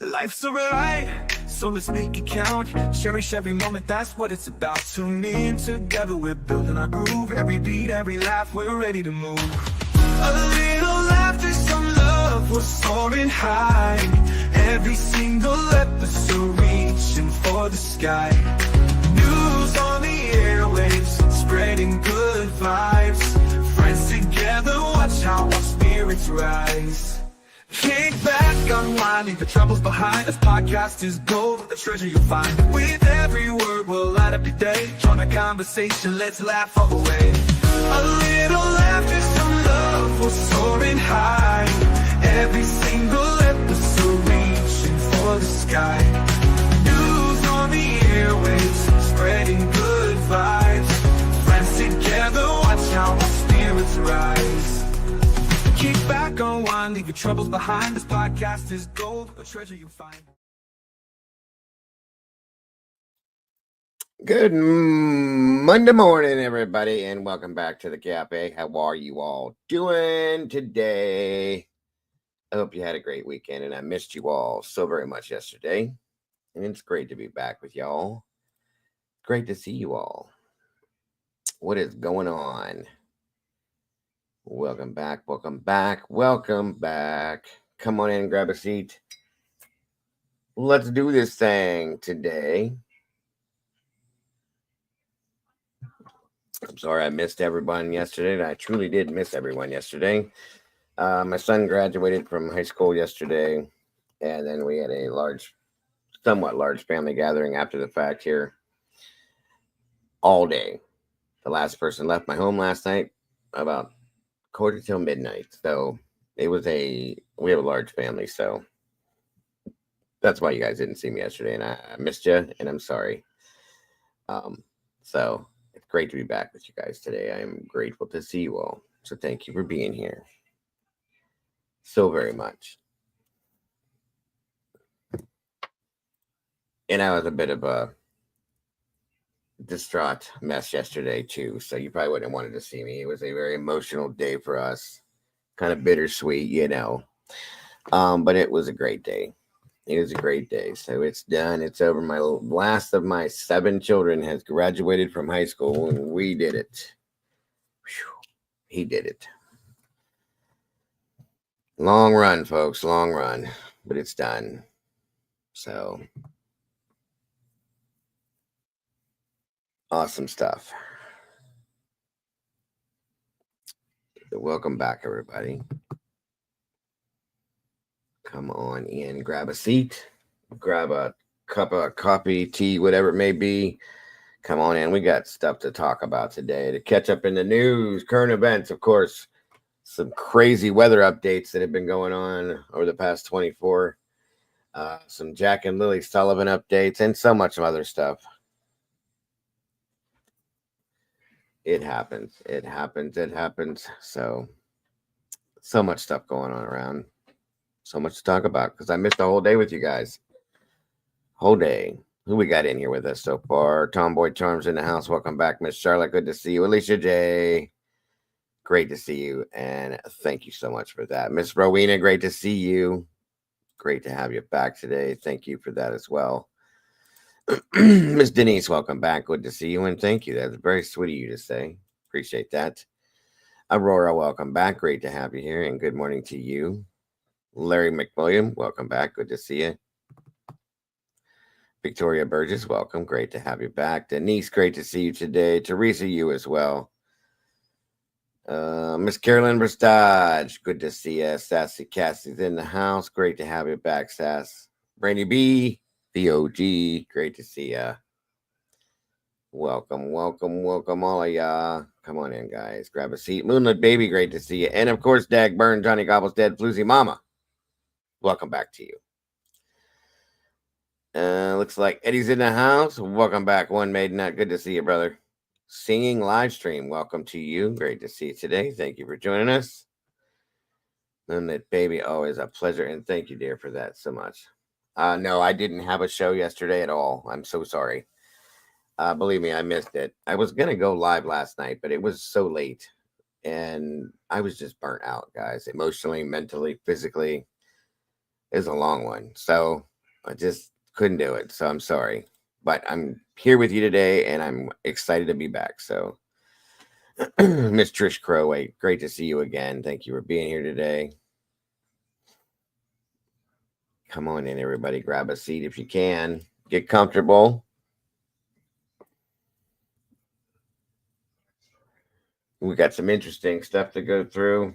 Life's a ride, so let's make it count. Cherish every moment, that's what it's about. Tune in together, we're building our groove. Every beat, every laugh, we're ready to move. A little laughter, some love, we're soaring high. Every single episode reaching for the sky. News on the airwaves, spreading good vibes. Friends together, watch how our spirits rise. Kick back, unwind, leave the troubles behind. This podcast is gold, the treasure you'll find. With every word, we'll light up your day. Join the conversation, let's laugh all the way. A little laughter, some love, we're soaring high. Every single episode reaching for the sky. News on the airwaves, spreading good vibes. Friends together, watch how our spirits rise. Kick back, unwind, leave your troubles behind. This podcast is gold, a treasure you'll find. Good Monday morning, everybody, and welcome back to the Cafe. How are you all doing today? I hope you had a great weekend, and I missed you all so very much yesterday. And it's great to be back with y'all. Great to see you all. What is going on? Welcome back, welcome back, welcome back. Come on in, grab a seat. Let's do this thing today. I'm sorry I missed everyone yesterday. I truly did miss everyone yesterday. My son graduated from high school yesterday, and then we had a somewhat large family gathering after the fact here all day. The last person left my home last night about quarter till midnight. So we have a large family, so that's why you guys didn't see me yesterday, and I missed you, and I'm sorry. So it's great to be back with you guys today. I'm grateful to see you all. So thank you for being here so very much. And I was a bit of a distraught mess yesterday too, so you probably wouldn't have wanted to see me. It was a very emotional day for us, kind of bittersweet, but it was a great day. It was a great day. So it's done, it's over. My last of my 7 children has graduated from high school, and we did it. Whew. He did it. Long run, folks, long run, but it's done. So awesome stuff. So welcome back, everybody. Come on in, grab a seat, grab a cup of coffee, tea, whatever it may be. Come on in. We got stuff to talk about today. To catch up in the news, current events, of course, some crazy weather updates that have been going on over the past 24. Some Jack and Lilly Sullivan updates, and so much other stuff. It happens. It happens. It happens. So much stuff going on around. So much to talk about because I missed the whole day with you guys. Whole day. Who we got in here with us so far? Tomboy Charms in the house. Welcome back, Miss Charlotte. Good to see you. Alicia J. Great to see you. And thank you so much for that. Miss Rowena, great to see you. Great to have you back today. Thank you for that as well. Miss Denise, welcome back. Good to see you, and thank you. That's very sweet of you to say. Appreciate that. Aurora, welcome back. Great to have you here, and good morning to you. Larry McWilliam, welcome back. Good to see you. Victoria Burgess, welcome. Great to have you back. Denise, great to see you today. Teresa, you as well. Miss Carolyn Bristage, good to see you. Sassy Cassie's in the house. Great to have you back, Sass. Brandy B, the OG, great to see ya. Welcome, welcome, welcome, all of ya. Come on in, guys. Grab a seat. Moonlit Baby, great to see you. And of course, Dag Burn, Johnny Gobble's Dead, Floozy Mama. Welcome back to you. Looks like Eddie's in the house. Welcome back, One Made Nut. Good to see you, brother. Singing live stream. Welcome to you. Great to see you today. Thank you for joining us. Moonlit Baby, always a pleasure. And thank you, dear, for that so much. No, I didn't have a show yesterday at all. I'm so sorry. Believe me, I missed it. I was going to go live last night, but it was so late. And I was just burnt out, guys. Emotionally, mentally, physically. It was a long one. So I just couldn't do it. So I'm sorry. But I'm here with you today and I'm excited to be back. So Miss Trish Croway, great to see you again. Thank you for being here today. Come on in, everybody. Grab a seat if you can. Get comfortable. We got some interesting stuff to go through.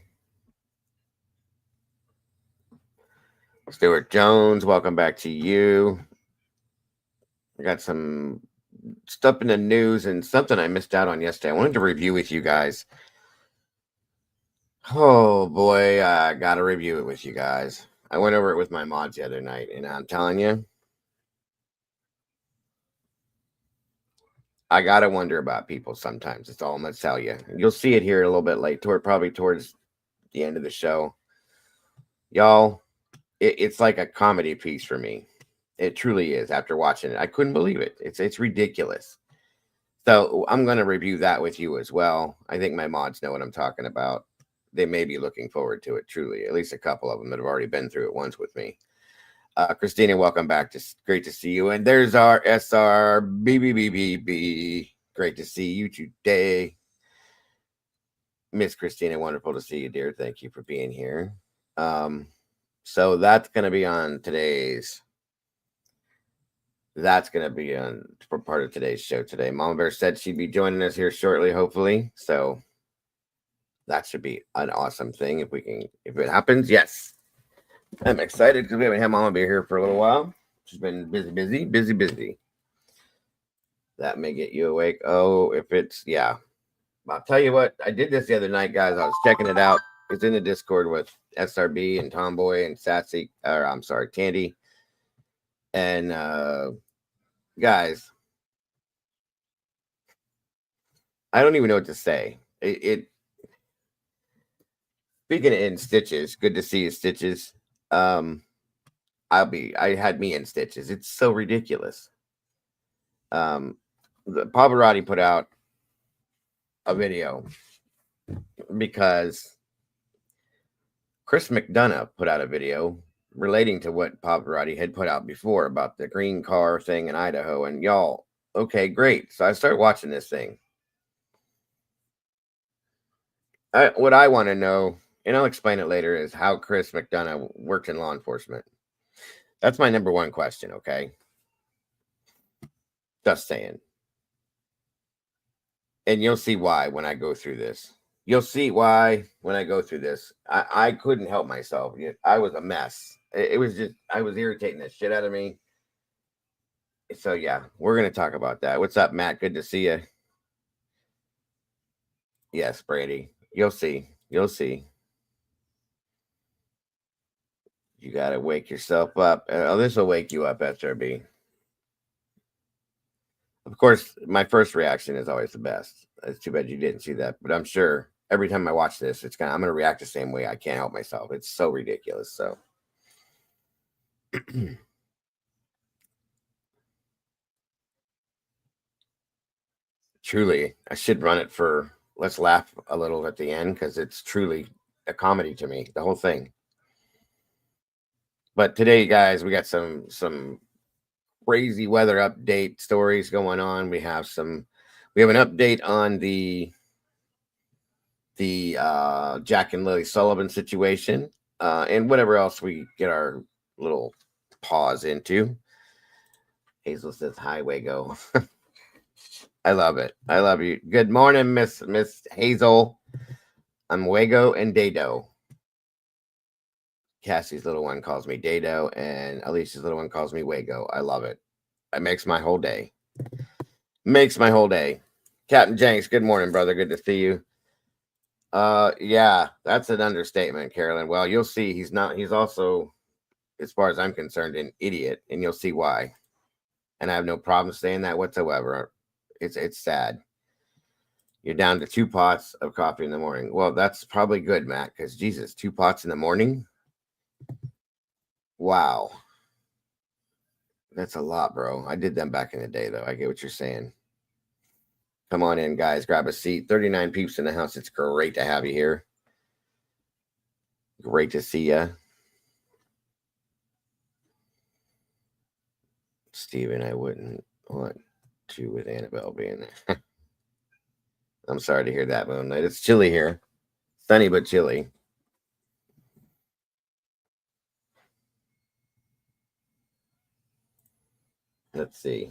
Stuart Jones, welcome back to you. I got some stuff in the news and something I missed out on yesterday. I wanted to review with you guys. Oh boy, I got to review it with you guys. I went over it with my mods the other night, and I'm telling you, I got to wonder about people sometimes. That's all I'm going to tell you. You'll see it here a little bit late, probably towards the end of the show. Y'all, it's like a comedy piece for me. It truly is. After watching it, I couldn't believe it. It's ridiculous. So I'm going to review that with you as well. I think my mods know what I'm talking about. They may be looking forward to it, truly. At least a couple of them that have already been through it once with me. Christina, welcome back. Great to see you. And there's our SRBBBBB. Great to see you today. Miss Christina, wonderful to see you, dear. Thank you for being here. So that's going to be on today's. That's going to be on for part of today's show today. Mama Bear said she'd be joining us here shortly, hopefully. So that should be an awesome thing if it happens. Yes. I'm excited because we haven't had Mama Bear here for a little while. She's been busy. That may get you awake. Oh, yeah. I'll tell you what, I did this the other night, guys. I was checking it out. It's in the Discord with SRB and Tomboy and Satsy, Tandy. And guys, I don't even know what to say. Speaking in Stitches, good to see you, Stitches. I had me in Stitches. It's so ridiculous. The Pavarotti put out a video because Chris McDonough put out a video relating to what Pavarotti had put out before about the green car thing in Idaho. And y'all, okay, great. So I started watching this thing. What I want to know, and I'll explain it later, is how Chris McDonough worked in law enforcement. That's my number one question, okay? Just saying. And you'll see why when I go through this. You'll see why when I go through this. I couldn't help myself. I was a mess. It was just, I was irritating the shit out of me. So, yeah, we're going to talk about that. What's up, Matt? Good to see you. Yes, Brady. You'll see. You'll see. You got to wake yourself up. This will wake you up, SRB. Of course, my first reaction is always the best. It's too bad you didn't see that. But I'm sure every time I watch this, I'm going to react the same way. I can't help myself. It's so ridiculous. So. Truly, I should run it for let's laugh a little at the end because it's truly a comedy to me, the whole thing. But today, guys, we got some crazy weather update stories going on. We have an update on the Jack and Lilly Sullivan situation, and whatever else we get our little pause into. Hazel says, "Hi, Wago." I love it. I love you. Good morning, Miss Hazel. I'm Wago and Dado. Cassie's little one calls me Dado, and Alicia's little one calls me Wago. I love it. It makes my whole day. Captain Jenks, good morning, brother. Good to see you. Yeah, that's an understatement, Carolyn. Well, you'll see he's also, as far as I'm concerned, an idiot, and you'll see why. And I have no problem saying that whatsoever. It's sad. You're down to 2 pots of coffee in the morning. Well, that's probably good, Matt, because Jesus, 2 pots in the morning? Wow. That's a lot, bro. I did them back in the day, though. I get what you're saying. Come on in, guys. Grab a seat. 39 peeps in the house. It's great to have you here. Great to see you. Steven, I wouldn't want you with Annabelle being there. I'm sorry to hear that, Moonlight. It's chilly here. Sunny but chilly. Let's see.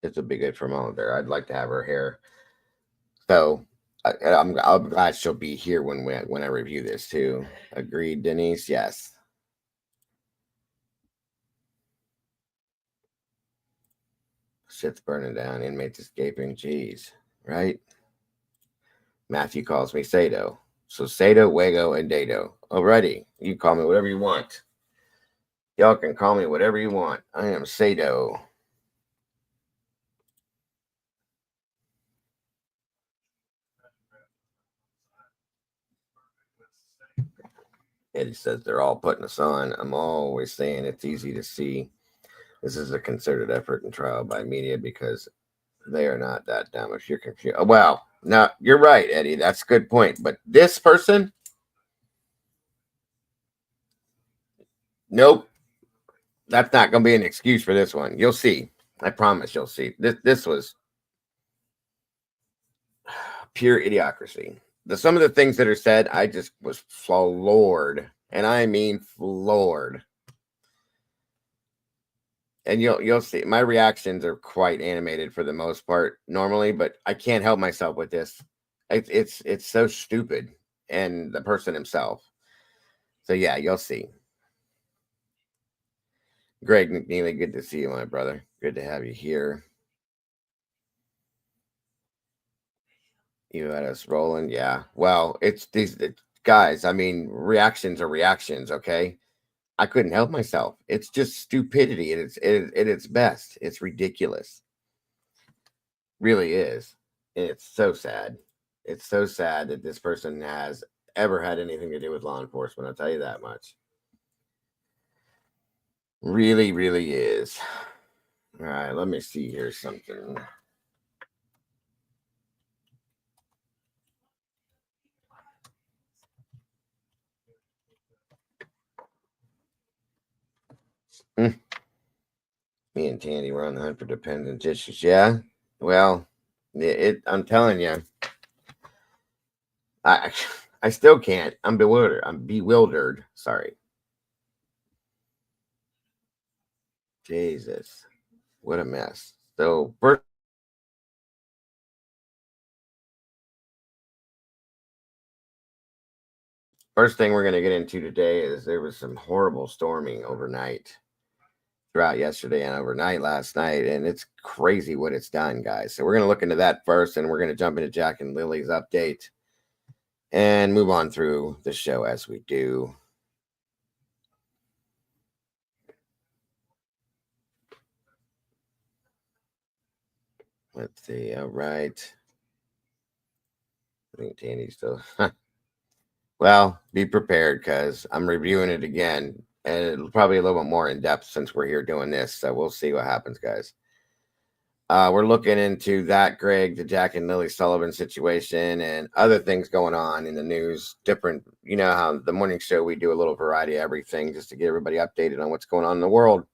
This would be good for Mama Bear. I'd like to have her hair. So I'm glad she'll be here when I review this too. Agreed, Denise. Yes. Shit's burning down. Inmates escaping. Jeez. Right? Matthew calls me Sato. So Sato, Wago, and Dato. Alrighty. You call me whatever you want. Y'all can call me whatever you want. I am Sato. Eddie says they're all putting us on. I'm always saying it's easy to see. This is a concerted effort and trial by media because they are not that dumb. If you're confused, well, no, you're right, Eddie. That's a good point. But this person, nope, that's not going to be an excuse for this one. You'll see. I promise you'll see. This was pure idiocracy. Some of the things that are said, I just was floored, and I mean floored. And you'll see. My reactions are quite animated for the most part normally, but I can't help myself with this. It's so stupid, and the person himself. So yeah, you'll see. Greg McNeely, good to see you, my brother. Good to have you here. You had us rolling, yeah. Well, it's these guys. I mean, reactions are reactions. Okay, I couldn't help myself. It's just stupidity at its best. It's ridiculous. Really is. It's so sad. It's so sad that this person has ever had anything to do with law enforcement. I'll tell you that much. Really, really is. All right, let me see here something. Hmm. Me and Tandy were on the hunt for dependent dishes. Yeah. Well, I'm telling you, I I still can't. I'm bewildered. I'm bewildered. Sorry. Jesus. What a mess. So first thing we're gonna get into today is there was some horrible storming overnight. Throughout yesterday and overnight last night, and it's crazy what it's done, guys. So we're going to look into that first, and we're going to jump into Jack and Lily's update and move on through the show as we do. Let's see. All right. I think Tandy's still. Well, be prepared because I'm reviewing it again, and it'll probably a little bit more in depth since we're here doing this. So we'll see what happens, guys. We're looking into that, Greg, the Jack and Lilly Sullivan situation and other things going on in the news. Different, you know, how the morning show, we do a little variety of everything just to get everybody updated on what's going on in the world.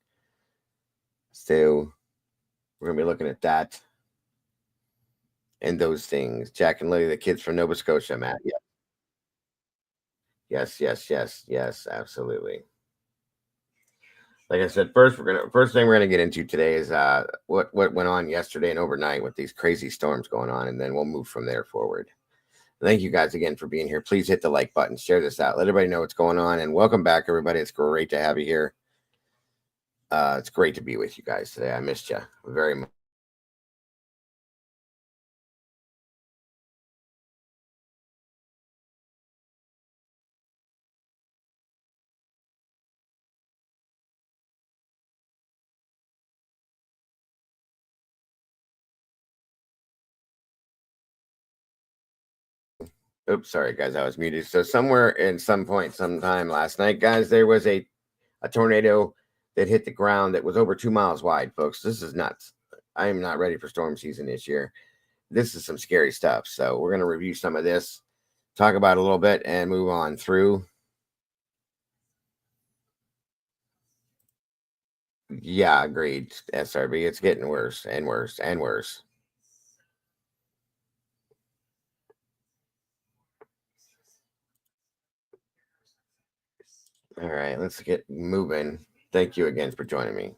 So we're going to be looking at that and those things. Jack and Lilly, the kids from Nova Scotia, Matt. Yeah. Yes, absolutely. Like I said, first thing we're gonna get into today is what went on yesterday and overnight with these crazy storms going on, and then we'll move from there forward. Thank you guys again for being here. Please hit the like button, share this out, let everybody know what's going on, and welcome back, everybody. It's great to have you here. It's great to be with you guys today. I missed you very much. Oops, sorry guys, I was muted. So somewhere in some point, sometime last night, guys, there was a tornado that hit the ground that was over 2 miles wide, folks. This is nuts. I am not ready for storm season this year. This is some scary stuff. So we're going to review some of this, talk about it a little bit, and move on through. Yeah, agreed. SRB, it's getting worse and worse and worse. All right, let's get moving. Thank you again for joining me.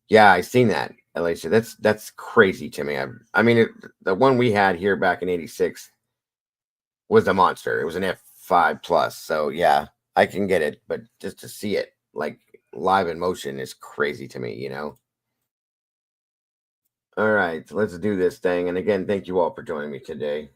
Yeah, I seen that, Alicia. That's crazy to me. I mean, the one we had here back in '86 was a monster. It was an F5 plus. So yeah, I can get it, but just to see it like live in motion is crazy to me. All right, let's do this thing. And again, thank you all for joining me today.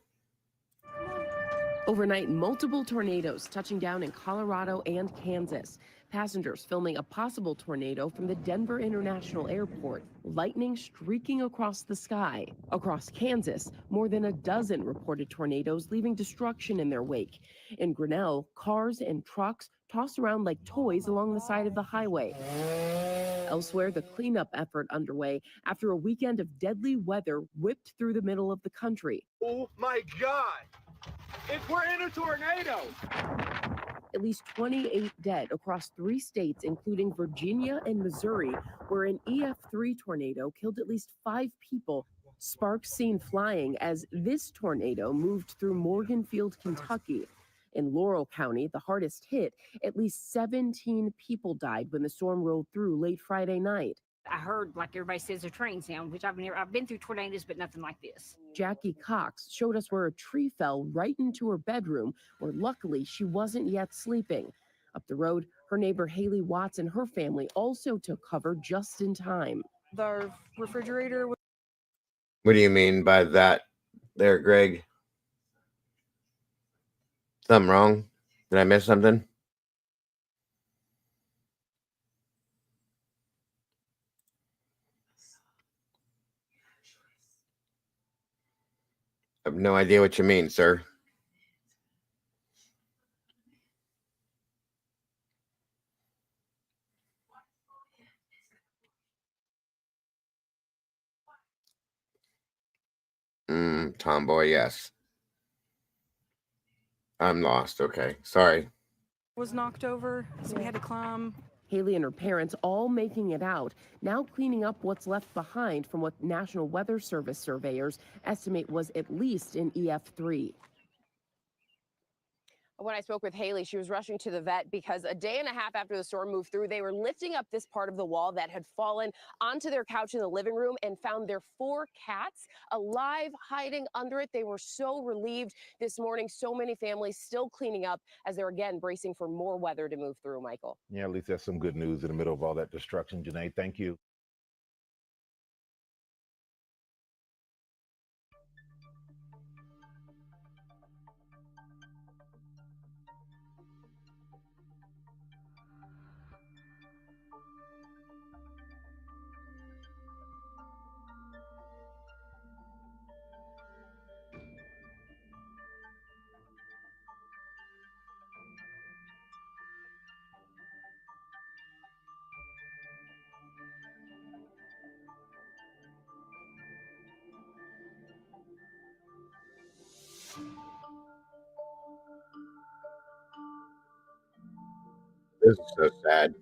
Overnight, multiple tornadoes touching down in Colorado and Kansas. Passengers filming a possible tornado from the Denver International Airport. Lightning streaking across the sky. Across Kansas, more than a dozen reported tornadoes leaving destruction in their wake. In Grinnell, cars and trucks tossed around like toys along the side of the highway. Elsewhere, the cleanup effort underway after a weekend of deadly weather whipped through the middle of the country. Oh my God! We're in a tornado! At least 28 dead across 3 states, including Virginia and Missouri, where an EF3 tornado killed at least 5 people. Sparks seen flying as this tornado moved through Morganfield, Kentucky. In Laurel County, the hardest hit, at least 17 people died when the storm rolled through late Friday night. I heard, like everybody says, a train sound, which I've been through tornadoes, but nothing like this. Jackie Cox showed us where a tree fell right into her bedroom, where luckily she wasn't yet sleeping. Up the road, her neighbor Haley Watts and her family also took cover just in time. The refrigerator was. What do you mean by that there, Greg? Something wrong? Did I miss something? I have no idea what you mean, sir. Tomboy, yes. I'm lost. Okay, sorry. Was knocked over, so we had to climb. Haley and her parents all making it out, now cleaning up what's left behind from what National Weather Service surveyors estimate was at least an EF3. When I spoke with Haley, she was rushing to the vet because a day and a half after the storm moved through, they were lifting up this part of the wall that had fallen onto their couch in the living room and found their 4 cats alive, hiding under it. They were so relieved this morning. So many families still cleaning up as they're again bracing for more weather to move through, Michael. Yeah, at least that's some good news in the middle of all that destruction. Janae, thank you. This is so sad.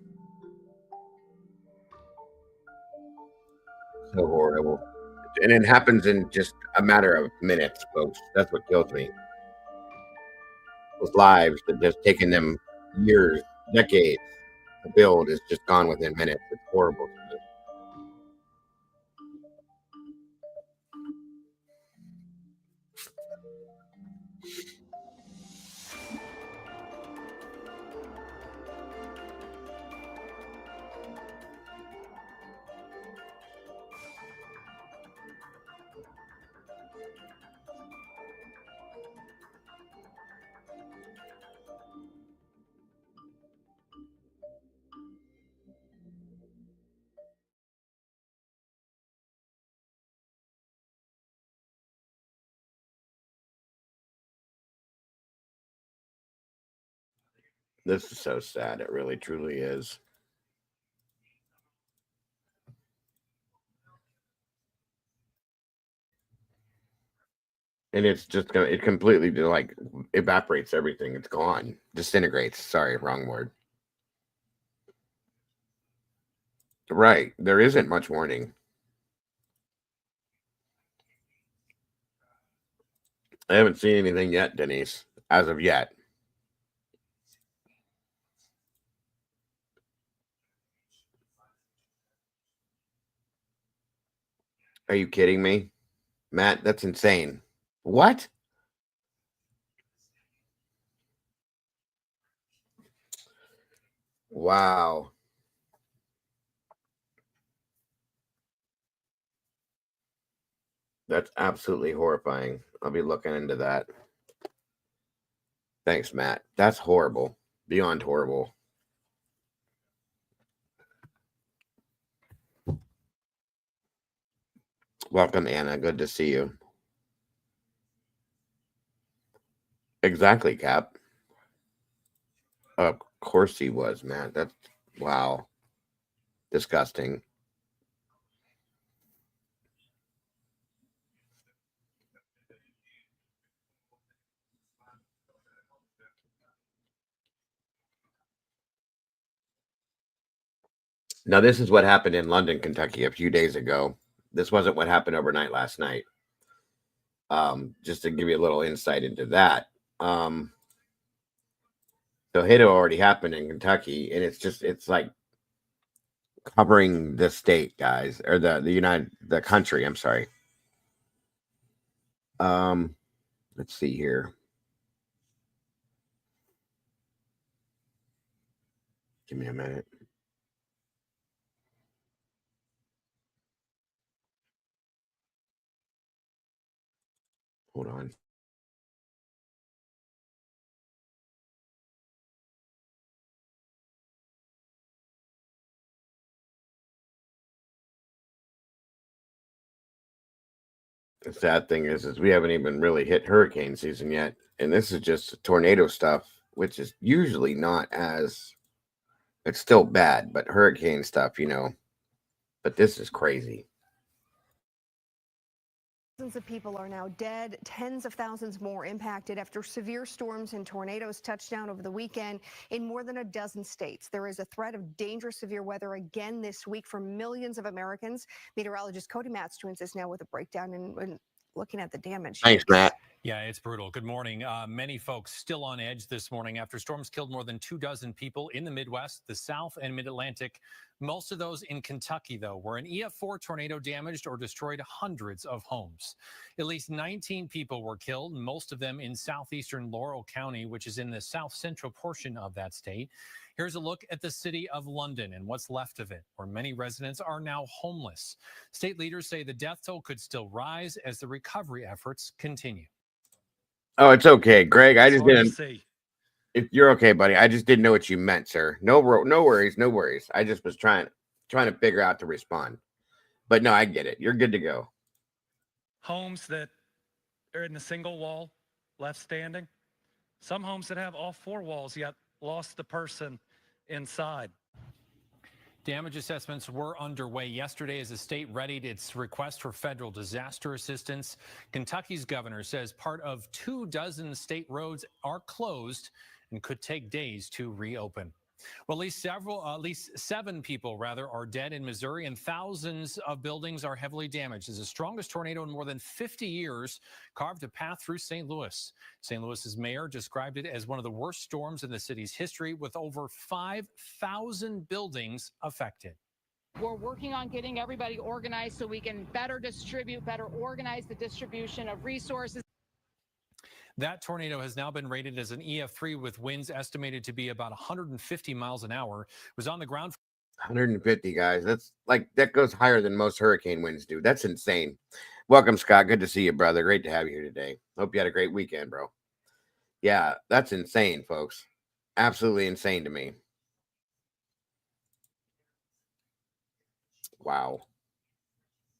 So horrible. And it happens in just a matter of minutes, folks. That's what kills me. Those lives that just taken them years, decades to build is just gone within minutes. It's horrible. This is so sad. It really, truly is. And it's just gonna, it completely like evaporates everything. It's gone, disintegrates. Sorry, wrong word. Right. There isn't much warning. I haven't seen anything yet, Denise, as of yet. Are you kidding me? Matt, that's insane. What? Wow. That's absolutely horrifying. I'll be looking into that. Thanks, Matt. That's horrible. Beyond horrible. Welcome, Anna. Good to see you. Exactly, Cap. Of course he was, Matt. That's wow. Disgusting. Now, this is what happened in London, Kentucky a few days ago. This wasn't what happened overnight last night. Just to give you a little insight into that. So it already happened in Kentucky, and it's like covering the state, guys, or the country. I'm sorry. Let's see here. Give me a minute. Hold on. The sad thing is we haven't even really hit hurricane season yet. And this is just tornado stuff, which is usually not as, it's still bad, but hurricane stuff, but this is crazy. Thousands of people are now dead, tens of thousands more impacted after severe storms and tornadoes touched down over the weekend in more than a dozen states. There is a threat of dangerous severe weather again this week for millions of Americans. Meteorologist Cody Matz joins us now with a breakdown and looking at the damage. Thanks, Matt. Yeah, it's brutal. Good morning. Many folks still on edge this morning after storms killed more than 24 people in the Midwest, the South, and Mid-Atlantic. Most of those in Kentucky, though, where an EF4 tornado damaged or destroyed hundreds of homes. At least 19 people were killed, most of them in southeastern Laurel County, which is in the south central portion of that state. Here's a look at the city of London and what's left of it, where many residents are now homeless. State leaders say the death toll could still rise as the recovery efforts continue. Oh, it's okay, Greg. I just didn't see. If you're okay, buddy, I just didn't know what you meant, sir. No worries, no worries. I just was trying to figure out to respond. But no, I get it. You're good to go. Homes that are in the single wall left standing. Some homes that have all four walls yet lost the person inside. Damage assessments were underway yesterday as the state readied its request for federal disaster assistance. Kentucky's governor says part of 24 state roads are closed and could take days to reopen. Well, at least 7 people are dead in Missouri, and thousands of buildings are heavily damaged as the strongest tornado in more than 50 years carved a path through St. Louis. St. Louis's mayor described it as one of the worst storms in the city's history, with over 5,000 buildings affected. We're working on getting everybody organized so we can better organize the distribution of resources. That tornado has now been rated as an EF3 with winds estimated to be about 150 miles an hour. It was on the ground. 150, guys. That goes higher than most hurricane winds do. That's insane. Welcome, Scott. Good to see you, brother. Great to have you here today. Hope you had a great weekend, bro. Yeah, that's insane, folks. Absolutely insane to me. Wow.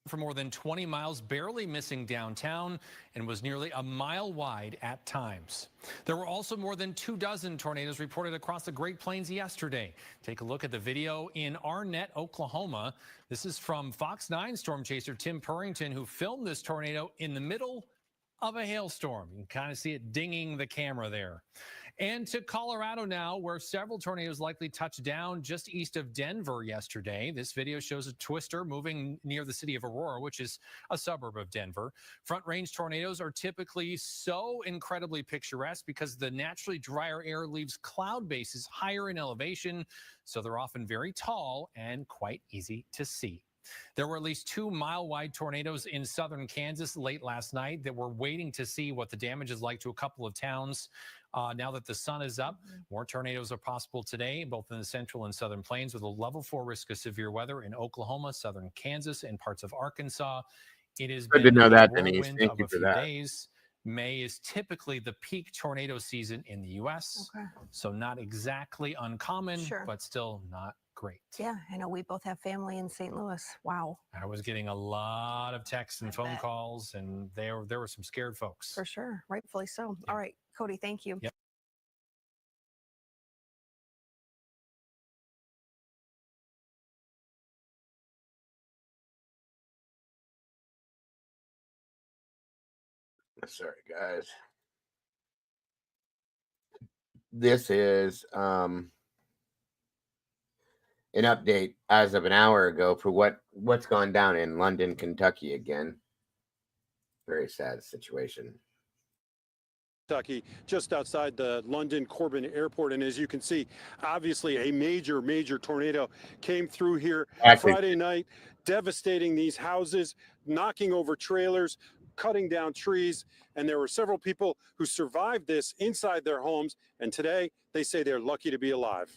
for more than 20 miles, barely missing downtown, and was nearly a mile wide at times. There were also more than 24 tornadoes reported across the Great Plains yesterday. Take a look at the video in Arnett, Oklahoma. This is from Fox 9 storm chaser Tim Purrington, who filmed this tornado in the middle of a hailstorm. You can kind of see it dinging the camera there. And to Colorado now, where several tornadoes likely touched down just east of Denver yesterday. This video shows a twister moving near the city of Aurora, which is a suburb of Denver. Front range tornadoes are typically so incredibly picturesque because the naturally drier air leaves cloud bases higher in elevation, so they're often very tall and quite easy to see. There were at least 2 mile-wide tornadoes in southern Kansas late last night that we're waiting to see what the damage is like to a couple of towns. Now that the sun is up, more tornadoes are possible today, both in the central and southern plains, with a level 4 risk of severe weather in Oklahoma, southern Kansas, and parts of Arkansas. It has Good been to know a that, Denise. whirlwind Thank of you a for few that. days. May is typically the peak tornado season in the U.S., so not exactly uncommon, but still not great. Yeah, I know we both have family in St. Louis. Wow. I was getting a lot of texts and phone calls, and there were some scared folks. For sure, rightfully so. All right, Cody, thank you. Yep. Sorry, guys. This is an update as of an hour ago for what's gone down in London, Kentucky again. Very sad situation. Kentucky, just outside the London Corbin Airport. And as you can see, obviously a major tornado came through here Friday night, devastating these houses, knocking over trailers, cutting down trees. And there were several people who survived this inside their homes. And today they say they're lucky to be alive.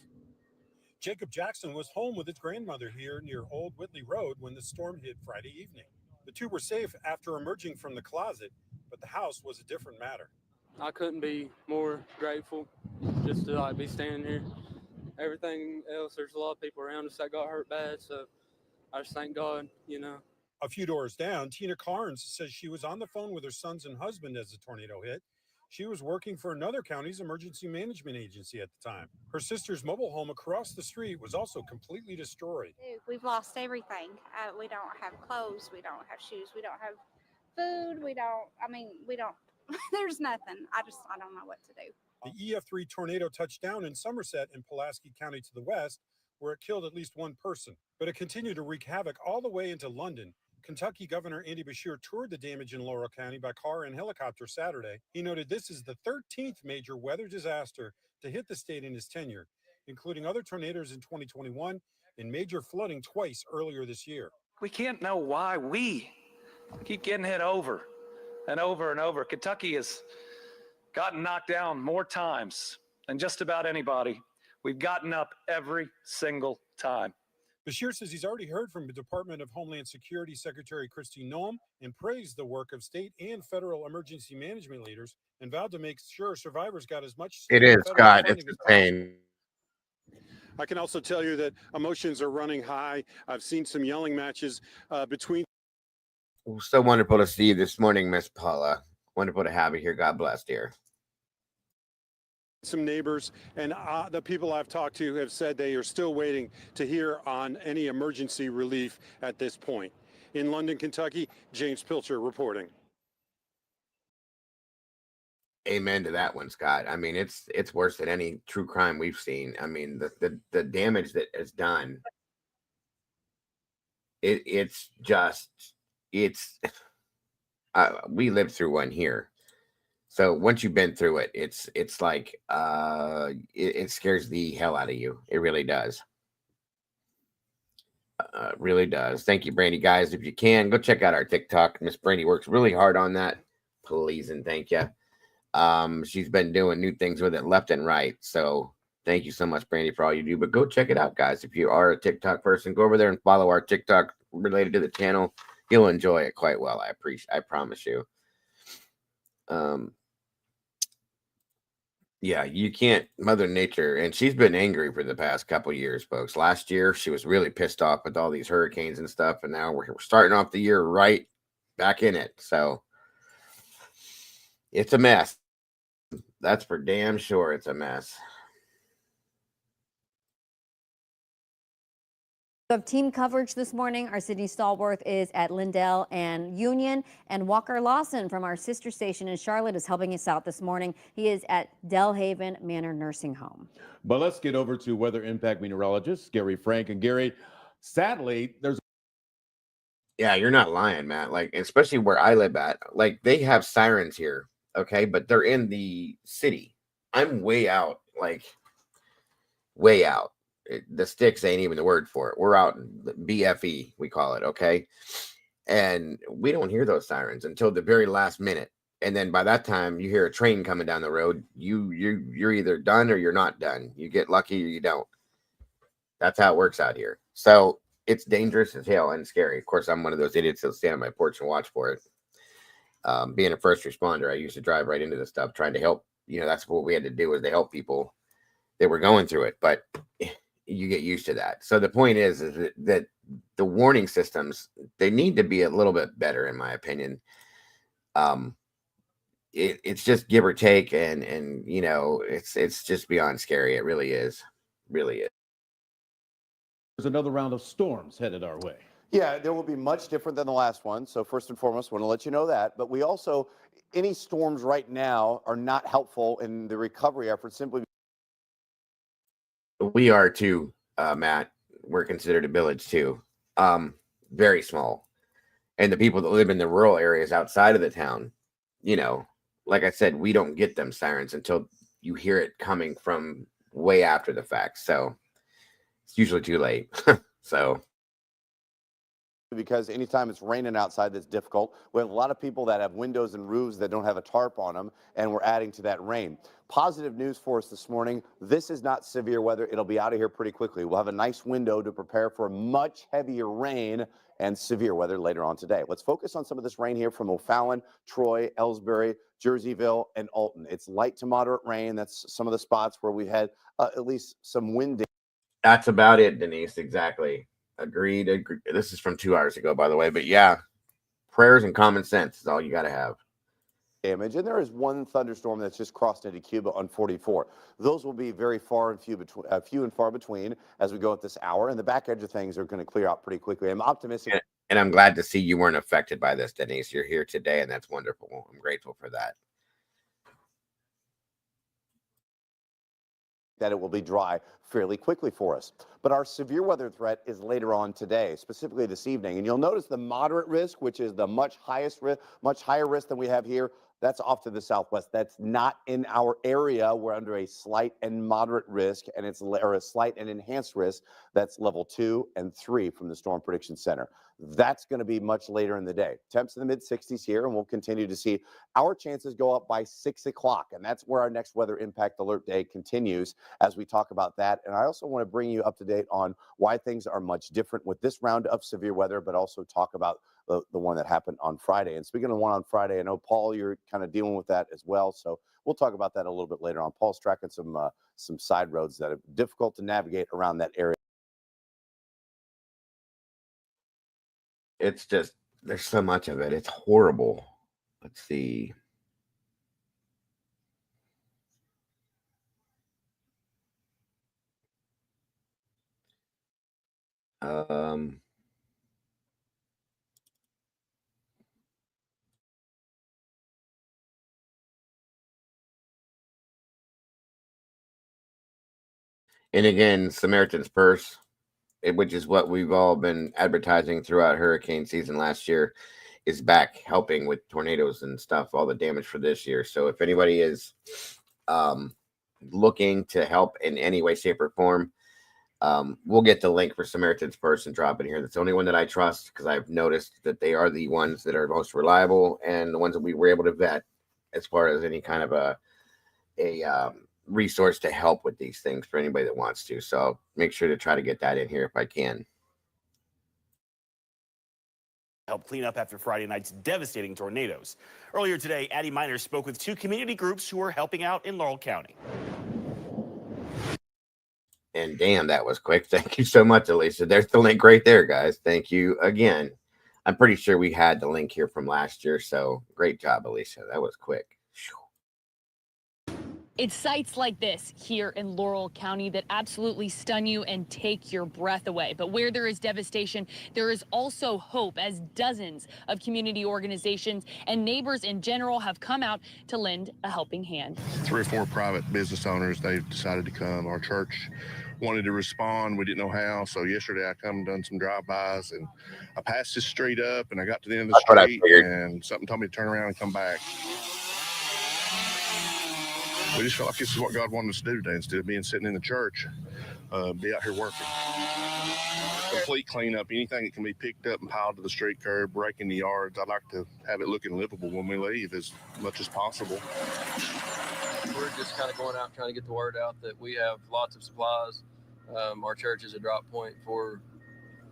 Jacob Jackson was home with his grandmother here near Old Whitley Road when the storm hit Friday evening. The two were safe after emerging from the closet, but the house was a different matter. I couldn't be more grateful just to be standing here. Everything else, there's a lot of people around us that got hurt bad, so I just thank God, A few doors down, Tina Carnes says she was on the phone with her sons and husband as the tornado hit. She was working for another county's emergency management agency at the time. Her sister's mobile home across the street was also completely destroyed. We've lost everything. We don't have clothes. We don't have shoes. We don't have food. We don't, there's nothing. I don't know what to do. The EF3 tornado touched down in Somerset and Pulaski County to the west, where it killed at least one person. But it continued to wreak havoc all the way into London. Kentucky Governor Andy Beshear toured the damage in Laurel County by car and helicopter Saturday. He noted this is the 13th major weather disaster to hit the state in his tenure, including other tornadoes in 2021 and major flooding twice earlier this year. We can't know why we keep getting hit over and over and over. Kentucky has gotten knocked down more times than just about anybody. We've gotten up every single time. Beshear says he's already heard from the Department of Homeland Security Secretary Kristi Noem and praised the work of state and federal emergency management leaders and vowed to make sure survivors got as much. It is, Scott. It's the same. I can also tell you that emotions are running high. I've seen some yelling matches between. So wonderful to see you this morning, Miss Paula. Wonderful to have you here. God bless, dear. Some neighbors and the people I've talked to have said they are still waiting to hear on any emergency relief at this point. In London, Kentucky, James Pilcher reporting. Amen to that one, Scott. I mean, it's worse than any true crime we've seen. I mean, the damage that is done. It's we lived through one here. So once you've been through it, it's like it scares the hell out of you. It really does. Really does. Thank you, Brandy. Guys, if you can, go check out our TikTok. Miss Brandy works really hard on that. Please and thank you. She's been doing new things with it left and right. So thank you so much, Brandy, for all you do. But go check it out, guys. If you are a TikTok person, go over there and follow our TikTok related to the channel. You'll enjoy it quite well. I promise you. Yeah, you can't. Mother Nature, and she's been angry for the past couple years, folks. Last year, she was really pissed off with all these hurricanes and stuff, and now we're starting off the year right back in it. So it's a mess. That's for damn sure. It's a mess. Of team coverage this morning, our Sydney Stallworth is at Lindell and Union, and Walker Lawson from our sister station in Charlotte is helping us out this morning. He is at Delhaven Manor Nursing Home. But let's get over to weather impact meteorologist Gary Frank. And Gary, sadly, there's Yeah, you're not lying, Matt. Like, especially where I live at, like they have sirens here, okay, but they're in the city. I'm way out, like way out. The sticks ain't even the word for it. We're out in the BFE, we call it, okay? And we don't hear those sirens until the very last minute. And then by that time, you hear a train coming down the road. You're either done or you're not done. You get lucky or you don't. That's how it works out here. So it's dangerous as hell and scary. Of course, I'm one of those idiots that'll stand on my porch and watch for it. Being a first responder, I used to drive right into this stuff trying to help. You know, that's what we had to do, was to help people that were going through it. But you get used to that. So the point is that the warning systems, they need to be a little bit better, in my opinion. It's just give or take, and you know, it's just beyond scary. It really is. Really is. There's another round of storms headed our way. Yeah, there will be much different than the last one. So first and foremost, want to let you know that. But we also, any storms right now are not helpful in the recovery effort simply. We are too, Matt. We're considered a village too. Very small. And the people that live in the rural areas outside of the town, you know, like I said, we don't get them sirens until you hear it coming from way after the fact. So it's usually too late. So Because anytime it's raining outside, that's difficult. We have a lot of people that have windows and roofs that don't have a tarp on them, and we're adding to that rain. Positive news for us this morning. This is not severe weather. It'll be out of here pretty quickly. We'll have a nice window to prepare for much heavier rain and severe weather later on today. Let's focus on some of this rain here from O'Fallon, Troy, Ellsbury, Jerseyville, and Alton. It's light to moderate rain. That's some of the spots where we've had at least some wind. that's about it, Denise. Exactly. Agreed. This is from 2 hours ago, by the way. But yeah, prayers and common sense is all you got to have. Damage, and there is one thunderstorm that's just crossed into Cuba on 44. Those will be very far and few and far between as we go at this hour, and the back edge of things are going to clear out pretty quickly. I'm optimistic. And I'm glad to see you weren't affected by this, Denise. You're here today, and that's wonderful. I'm grateful for that. That it will be dry fairly quickly for us. But our severe weather threat is later on today, specifically this evening. And you'll notice the moderate risk, which is the much higher risk than we have here. That's off to the southwest. That's not in our area. We're under a slight and moderate risk, and or a slight and enhanced risk. That's level 2 and 3 from the Storm Prediction Center. That's going to be much later in the day. Temps in the mid-60s here, and we'll continue to see our chances go up by 6 o'clock. And that's where our next weather impact alert day continues as we talk about that. And I also want to bring you up to date on why things are much different with this round of severe weather, but also talk about the one that happened on Friday. And speaking of the one on Friday, I know, Paul, you're kind of dealing with that as well. So we'll talk about that a little bit later on. Paul's tracking some side roads that are difficult to navigate around that area. It's just, there's so much of it. It's horrible. Let's see. And again, Samaritan's Purse, which is what we've all been advertising throughout hurricane season last year, is back helping with tornadoes and stuff, all the damage for this year. So if anybody is looking to help in any way, shape, or form, we'll get the link for Samaritan's Purse and drop it here. That's the only one that I trust, because I've noticed that they are the ones that are most reliable and the ones that we were able to vet as far as any kind of a resource to help with these things for anybody that wants to. So I'll make sure to try to get that in here if I can. help clean up after Friday night's devastating tornadoes. Earlier today, Addie Miners spoke with 2 community groups who are helping out in Laurel County. And damn, that was quick. Thank you so much, Alicia. There's the link right there, guys. Thank you again. I'm pretty sure we had the link here from last year, so great job, Alicia. That was quick. It's sights like this here in Laurel County that absolutely stun you and take your breath away. But where there is devastation, there is also hope, as dozens of community organizations and neighbors in general have come out to lend a helping hand. 3 or 4 private business owners, they've decided to come. Our church wanted to respond. We didn't know how. So yesterday I come and done some drive-bys, and I passed this street up and I got to the end of the street and something told me to turn around and come back. We just felt like this is what God wanted us to do today. Instead of being sitting in the church, be out here working. Complete cleanup, anything that can be picked up and piled to the street curb, breaking the yards. I'd like to have it looking livable when we leave as much as possible. We're just kind of going out trying to get the word out that we have lots of supplies. Our church is a drop point for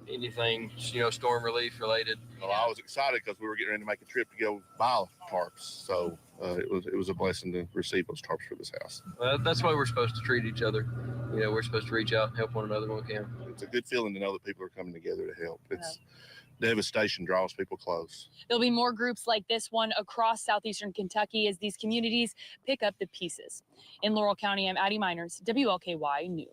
anything, storm relief related. Well, I was excited because we were getting ready to make a trip to go buy tarps. So it was a blessing to receive those tarps for this house. That's why we're supposed to treat each other. We're supposed to reach out and help one another when we can. It's a good feeling to know that people are coming together to help. Devastation draws people close. There'll be more groups like this one across southeastern Kentucky as these communities pick up the pieces. In Laurel County, I'm Addie Miners, WLKY News.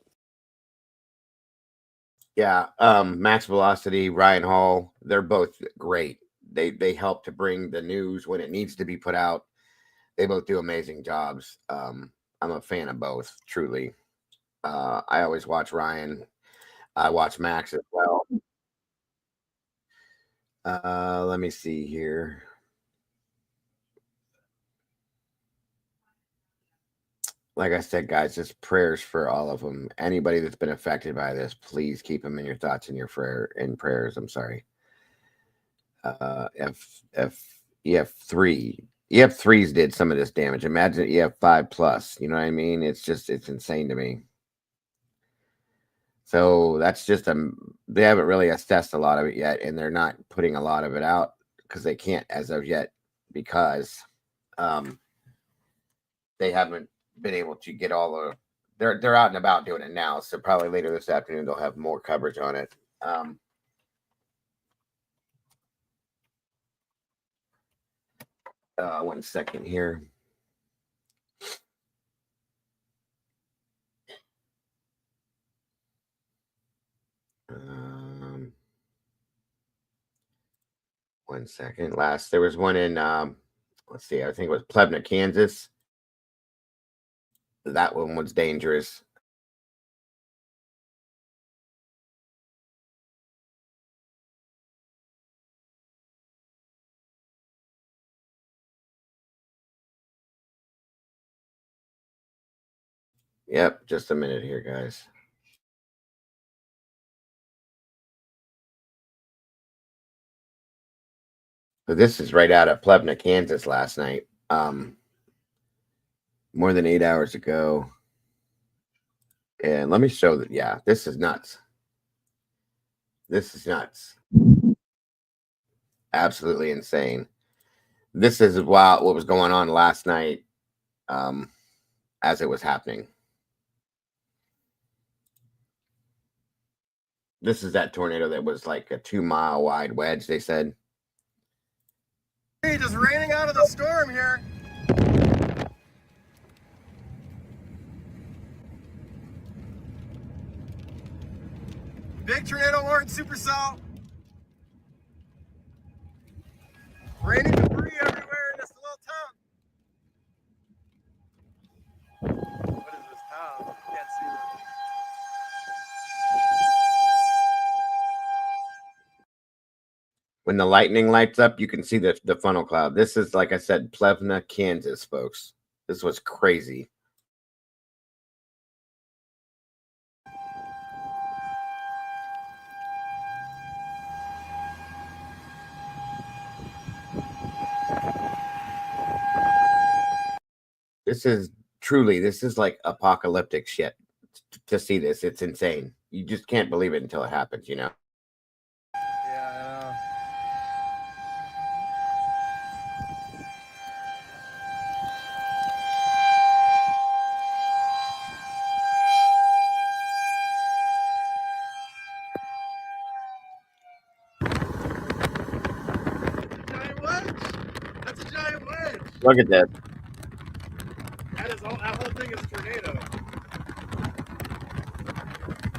Yeah, Max Velocity, Ryan Hall, they're both great. They help to bring the news when it needs to be put out. They both do amazing jobs. I'm a fan of both, truly. I always watch Ryan. I watch Max as well. Let me see here. Like I said, guys, just prayers for all of them. Anybody that's been affected by this, please keep them in your thoughts and your prayers. I'm sorry. EF3s did some of this damage. Imagine EF5 plus. You know what I mean? It's insane to me. So that's just they haven't really assessed a lot of it yet, and they're not putting a lot of it out because they can't as of yet, because they haven't been able to get all the they're out and about doing it now, so probably later this afternoon they'll have more coverage on it. 1 second here. One second. There was one in let's see, I think it was Plevna, Kansas. That one was dangerous. Yep, just a minute here, guys. So this is right out of Plevna, Kansas last night. More than 8 hours ago. And let me show that. Yeah, this is nuts. This is nuts. Absolutely insane. This is what was going on last night as it was happening. This is that tornado that was like a 2-mile wide wedge, they said. Just raining out of the storm here. Big tornado warning, supercell. Raining debris everywhere in this little town. What is this town? Can't see it. When the lightning lights up, you can see the funnel cloud. This is, like I said, Plevna, Kansas, folks. This was crazy. This is like apocalyptic shit to see this. It's insane. You just can't believe it until it happens, you know? Yeah, I know. Look at that. That whole thing is a tornado.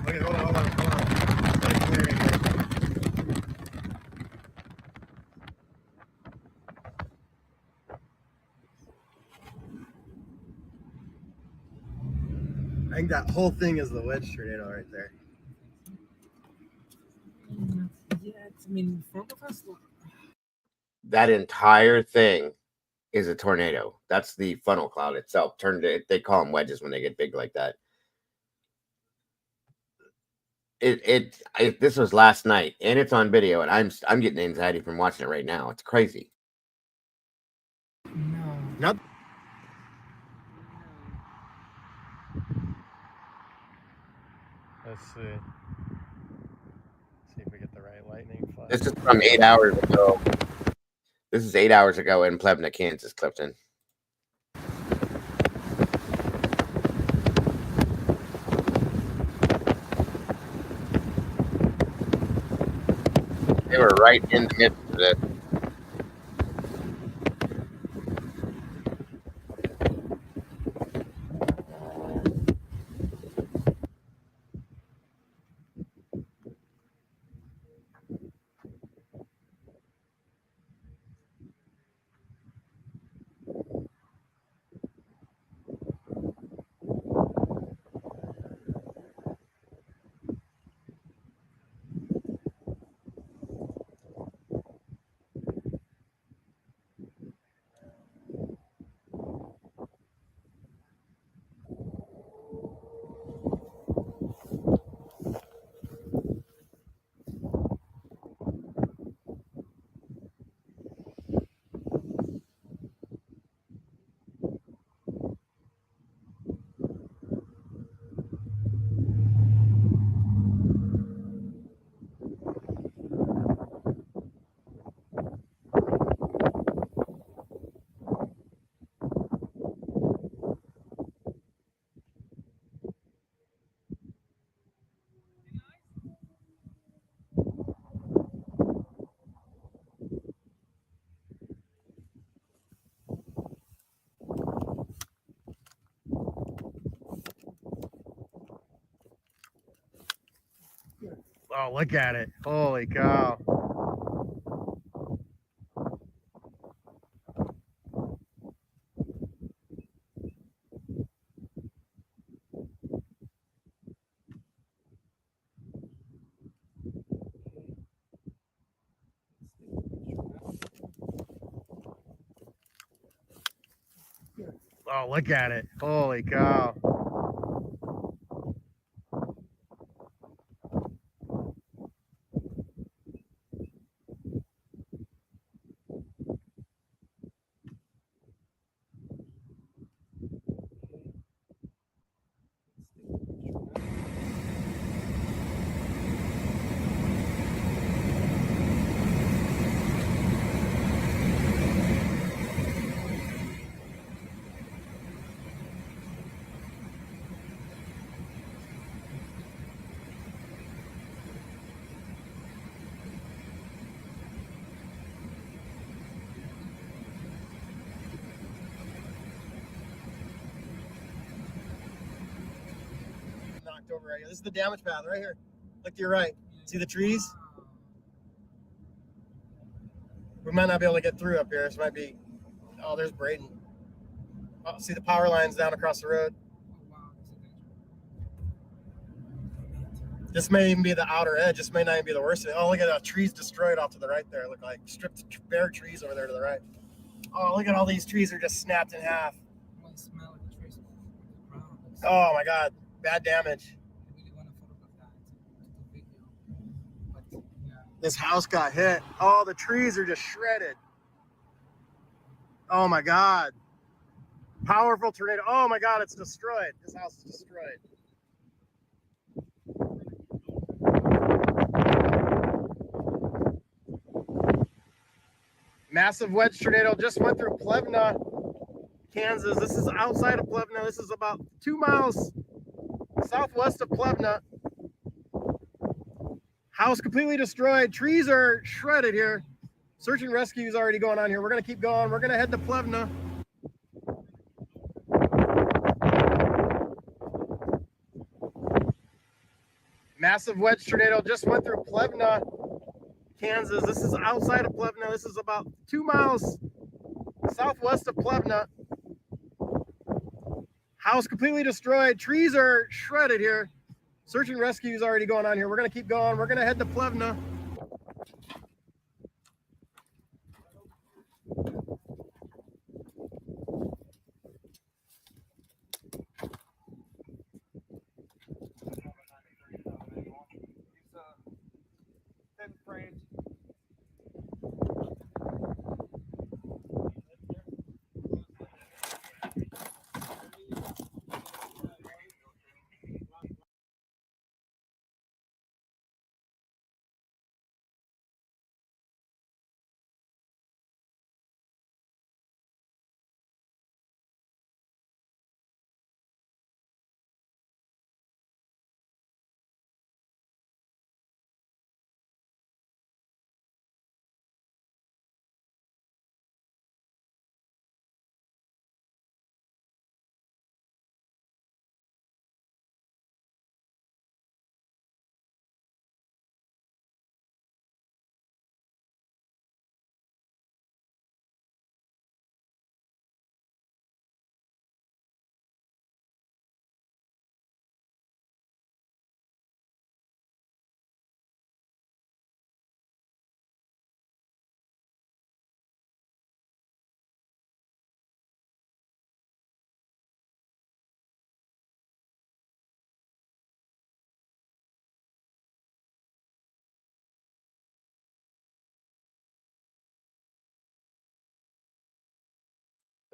Okay, hold on. I think that whole thing is the wedge tornado right there. Yeah, it's, I mean, in front of us. That entire thing is a tornado. That's the funnel cloud itself. They call them wedges when they get big like that. This was last night, and it's on video, and I'm getting anxiety from watching it right now. It's crazy. Not. Let's see. See if we get the right lightning flash. This is from 8 hours ago. This is 8 hours ago in Plevna, Kansas, Clifton. They were right in the midst of it. Oh, look at it. Holy cow. Oh, look at it. Holy cow. Knocked over right here. This is the damage path right here. Look to your right. See the trees? We might not be able to get through up here. This might be. Oh, there's Braden. Oh, see the power lines down across the road? This may even be the outer edge. This may not even be the worst of it. Oh, look at that. Trees destroyed off to the right there. Look like stripped bare trees over there to the right. Oh, look at all these trees are just snapped in half. Oh my God. Bad damage. This house got hit. Oh, the trees are just shredded. Oh my God. Powerful tornado. Oh my God, it's destroyed. This house is destroyed. Massive wedge tornado just went through Plevna, Kansas. This is outside of Plevna. This is about 2 miles southwest of Plevna. House completely destroyed. Trees are shredded here. Search and rescue is already going on here. We're going to keep going. We're going to head to Plevna. Massive wedge tornado just went through Plevna, Kansas. This is outside of Plevna. This is about 2 miles southwest of Plevna. House completely destroyed. Trees are shredded here. Search and rescue is already going on here. We're going to keep going. We're going to head to Plevna.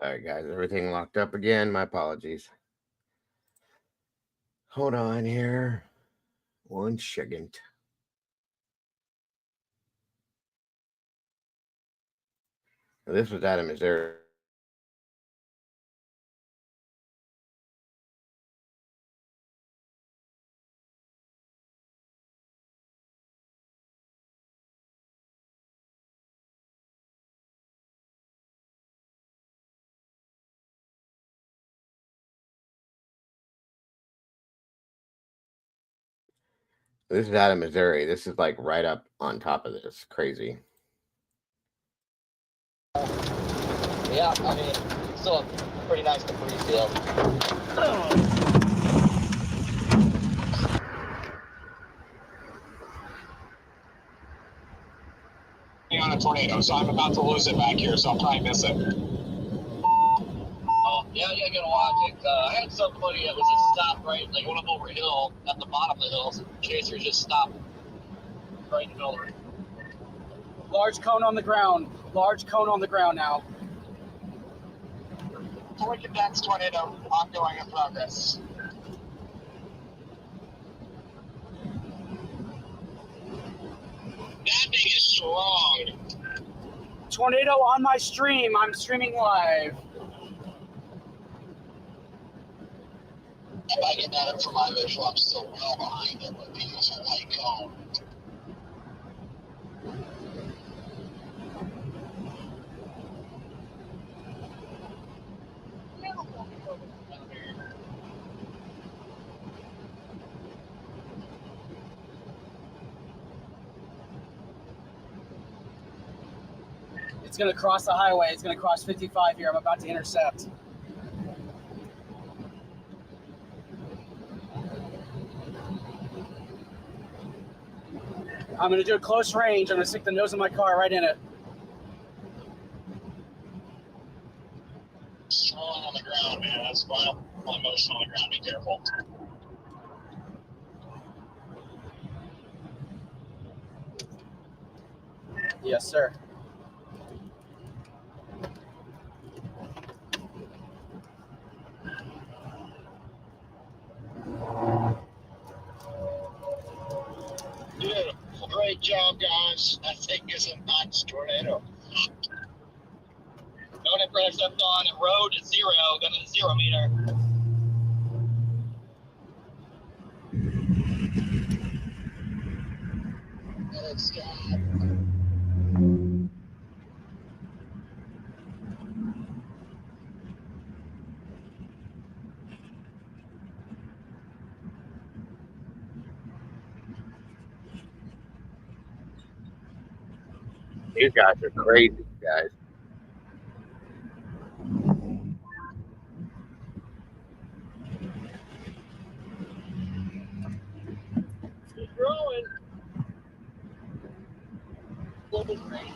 All right, guys, everything locked up again. My apologies. Hold on here. 1 second. This was out of Missouri. This is out of Missouri. This is like right up on top of this. Crazy. Yeah, I mean, still a pretty nice debris field. On a tornado, so I'm about to lose it back here, so I'll probably miss it. Oh, yeah, you gotta watch it. I had somebody that was just stopped right, like went up over a hill at the bottom of the hill, so the chaser just stopped right in the middle of it. Large cone on the ground. Large cone on the ground now. Toward the next tornado, ongoing in progress. That thing is strong. Tornado on my stream. I'm streaming live. If I get that up for my visual, I'm still well behind it, but because of light cone. It's going to cross the highway. It's going to cross 55 here. I'm about to intercept. I'm going to do a close range. I'm going to stick the nose of my car right in it. Strong on the ground, man. That's vital. On motion on the ground. Be careful. Yes, sir. Beautiful. Great job, guys. That thing is a nice tornado. Don't impress up on road to 0. Go to the 0 meter. Good, Scott. These guys are crazy, guys. Keep growing. Global range.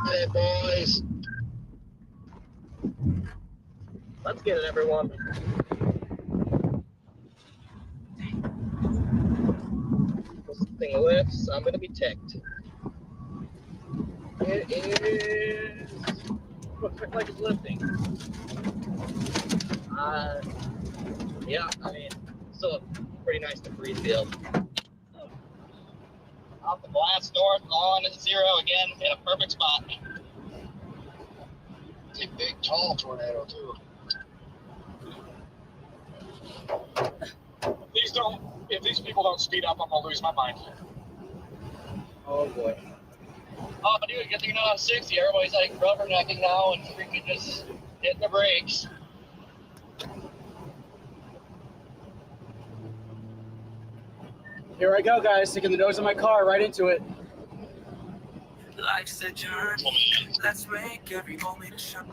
Hey, boys. Let's get it, everyone. This thing lifts, I'm gonna be ticked. It is. Looks like it's lifting. Yeah, I mean, still a pretty nice debris field. Off the blast north on 0 again in a perfect spot. It's a big, tall tornado, too. Please don't. If these people don't speed up, I'm gonna lose my mind. Oh boy. Oh, dude, good thing you're not on 60. Everybody's like rubbernecking now and freaking just hitting the brakes. Here I go, guys. Sticking the nose of my car right into it. Life's a journey. Let's make every moment shine.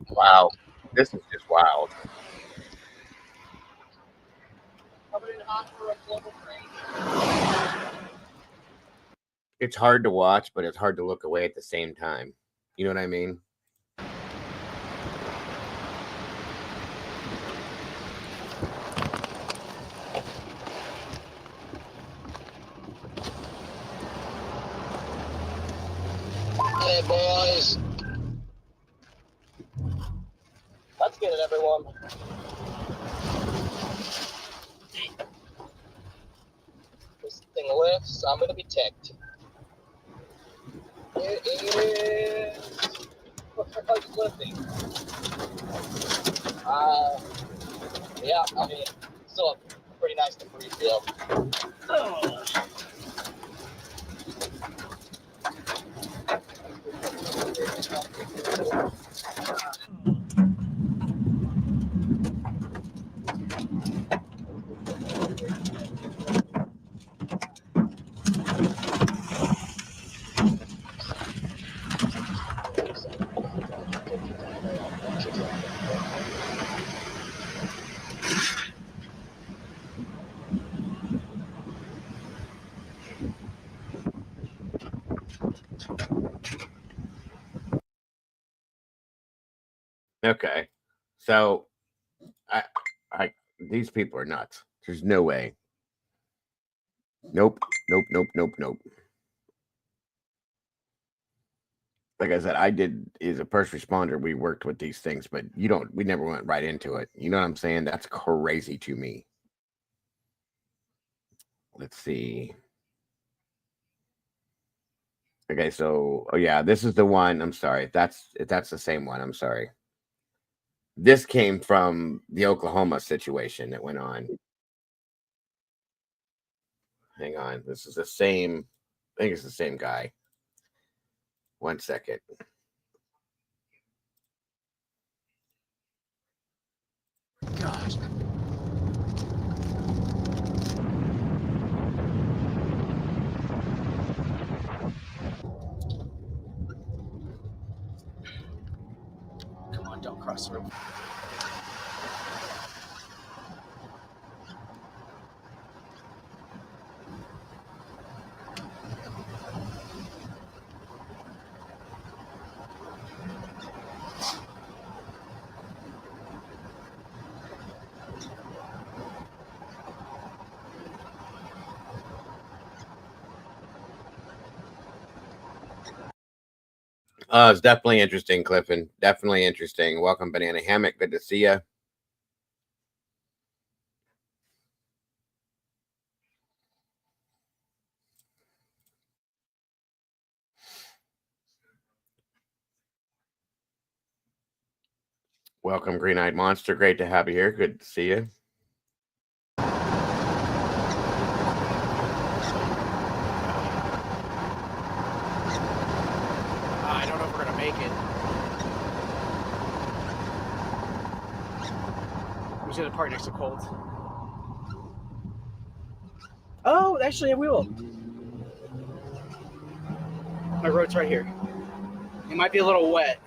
Wow, this is just wild. Coming in hot for a global range. It's hard to watch, but it's hard to look away at the same time. You know what I mean? Hey, boys. Let's get it, everyone. This thing lifts, I'm gonna be ticked. It is. Looks like it's lifting. Yeah, I mean, still a pretty nice debris field. Oh. Okay, so these people are nuts. There's no way. Nope. Like I said, as a first responder, we worked with these things, but we never went right into it. You know what I'm saying? That's crazy to me. Let's see. Okay, so yeah, this is the one. I'm sorry. That's the same one. I'm sorry. This came from the Oklahoma situation that went on. Hang on. This is the same. I think it's the same guy. 1 second. Gosh. Come on, don't cross the road. It's definitely interesting, Clifton. Definitely interesting. Welcome, Banana Hammock. Good to see you. Welcome, Green Eyed Monster. Great to have you here. Good to see you. I don't know if we're gonna make it. I'm just gonna park next to Colt. Oh, actually, we will. My road's right here. It might be a little wet.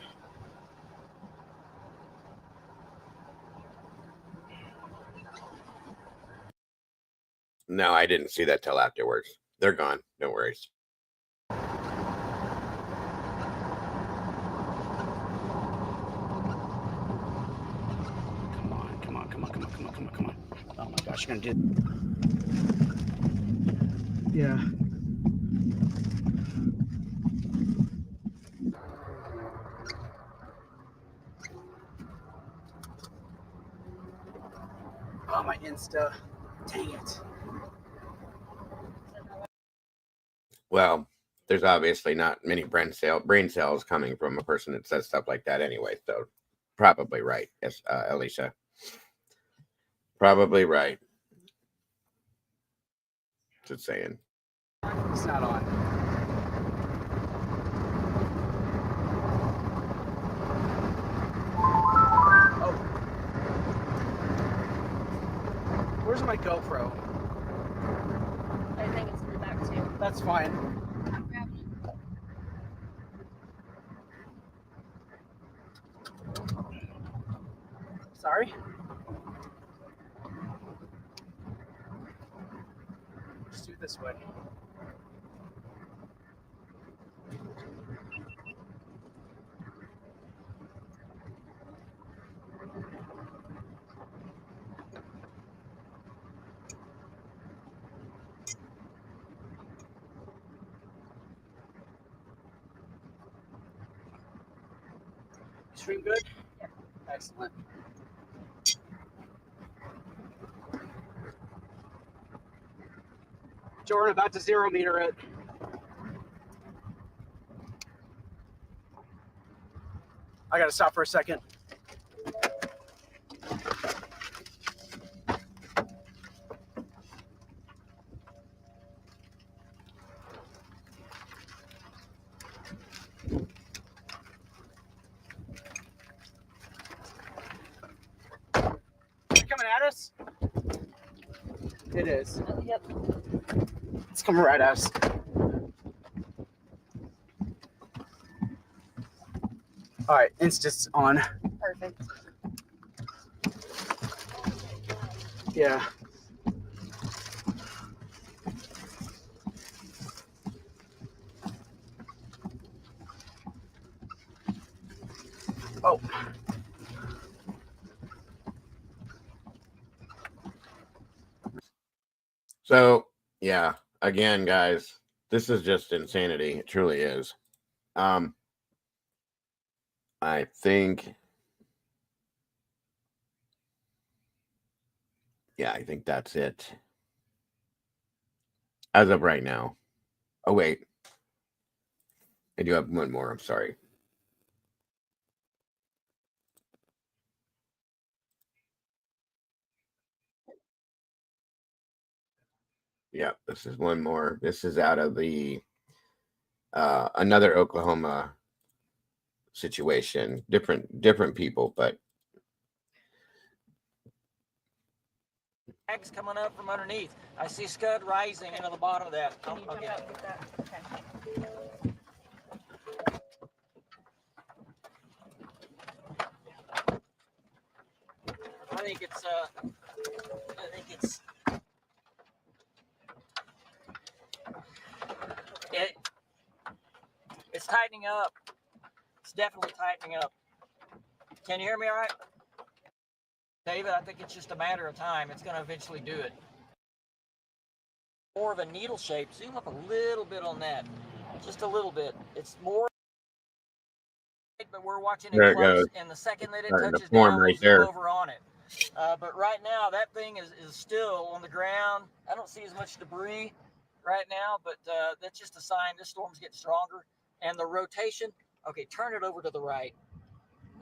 No, I didn't see that till afterwards. They're gone. No worries. Come on. Oh my gosh, you're gonna do. Yeah. Oh, my Insta. Dang it. Well, there's obviously not many brain cells coming from a person that says stuff like that anyway. So probably right. Yes, Alicia. Probably right. Just saying. It's not on. Oh. Where's my GoPro? I think it's in the back too. That's fine. I'm grabbing it. Sorry? Let's do it this way. Stream good? Yep. Excellent. Jordan, about to 0 meter it. I gotta stop for a second. Coming at us? It is. Yep. It's coming right at us. All right, Insta's on. Perfect. Yeah. Oh. So, yeah, again, guys, this is just insanity. It truly is. I think, yeah, I think that's it. As of right now. Oh, wait. I do have one more. I'm sorry. Yeah, this is one more. This is out of the another Oklahoma situation. Different people, but Bags coming up from underneath. I see scud rising into the bottom of that. Can you jump out and get that? Okay. I think it's tightening up. It's definitely tightening up. Can you hear me all right? David, I think it's just a matter of time. It's going to eventually do it. More of a needle shape. Zoom up a little bit on that. Just a little bit. It's more but we're watching There it it close. goes. And the second that it Starting to touches form down, right we'll zoom there. over on it. But right now, that thing is still on the ground. I don't see as much debris right now, but that's just a sign this storm's getting stronger. And the rotation, okay, turn it over to the right.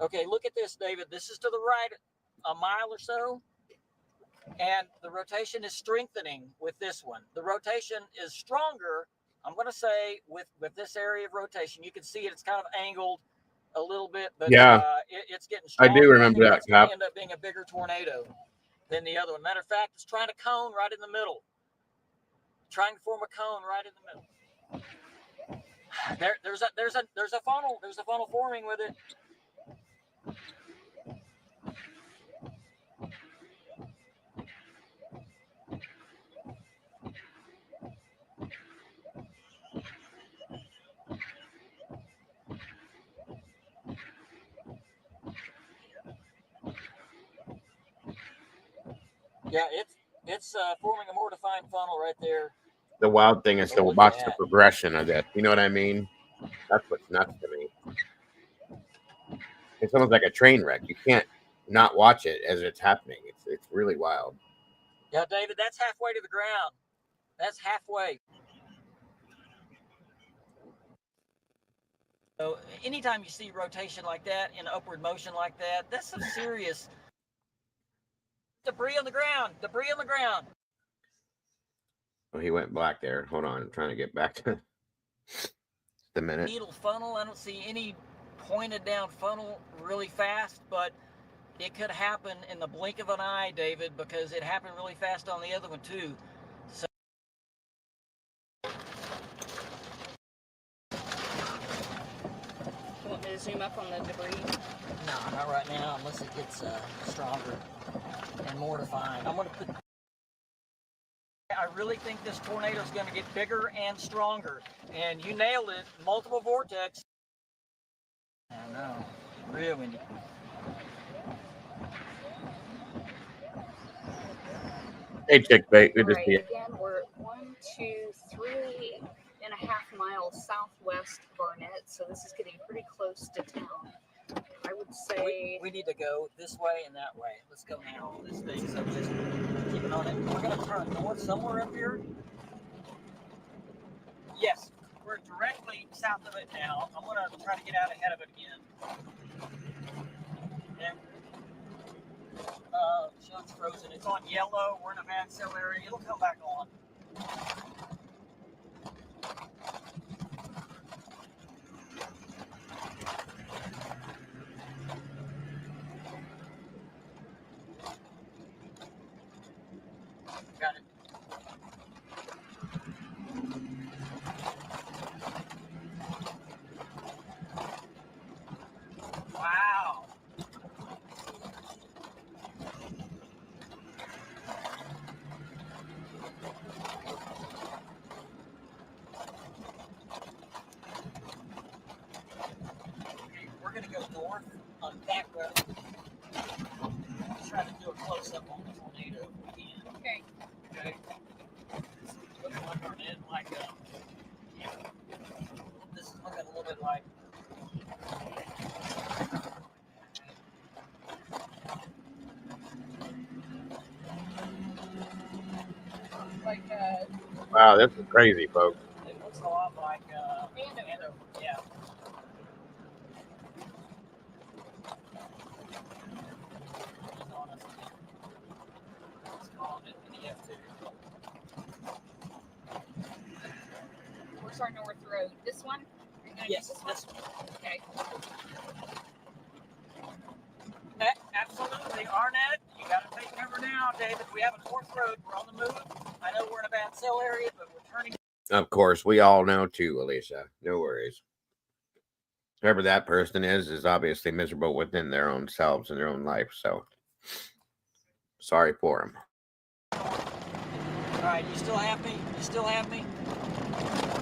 Okay, look at this, David. This is to the right a mile or so. And the rotation is strengthening with this one. The rotation is stronger, I'm going to say, with this area of rotation. You can see it. It's kind of angled a little bit, but Yeah, it's getting I stronger. do remember think that, that's going Cap. to end up being a bigger tornado than the other one. Matter of fact, it's trying to cone right in the middle. Trying to form a cone right in the middle. There's a funnel. There's a funnel forming with it. Yeah, it's forming a more defined funnel right there. The wild thing is to Look watch at the that. progression of this. You know what I mean? That's what's nuts to me. It's almost like a train wreck. You can't not watch it as it's happening. It's really wild. Yeah, David, that's halfway to the ground. That's halfway. So anytime you see rotation like that in upward motion like that, that's some serious debris on the ground. Debris on the ground. Oh, he went black there. Hold on. I'm trying to get back to the minute. Needle funnel. I don't see any pointed down funnel really fast, but it could happen in the blink of an eye, David, because it happened really fast on the other one too. So You want me to zoom up on the debris? no, not right now, unless it gets stronger and more defined. I'm going to put. I really think this tornado is going to get bigger and stronger. And you nailed it. Multiple vortex. I know. Real windy. Hey, chick bait. Good to Right, see you. again, we're 1, 2, 3.5 miles southwest of Barnett, so this is getting pretty close to town. I would say We need to go this way and that way. Let's go now. This thing, so just keep it on it. We're going to turn north somewhere up here. Yes, we're directly south of it now. I'm going to try to get out ahead of it again. And show's frozen. It's on yellow. We're in a bad cell area. It'll come back on. Got it. Wow. Okay, we're going to go north on that road. Let's try to do a close-up on the tornado if we can. Okay. Okay. Looking like Barnett, like yeah. This is looking a little bit like. Wow, this is crazy, folks. It looks a lot like Andover. Yeah. Let's call it an EF2. where's our north road? This one? Are you gonna Yes, do this one? Okay. Absolutely, Arnett. You got to take cover now, David. We have a north road. We're on the move. I know we're in a bad cell area, but we're turning. Of course, we all know too, Alicia. No worries. Whoever that person is obviously miserable within their own selves and their own life. So sorry for them. All right, you still have me? You still have me?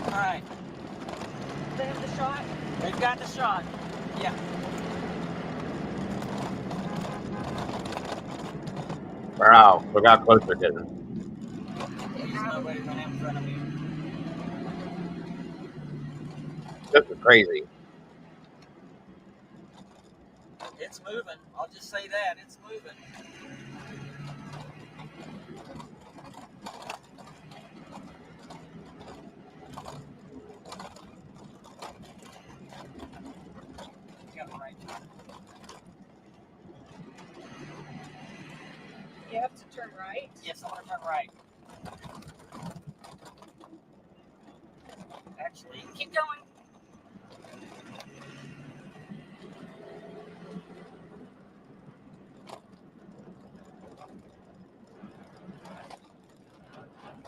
All right. They have the shot? They've got the shot. Yeah. Wow, look how close they're getting. There's nobody running in front of me. This is crazy. moving. I'll just say that. It's moving. You have to turn right. Yes, I want to turn right. Actually, Keep going.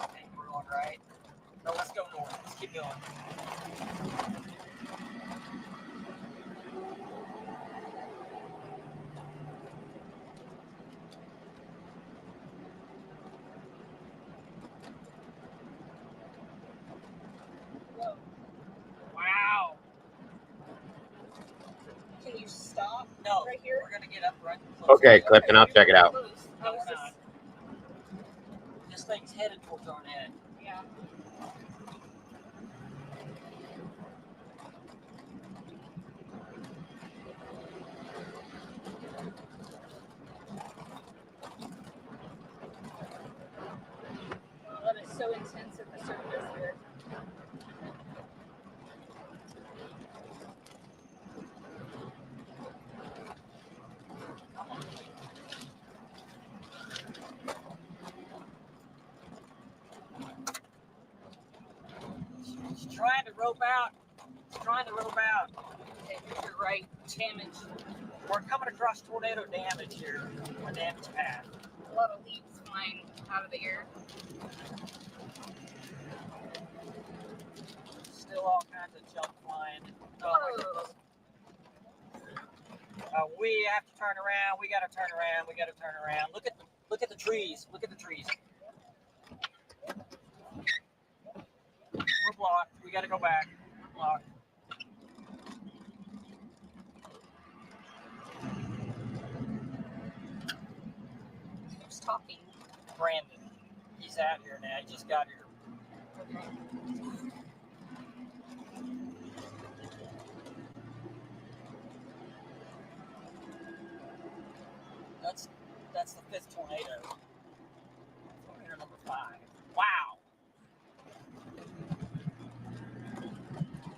okay, we're going right. No, let's go north. Let's keep going. Whoa. Wow. Can you stop No, right here? we're gonna get up right close. Okay, Clifton, I'll check it out. Close. No, we're not. This thing's headed towards our head. Yeah. Oh, that is so intense at the surface here. She's trying to rope out. She's trying to rope out. Okay, you're right. Damage. We're coming across tornado damage here. A damage path. A lot of leaves flying out of the air. Still all kinds of junk flying. Oh my goodness. We have to turn around. We got to turn around. We got to turn around. Look at the trees. Look at the trees. We're blocked. We got to go back. We're blocked. Who's talking? Brandon. He's out here now. He just got here. Okay. That's the fifth tornado. Tornado number 5. Wow.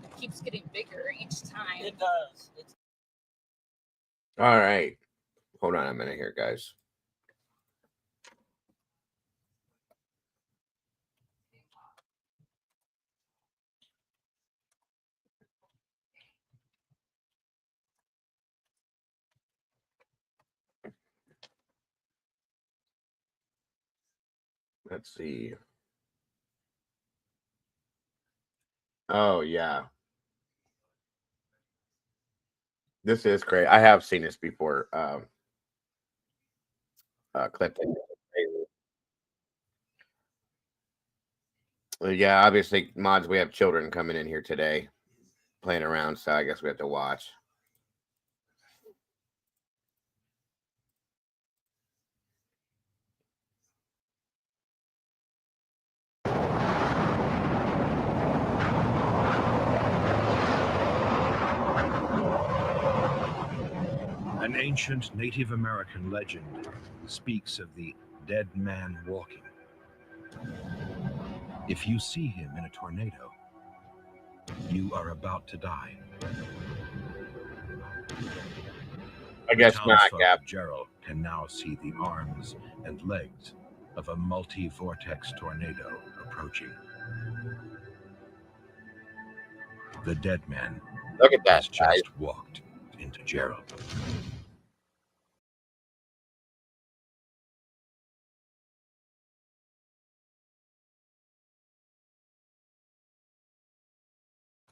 It keeps getting bigger each time. It does. It's All right. Hold on a minute here, guys. Let's see. Oh, yeah. This is great. I have seen this before. Clifton. Yeah, obviously, mods, we have children coming in here today playing around, so I guess we have to watch. An ancient Native American legend speaks of the dead man walking. If you see him in a tornado, you are about to die. I guess not, Townsfolk Cap. of Gerald can now see the arms and legs of a multi-vortex tornado approaching. The dead man Look at that, has just walked into Gerald.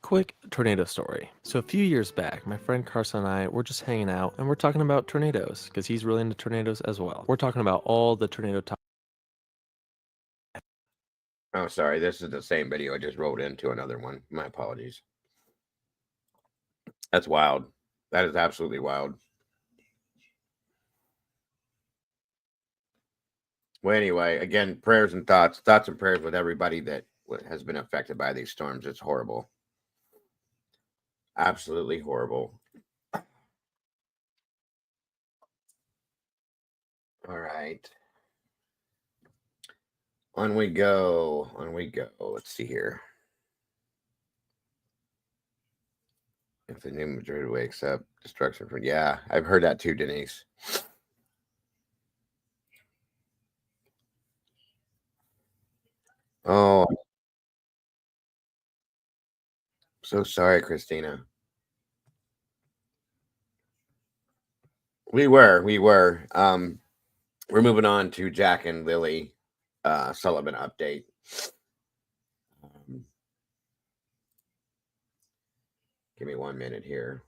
Quick tornado story. So a few years back, my friend Carson and I were just hanging out and we're talking about tornadoes because he's really into tornadoes as well. We're talking about all the tornado Oh, sorry. This is the same video. I just rolled into another one. My apologies. That's wild. That is absolutely wild. Well, anyway, again, prayers and thoughts and prayers with everybody that has been affected by these storms. It's horrible. Absolutely horrible. All right. On we go. On we go. Let's see here. If the new majority wakes up, destruction for. Yeah, I've heard that too, Denise. Oh, so sorry, Christina. We were. We're moving on to Jack and Lilly Sullivan update. Give me 1 minute here.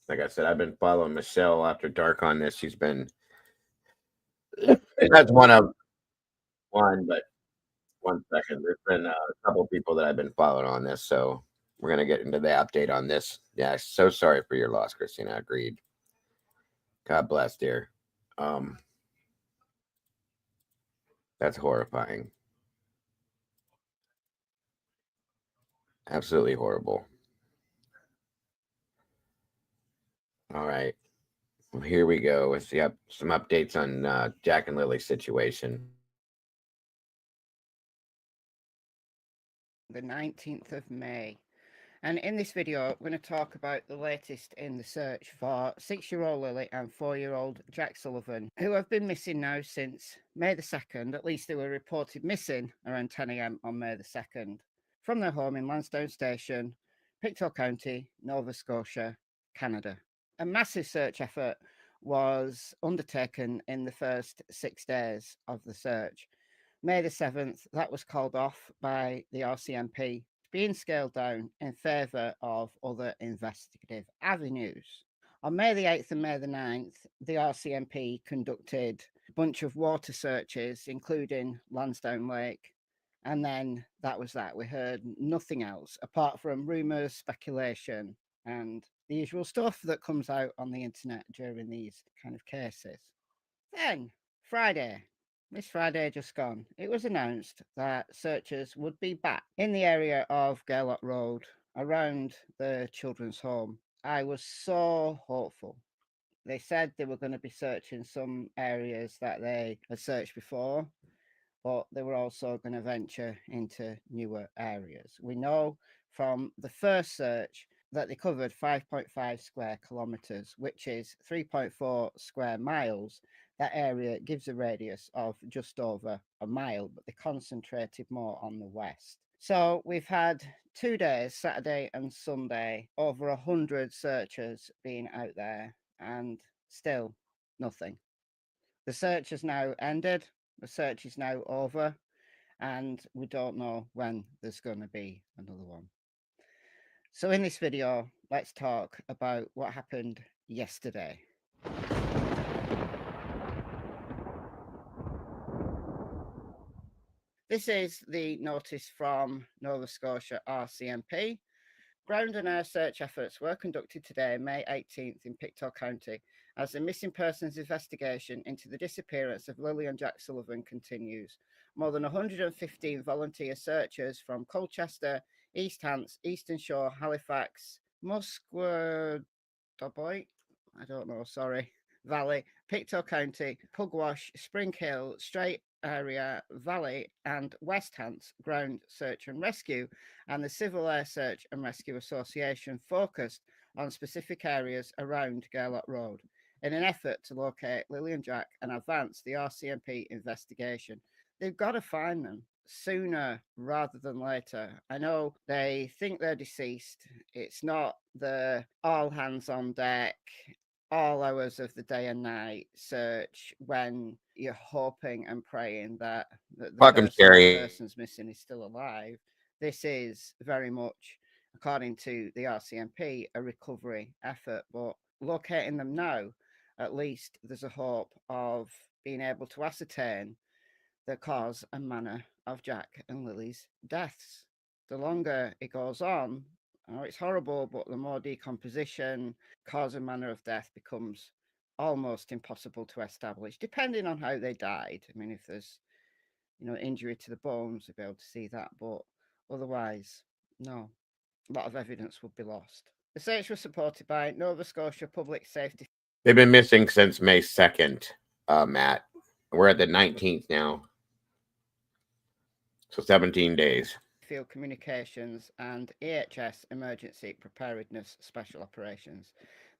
Like I said, I've been following Michelle after dark on this. She's been that's one of one, but 1 second. There's been a couple people that I've been following on this, so we're gonna get into the update on this. Yeah, so sorry for your loss, Christina. Agreed. God bless, dear. That's horrifying. Absolutely horrible. All right. Well, here we go with some updates on Jack and Lily's situation. The 19th of May. And in this video, we're going to talk about the latest in the search for 6-year-old Lily and 4-year-old Jack Sullivan, who have been missing now since May the 2nd. At least they were reported missing around 10 a.m. on May the 2nd from their home in Lansdowne Station, Pictou County, Nova Scotia, Canada. A massive search effort was undertaken in the first 6 days of the search. May the 7th, that was called off by the RCMP, being scaled down in favour of other investigative avenues. On May the 8th and May the 9th, the RCMP conducted a bunch of water searches, including Lansdowne Lake, and then that was that. We heard nothing else apart from rumours, speculation, and the usual stuff that comes out on the internet during these kind of cases. Then, this Friday just gone, it was announced that searchers would be back in the area of Gaylord Road around the children's home. I was so hopeful. They said they were going to be searching some areas that they had searched before, but they were also going to venture into newer areas. We know from the first search that they covered 5.5 square kilometres, which is 3.4 square miles. That area gives a radius of just over a mile, but they concentrated more on the west. So we've had 2 days, Saturday and Sunday, over 100 searchers being out there, and still nothing. The search has now ended. The search is now over, and we don't know when there's going to be another one. So in this video, let's talk about what happened yesterday. This is the notice from Nova Scotia RCMP. Ground and air search efforts were conducted today, May 18th, in Pictou County, as the missing persons investigation into the disappearance of Lily and Jack Sullivan continues. More than 115 volunteer searchers from Colchester, East Hants, Eastern Shore, Halifax, Musqueam, Valley, Pictou County, Pugwash, Spring Hill, Strait Area, Valley, and West Hants Ground Search and Rescue, and the Civil Air Search and Rescue Association focused on specific areas around Gaylord Road in an effort to locate Lily and Jack and advance the RCMP investigation. They've got to find them sooner rather than later. I know they think they're deceased. It's not the all hands on deck, all hours of the day and night search when you're hoping and praying that the person's missing is still alive. This is very much, according to the RCMP, a recovery effort, but locating them now, at least there's a hope of being able to ascertain the cause and manner of Jack and Lily's deaths. The longer it goes on, it's horrible, but the more decomposition, cause and manner of death becomes almost impossible to establish, depending on how they died. I mean, if there's, injury to the bones, you'll be able to see that, but otherwise, no, a lot of evidence would be lost. The search was supported by Nova Scotia Public Safety They've been missing since May 2nd, Matt. We're at the 19th now. So 17 days. Field Communications and EHS Emergency Preparedness Special Operations.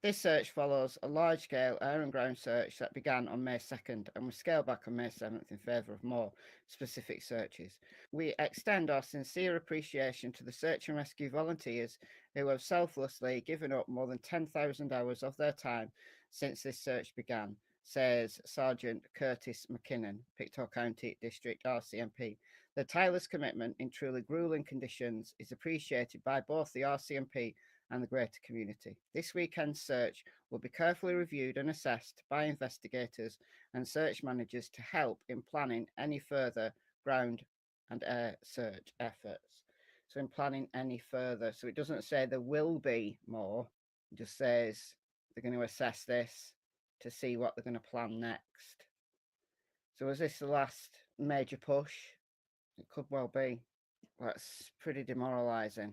This search follows a large-scale air and ground search that began on May 2nd and was scaled back on May 7th in favour of more specific searches. We extend our sincere appreciation to the search and rescue volunteers who have selflessly given up more than 10,000 hours of their time since this search began, says Sergeant Curtis McKinnon, Pictou County District RCMP. The tireless commitment in truly grueling conditions is appreciated by both the RCMP and the greater community. This weekend's search will be carefully reviewed and assessed by investigators and search managers to help in planning any further ground and air search efforts. So in planning any further, so it doesn't say there will be more, it just says they're going to assess this to see what they're going to plan next. So is this the last major push? It could well be. That's pretty demoralising.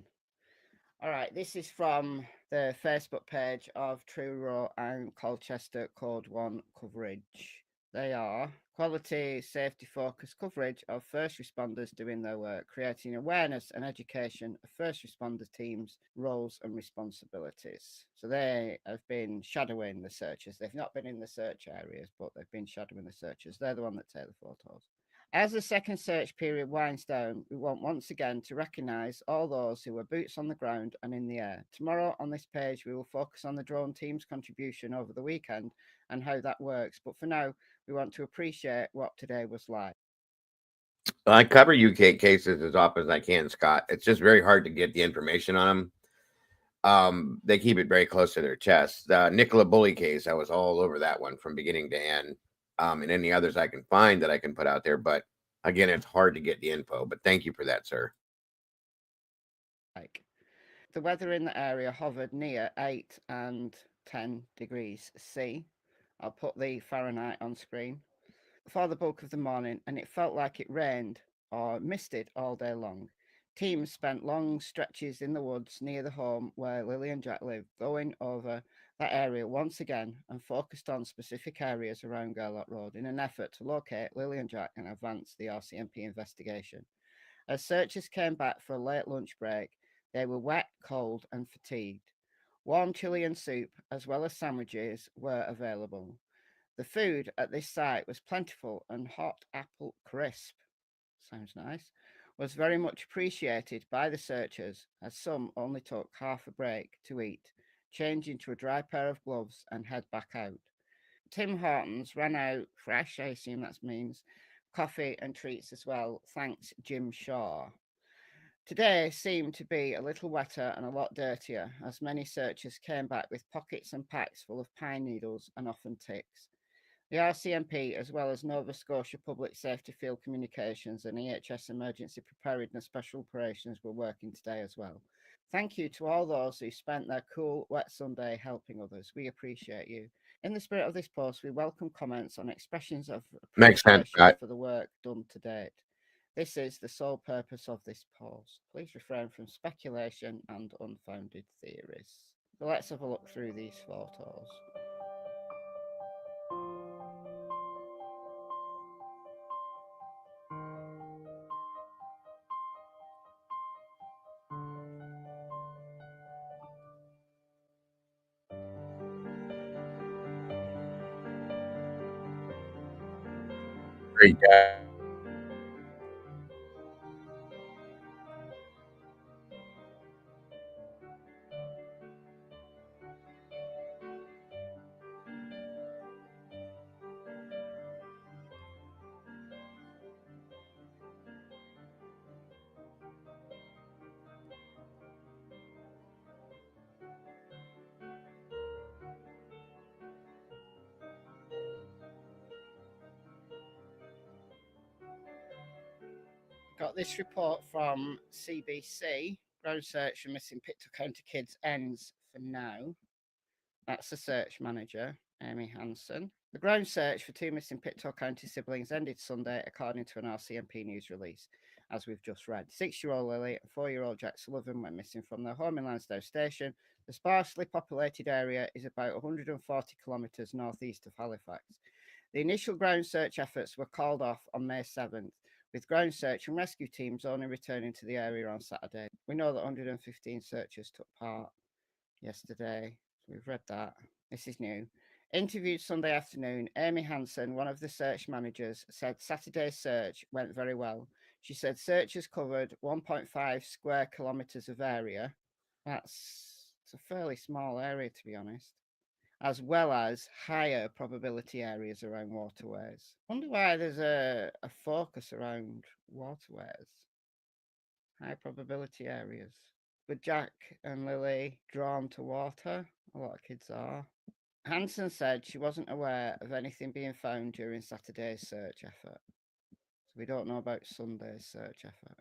All right, this is from the Facebook page of Truro and Colchester Code 1 coverage. They are quality, safety-focused coverage of first responders doing their work, creating awareness and education of first responder teams' roles and responsibilities. So they have been shadowing the searchers. They've not been in the search areas, but they've been shadowing the searchers. They're the one that take the photos. As the second search period winds down, we want once again to recognise all those who were boots on the ground and in the air. Tomorrow on this page, we will focus on the drone team's contribution over the weekend and how that works. But for now, we want to appreciate what today was like. I cover UK cases as often as I can, Scott. It's just very hard to get the information on them. They keep it very close to their chest. The Nicola Bully case, I was all over that one from beginning to end. And any others I can find that I can put out there. But again, it's hard to get the info. But thank you for that, sir. The weather in the area hovered near 8 and 10 degrees C. I'll put the Fahrenheit on screen. For the bulk of the morning, and it felt like it rained or misted all day long. Teams spent long stretches in the woods near the home where Lily and Jack live, going over that area once again and focused on specific areas around Gerlach Road in an effort to locate Lily and Jack and advance the RCMP investigation. As searchers came back for a late lunch break, they were wet, cold, and fatigued. Warm chili and soup, as well as sandwiches, were available. The food at this site was plentiful, and hot apple crisp, sounds nice, was very much appreciated by the searchers, as some only took half a break to eat, change into a dry pair of gloves and head back out. Tim Hortons ran out fresh, I assume that means, coffee and treats as well, thanks Jim Shaw. Today seemed to be a little wetter and a lot dirtier, as many searchers came back with pockets and packs full of pine needles and often ticks. The RCMP, as well as Nova Scotia Public Safety Field Communications and EHS Emergency Preparedness Special Operations, were working today as well. Thank you to all those who spent their cool, wet Sunday helping others. We appreciate you. In the spirit of this post, we welcome comments on expressions of appreciation for the work done to date. This is the sole purpose of this post. Please refrain from speculation and unfounded theories. So let's have a look through these photos. Great guy. Got this report from CBC. Ground search for missing Pictou County kids ends for now. That's the search manager, Amy Hansen. The ground search for 2 missing Pictou County siblings ended Sunday, according to an RCMP news release, as we've just read. 6-year-old Lily and 4-year-old Jack Sullivan went missing from their home in Lansdowne Station The sparsely populated area is about 140 kilometres northeast of Halifax. The initial ground search efforts were called off on May 7th, with ground search and rescue teams only returning to the area on Saturday. We know that 115 searchers took part yesterday. We've read that. This is new. Interviewed Sunday afternoon, Amy Hansen, one of the search managers, said Saturday's search went very well. She said searchers covered 1.5 square kilometres of area. It's a fairly small area, to be honest, as well as higher probability areas around waterways. Wonder why there's a focus around waterways. High probability areas. With Jack and Lily drawn to water, a lot of kids are. Hansen said she wasn't aware of anything being found during Saturday's search effort. So we don't know about Sunday's search effort.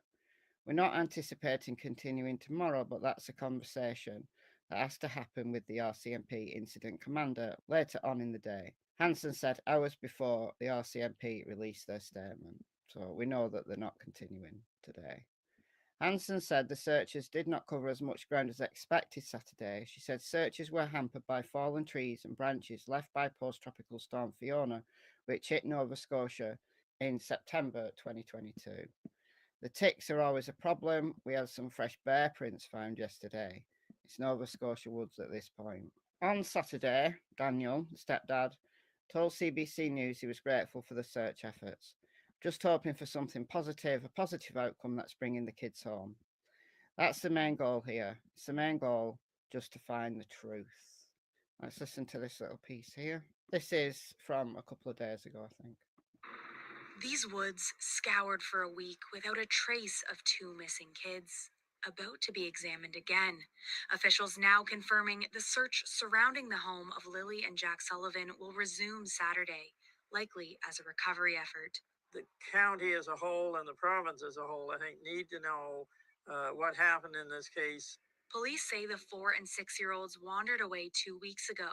We're not anticipating continuing tomorrow, but that's a conversation that has to happen with the RCMP incident commander later on in the day. Hansen said hours before the RCMP released their statement. So we know that they're not continuing today. Hansen said the searchers did not cover as much ground as expected Saturday. She said searchers were hampered by fallen trees and branches left by post-tropical storm Fiona, which hit Nova Scotia in September 2022. The ticks are always a problem. We had some fresh bear prints found yesterday. It's Nova Scotia woods at this point. On Saturday, Daniel, the stepdad, told CBC News he was grateful for the search efforts. Just hoping for something positive, a positive outcome that's bringing the kids home. That's the main goal here. It's the main goal, just to find the truth. Let's listen to this little piece here. This is from a couple of days ago, I think. These woods scoured for a week without a trace of two missing kids, about to be examined again. Officials now confirming the search surrounding the home of Lilly and Jack Sullivan will resume Saturday, likely as a recovery effort. The county as a whole and the province as a whole, I think, need to know what happened in this case. Police say the 4- and 6-year-olds wandered away 2 weeks ago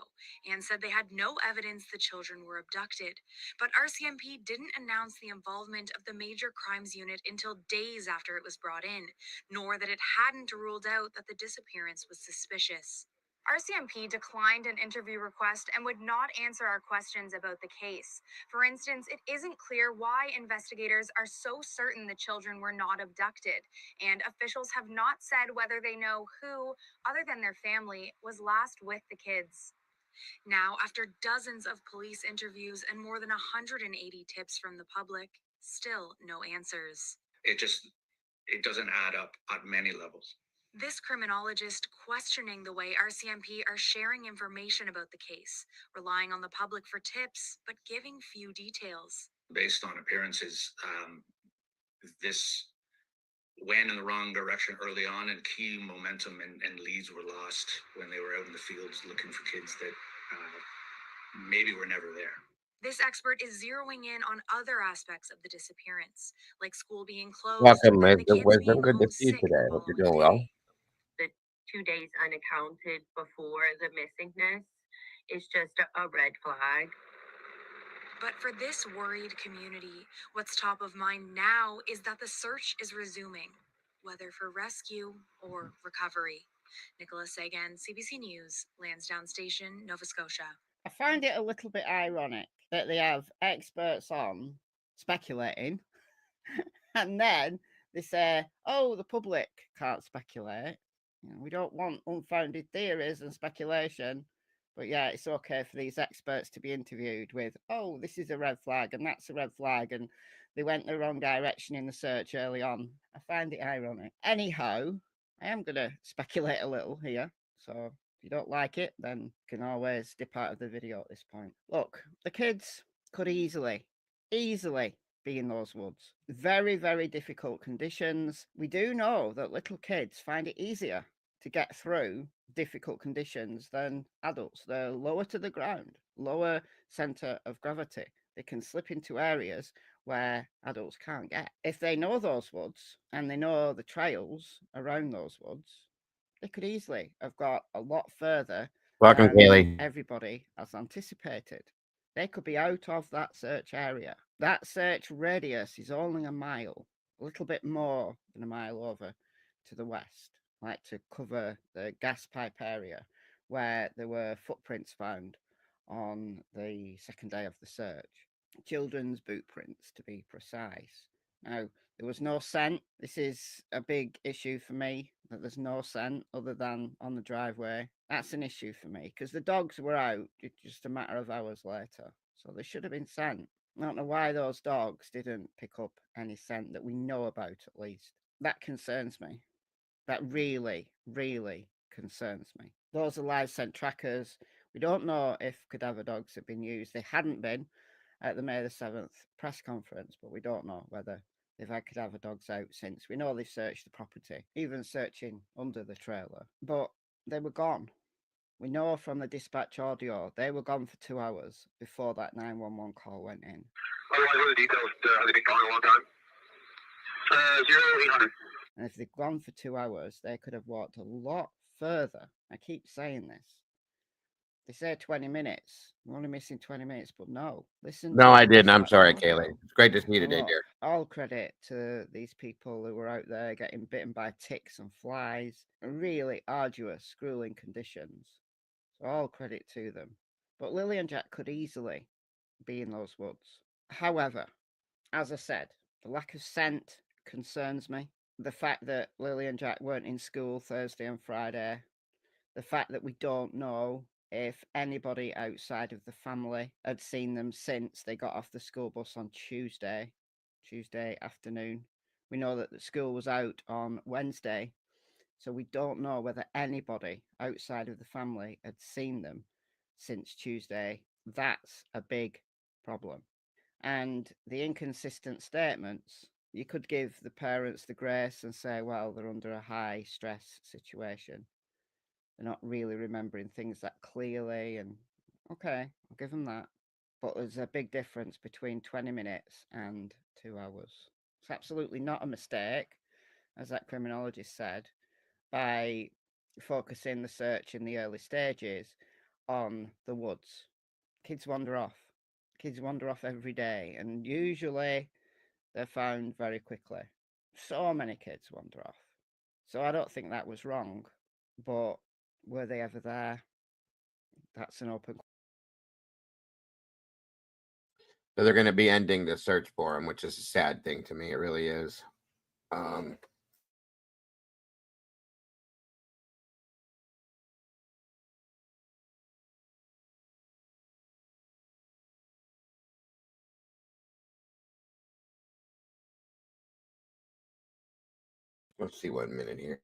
and said they had no evidence the children were abducted. But RCMP didn't announce the involvement of the Major Crimes Unit until days after it was brought in, nor that it hadn't ruled out that the disappearance was suspicious. RCMP declined an interview request and would not answer our questions about the case. For instance, it isn't clear why investigators are so certain the children were not abducted, and officials have not said whether they know who, other than their family, was last with the kids. Now, after dozens of police interviews and more than 180 tips from the public, still no answers. It doesn't add up at many levels. This criminologist questioning the way RCMP are sharing information about the case, relying on the public for tips, but giving few details. Based on appearances, this went in the wrong direction early on, and key momentum and leads were lost when they were out in the fields looking for kids that maybe were never there. This expert is zeroing in on other aspects of the disappearance, like school being closed. Welcome, and the kids Wisdom. being Good to home see you sick today. the Hope you're following doing well. day. The 2 days unaccounted before the missingness is just a red flag. But for this worried community, what's top of mind now is that the search is resuming, whether for rescue or recovery. Nicola Sagan, CBC News, Lansdowne Station, Nova Scotia. I find it a little bit ironic that they have experts on speculating, and then they say, oh, the public can't speculate. You know, we don't want unfounded theories and speculation. But yeah, it's okay for these experts to be interviewed with, oh, this is a red flag and that's a red flag, and they went the wrong direction in the search early on. I find it ironic. Anyhow, I am going to speculate a little here. So if you don't like it, then you can always dip out of the video at this point. Look, the kids could easily be in those woods. Very, very difficult conditions. We do know that little kids find it easier to get through difficult conditions than adults. They're lower to the ground, lower center of gravity. They can slip into areas where adults can't get. If they know those woods and they know the trails around those woods, they could easily have got a lot further Welcome, than Kaylee. everybody has anticipated. They could be out of that search area. That search radius is only a mile, a little bit more than a mile over to the west. like to cover the gas pipe area where there were footprints found on the second day of the search. Children's boot prints, to be precise. Now, there was no scent. This is a big issue for me, that there's no scent other than on the driveway. That's an issue for me because the dogs were out just a matter of hours later. So there should have been scent. I don't know why those dogs didn't pick up any scent that we know about, at least. That concerns me. That really, really concerns me. Those are live scent trackers. We don't know if cadaver dogs have been used. They hadn't been at the May the 7th press conference, but we don't know whether they've had cadaver dogs out since. We know they've searched the property, even searching under the trailer, but they were gone. We know from the dispatch audio they were gone for 2 hours before that 911 call went in. Otherwise, what are the details? Have they been gone a long time? 0800. And if they'd gone for 2 hours, they could have walked a lot further. I keep saying this. They say 20 minutes. We're only missing 20 minutes, but no. Listen. No, I didn't. I'm sorry, Kaylee. It's great to see you today, dear. All credit to these people who were out there getting bitten by ticks and flies. Really arduous, grueling conditions. So all credit to them. But Lilly and Jack could easily be in those woods. However, as I said, the lack of scent concerns me. The fact that Lilly and Jack weren't in school Thursday and Friday. The fact that we don't know if anybody outside of the family had seen them since they got off the school bus on Tuesday afternoon. We know that the school was out on Wednesday, so we don't know whether anybody outside of the family had seen them since Tuesday. That's a big problem. And the inconsistent statements, you could give the parents the grace and say, well, they're under a high stress situation. They're not really remembering things that clearly, and okay, I'll give them that. But there's a big difference between 20 minutes and 2 hours. It's absolutely not a mistake, as that criminologist said, by focusing the search in the early stages on the woods. Kids wander off. Kids wander off every day, and usually they're found very quickly. So many kids wander off. So I don't think that was wrong, but were they ever there? That's an open question. So they're going to be ending the search for him, which is a sad thing to me. It really is. Let's see 1 minute here.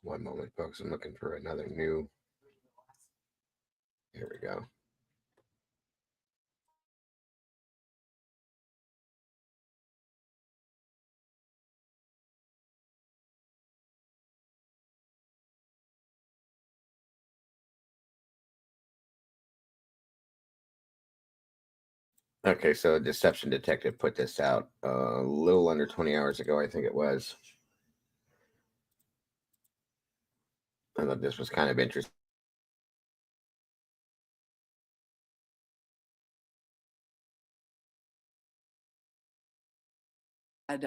One moment, folks. I'm looking for another new. Here we go. Okay, so a deception detective put this out a little under 20 hours ago, I think it was. I thought this was kind of interesting.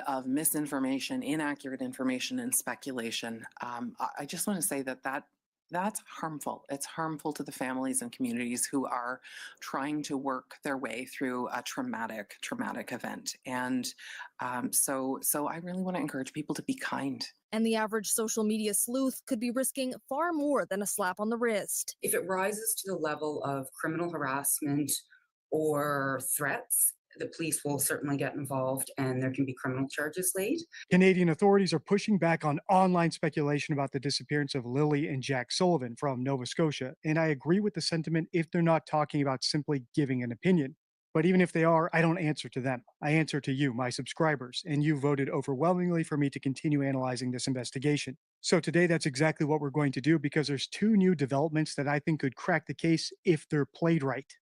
Of misinformation, inaccurate information, and speculation. I just want to say that's harmful. It's harmful to the families and communities who are trying to work their way through a traumatic event. And so I really want to encourage people to be kind. And the average social media sleuth could be risking far more than a slap on the wrist. If it rises to the level of criminal harassment or threats, the police will certainly get involved and there can be criminal charges laid. Canadian authorities are pushing back on online speculation about the disappearance of Lilly and Jack Sullivan from Nova Scotia, and I agree with the sentiment if they're not talking about simply giving an opinion. But even if they are, I don't answer to them. I answer to you, my subscribers, and you voted overwhelmingly for me to continue analyzing this investigation. So today, that's exactly what we're going to do because there's two new developments that I think could crack the case if they're played right.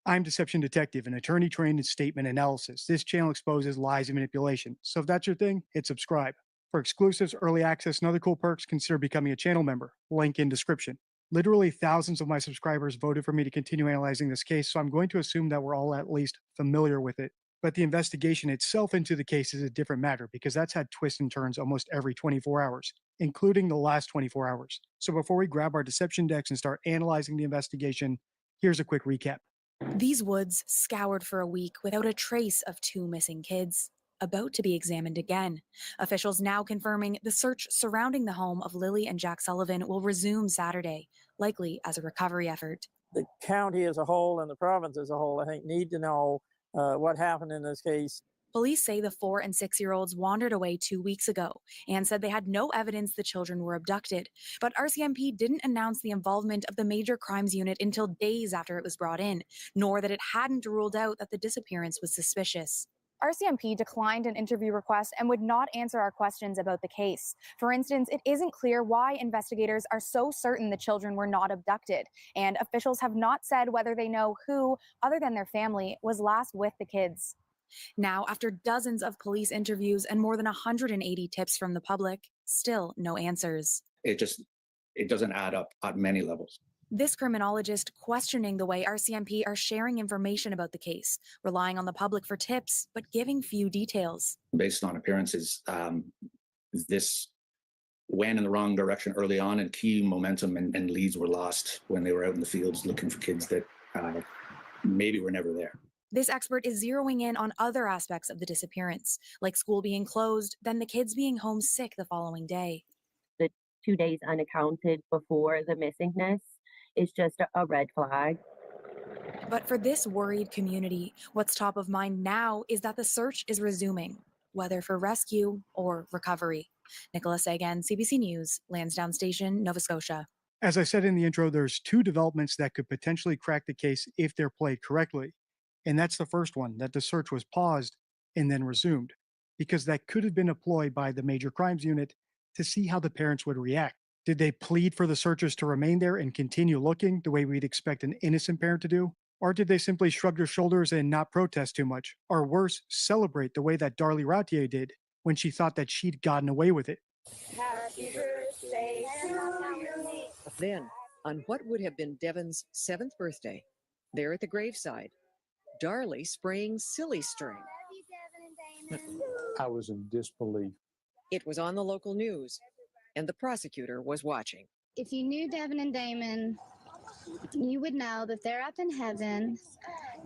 I'm Deception Detective, an attorney trained in statement analysis. This channel exposes lies and manipulation. So if that's your thing, hit subscribe. For exclusives, early access, and other cool perks, consider becoming a channel member. Link in description. Literally thousands of my subscribers voted for me to continue analyzing this case, so I'm going to assume that we're all at least familiar with it. But the investigation itself into the case is a different matter because that's had twists and turns almost every 24 hours, including the last 24 hours. So before we grab our deception decks and start analyzing the investigation, here's a quick recap. These woods, scoured for a week without a trace of two missing kids, about to be examined again. Officials now confirming the search surrounding the home of Lilly and Jack Sullivan will resume Saturday, likely as a recovery effort. The county as a whole and the province as a whole, I think, need to know what happened in this case. Police say the 4- and 6-year-olds wandered away 2 weeks ago and said they had no evidence the children were abducted. But RCMP didn't announce the involvement of the Major Crimes Unit until days after it was brought in, nor that it hadn't ruled out that the disappearance was suspicious. RCMP declined an interview request and would not answer our questions about the case. For instance, it isn't clear why investigators are so certain the children were not abducted, and officials have not said whether they know who, other than their family, was last with the kids. Now, after dozens of police interviews and more than 180 tips from the public, still no answers. It doesn't add up at many levels. This criminologist questioning the way RCMP are sharing information about the case, relying on the public for tips, but giving few details. Based on appearances, this went in the wrong direction early on, and key momentum and leads were lost when they were out in the fields looking for kids that maybe were never there. This expert is zeroing in on other aspects of the disappearance, like school being closed, then the kids being homesick the following day. The 2 days unaccounted before the missingness is just a red flag. But for this worried community, what's top of mind now is that the search is resuming, whether for rescue or recovery. Nicola Sagan, CBC News, Lansdowne Station, Nova Scotia. As I said in the intro, there's two developments that could potentially crack the case if they're played correctly. And that's the first one, that the search was paused and then resumed, because that could have been a ploy by the Major Crimes Unit to see how the parents would react. Did they plead for the searchers to remain there and continue looking the way we'd expect an innocent parent to do? Or did they simply shrug their shoulders and not protest too much? Or worse, celebrate the way that Darlie Rautier did when she thought that she'd gotten away with it? Happy birthday to you. Then, on what would have been Devon's 7th birthday, there at the graveside, Darlie spraying silly string. I was in disbelief. It was on the local news, and the prosecutor was watching. If you knew Devon and Damon, you would know that they're up in heaven,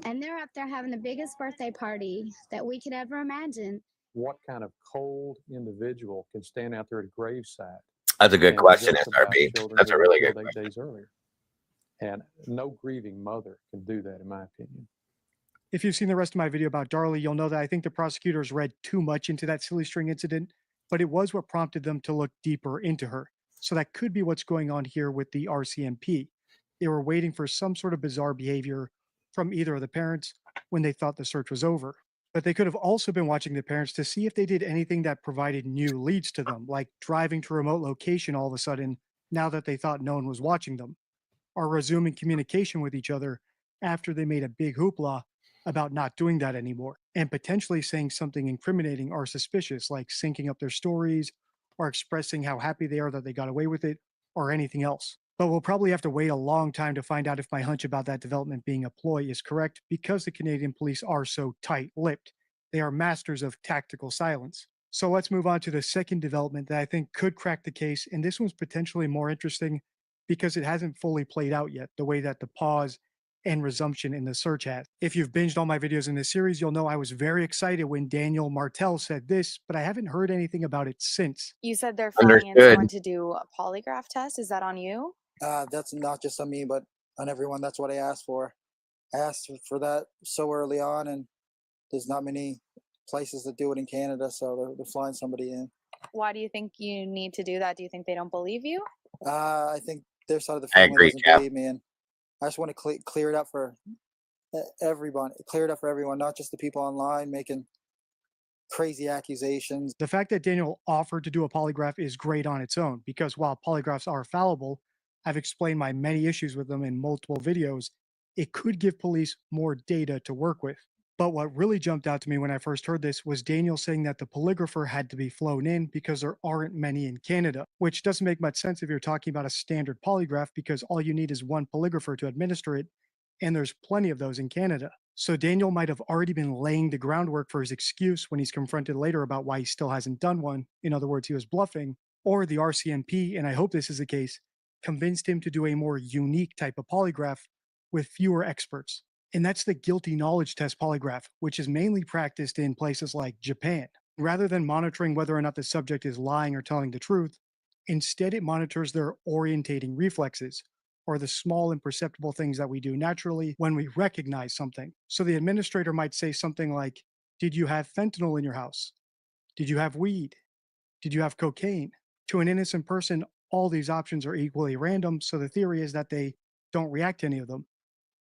and they're up there having the biggest birthday party that we could ever imagine. What kind of cold individual can stand out there at a graveside? That's a good and question, just about SRB. children That's a who really were good killed 8 question. days earlier. And no grieving mother can do that, in my opinion. If you've seen the rest of my video about Darlie, you'll know that I think the prosecutors read too much into that silly string incident, but it was what prompted them to look deeper into her. So that could be what's going on here with the RCMP. They were waiting for some sort of bizarre behavior from either of the parents when they thought the search was over. But they could have also been watching the parents to see if they did anything that provided new leads to them, like driving to a remote location all of a sudden now that they thought no one was watching them, or resuming communication with each other after they made a big hoopla about not doing that anymore, and potentially saying something incriminating or suspicious, like syncing up their stories or expressing how happy they are that they got away with it, or anything else. But we'll probably have to wait a long time to find out if my hunch about that development being a ploy is correct, because the Canadian police are so tight-lipped. They are masters of tactical silence. So let's move on to the second development that I think could crack the case, and this one's potentially more interesting because it hasn't fully played out yet, the way that the pause and resumption in the search has. If you've binged all my videos in this series, you'll know I was very excited when Daniel Martel said this, but I haven't heard anything about it since. You said they're flying in someone to do a polygraph test. Is that on you? That's not just on me, but on everyone. That's what I asked for. I asked for that so early on, and there's not many places that do it in Canada, so they're flying somebody in. Why do you think you need to do that? Do you think they don't believe you? I think their side of the I family agree, doesn't Jeff. believe me, and I just want to clear it up for everyone. Clear it up for everyone, not just the people online making crazy accusations. The fact that Daniel offered to do a polygraph is great on its own, because while polygraphs are fallible, I've explained my many issues with them in multiple videos. It could give police more data to work with. But what really jumped out to me when I first heard this was Daniel saying that the polygrapher had to be flown in because there aren't many in Canada, which doesn't make much sense if you're talking about a standard polygraph, because all you need is one polygrapher to administer it, and there's plenty of those in Canada. So Daniel might have already been laying the groundwork for his excuse when he's confronted later about why he still hasn't done one. In other words, he was bluffing, or the RCMP, and I hope this is the case, convinced him to do a more unique type of polygraph with fewer experts. And that's the guilty knowledge test polygraph, which is mainly practiced in places like Japan. Rather than monitoring whether or not the subject is lying or telling the truth, instead it monitors their orientating reflexes, or the small imperceptible things that we do naturally when we recognize something. So the administrator might say something like, "Did you have fentanyl in your house? Did you have weed? Did you have cocaine?" To an innocent person, all these options are equally random, so the theory is that they don't react to any of them.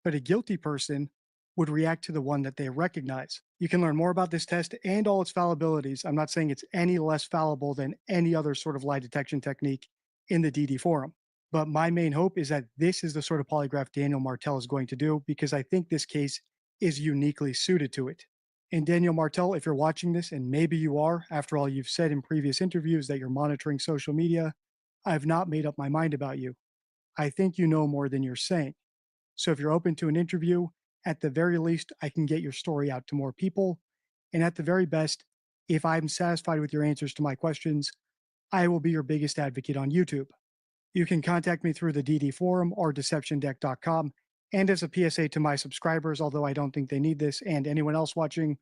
But a guilty person would react to the one that they recognize. You can learn more about this test and all its fallibilities. I'm not saying it's any less fallible than any other sort of lie detection technique in the DD forum. But my main hope is that this is the sort of polygraph Daniel Martel is going to do, because I think this case is uniquely suited to it. And Daniel Martel, if you're watching this, and maybe you are, after all you've said in previous interviews that you're monitoring social media, I've not made up my mind about you. I think you know more than you're saying. So if you're open to an interview, at the very least, I can get your story out to more people. And at the very best, if I'm satisfied with your answers to my questions, I will be your biggest advocate on YouTube. You can contact me through the DD forum or deceptiondeck.com. And as a PSA to my subscribers, although I don't think they need this, and anyone else watching,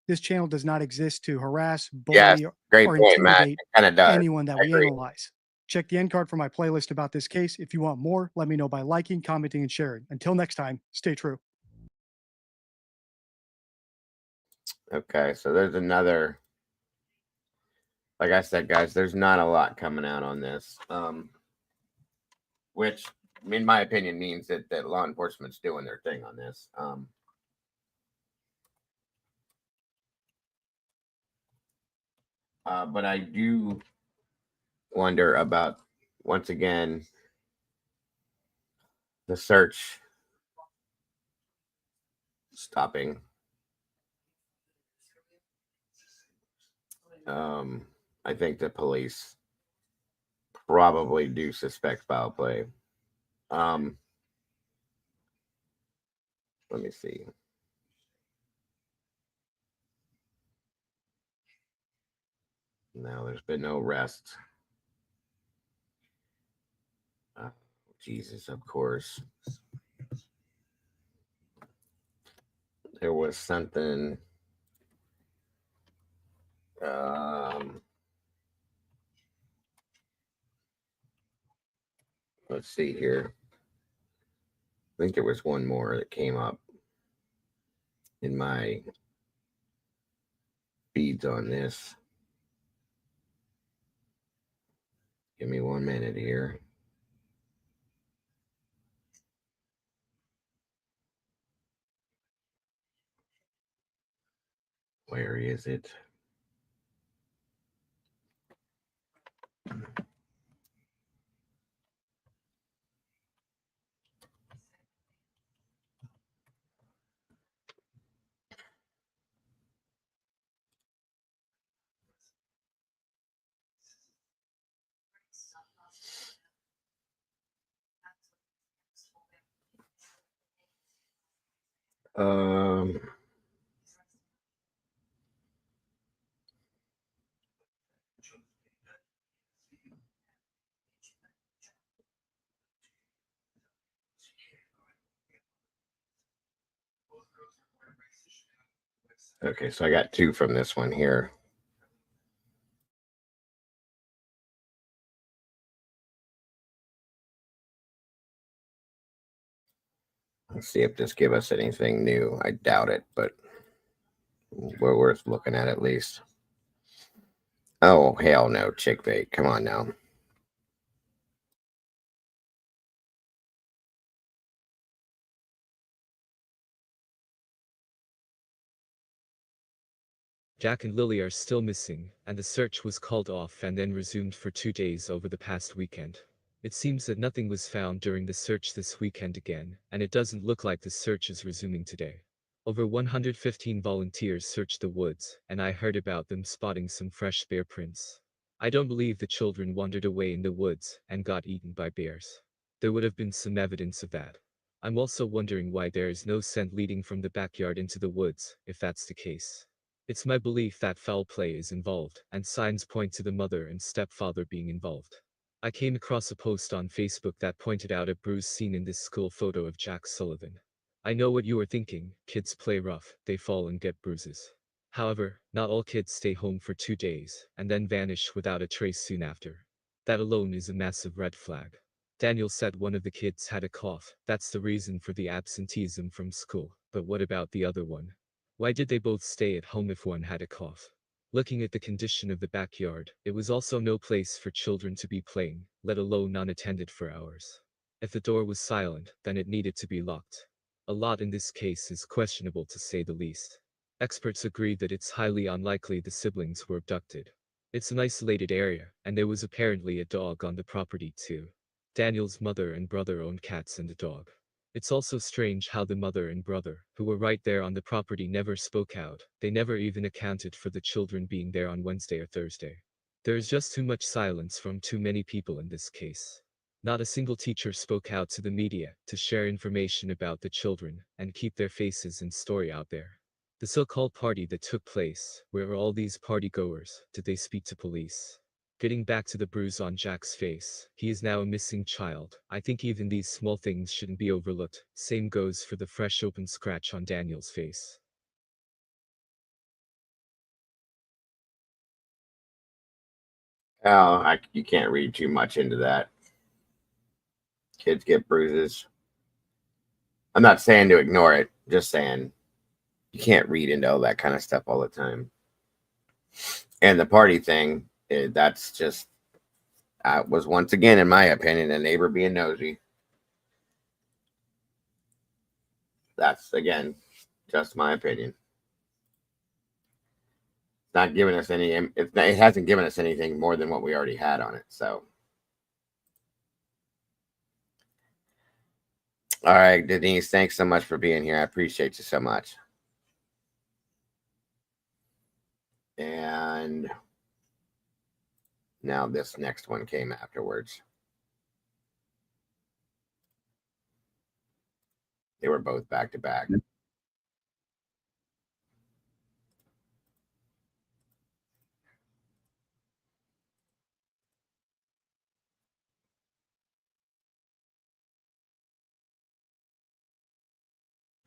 this channel does not exist to harass, Yes, bully, great or point, Matt. intimidate It kind of does. anyone that I we agree. analyze. Check the end card for my playlist about this case. If you want more, let me know by liking, commenting, and sharing. Until next time, stay true. Okay, so there's another. Like I said, guys, there's not a lot coming out on this, which, in my opinion, means that law enforcement's doing their thing on this. But I do wonder about, once again, the search stopping. I think the police probably do suspect foul play. Let me see. No, there's been no arrest. Jesus, of course. There was something. Let's see here. I think there was one more that came up in my feeds on this. Give me 1 minute here. Where is it? Um, okay, so I got two from this one here. Let's see if this gives us anything new. I doubt it, but We're worth looking at least. Oh, hell no, chick bait. Come on now. Jack and Lily are still missing, and the search was called off and then resumed for 2 days over the past weekend. It seems that nothing was found during the search this weekend again, and it doesn't look like the search is resuming today. Over 115 volunteers searched the woods, and I heard about them spotting some fresh bear prints. I don't believe the children wandered away in the woods and got eaten by bears. There would have been some evidence of that. I'm also wondering why there is no scent leading from the backyard into the woods, if that's the case. It's my belief that foul play is involved, and signs point to the mother and stepfather being involved. I came across a post on Facebook that pointed out a bruise seen in this school photo of Jack Sullivan. I know what you are thinking, kids play rough, they fall and get bruises. However, not all kids stay home for 2 days, and then vanish without a trace soon after. That alone is a massive red flag. Daniel said one of the kids had a cough, that's the reason for the absenteeism from school, but what about the other one? Why did they both stay at home if one had a cough? Looking at the condition of the backyard, it was also no place for children to be playing, let alone unattended for hours. If the door was silent, then it needed to be locked. A lot in this case is questionable to say the least. Experts agree that it's highly unlikely the siblings were abducted. It's an isolated area, and there was apparently a dog on the property too. Daniel's mother and brother owned cats and a dog. It's also strange how the mother and brother, who were right there on the property, never spoke out. They never even accounted for the children being there on Wednesday or Thursday. There is just too much silence from too many people in this case. Not a single teacher spoke out to the media to share information about the children and keep their faces and story out there. The so-called party that took place, where were all these partygoers? Did they speak to police? Getting back to the bruise on Jack's face, he is now a missing child. I think even these small things shouldn't be overlooked. Same goes for the fresh open scratch on Daniel's face. Oh, you can't read too much into that. Kids get bruises. I'm not saying to ignore it, just saying you can't read into all that kind of stuff all the time. And the party thing, that's just, was once again, in my opinion, a neighbor being nosy. That's, again, just my opinion. It's not giving us any, it hasn't given us anything more than what we already had on it. So, all right, Denise, thanks so much for being here. I appreciate you so much. And now this next one came afterwards. They were both back to back.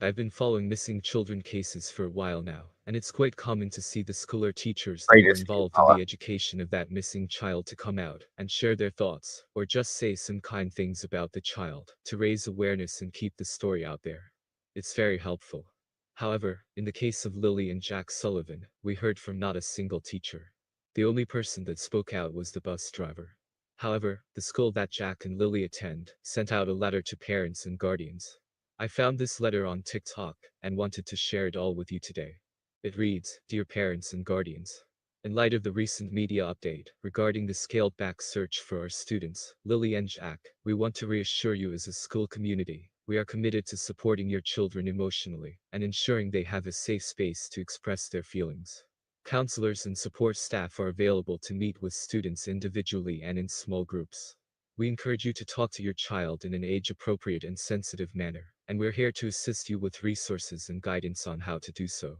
I've been following missing children cases for a while now, and it's quite common to see the school or teachers that were involved in the education of that missing child to come out and share their thoughts, or just say some kind things about the child, to raise awareness and keep the story out there. It's very helpful. However, in the case of Lily and Jack Sullivan, we heard from not a single teacher. The only person that spoke out was the bus driver. However, the school that Jack and Lily attend sent out a letter to parents and guardians. I found this letter on TikTok and wanted to share it all with you today. It reads, "Dear parents and guardians, in light of the recent media update regarding the scaled-back search for our students, Lily and Jack, we want to reassure you as a school community, we are committed to supporting your children emotionally and ensuring they have a safe space to express their feelings. Counselors and support staff are available to meet with students individually and in small groups. We encourage you to talk to your child in an age-appropriate and sensitive manner, and we're here to assist you with resources and guidance on how to do so.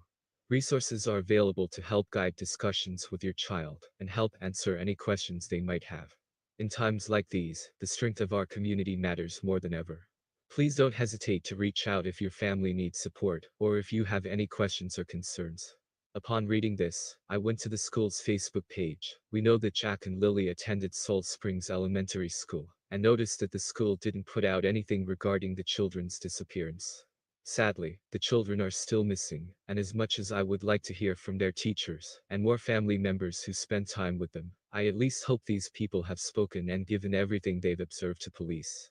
Resources are available to help guide discussions with your child and help answer any questions they might have. In times like these, the strength of our community matters more than ever. Please don't hesitate to reach out if your family needs support or if you have any questions or concerns." Upon reading this, I went to the school's Facebook page. We know that Jack and Lily attended Salt Springs Elementary School, and noticed that the school didn't put out anything regarding the children's disappearance. Sadly, the children are still missing, and as much as I would like to hear from their teachers and more family members who spend time with them, I at least hope these people have spoken and given everything they've observed to police.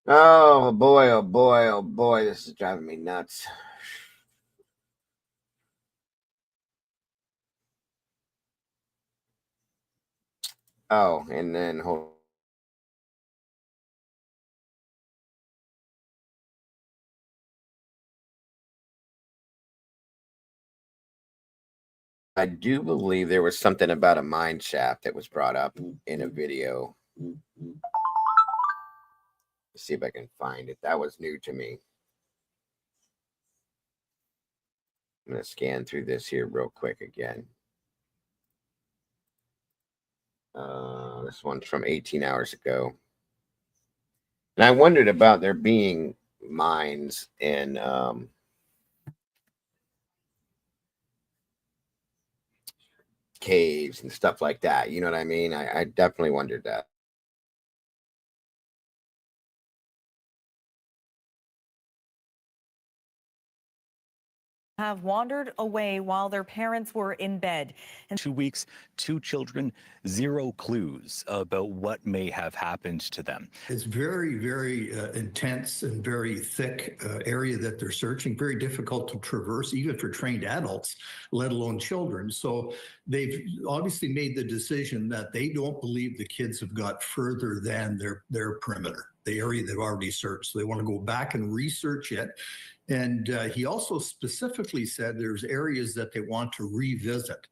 Oh boy, oh boy, oh boy, this is driving me nuts. Oh, and then hold. I do believe there was something about a mine shaft that was brought up in a video. Let's see if I can find it. That was new to me. I'm going to scan through this here real quick again. This one's from 18 hours ago. And I wondered about there being mines in caves and stuff like that. You know what I mean? I definitely wondered that. Have wandered away while their parents were in bed. In 2 weeks, 2 children, 0 clues about what may have happened to them. It's very, very intense and very thick area that they're searching, very difficult to traverse, even for trained adults, let alone children. So they've obviously made the decision that they don't believe the kids have got further than their perimeter, the area they've already searched. So they want to go back and research it. And he also specifically said there's areas that they want to revisit.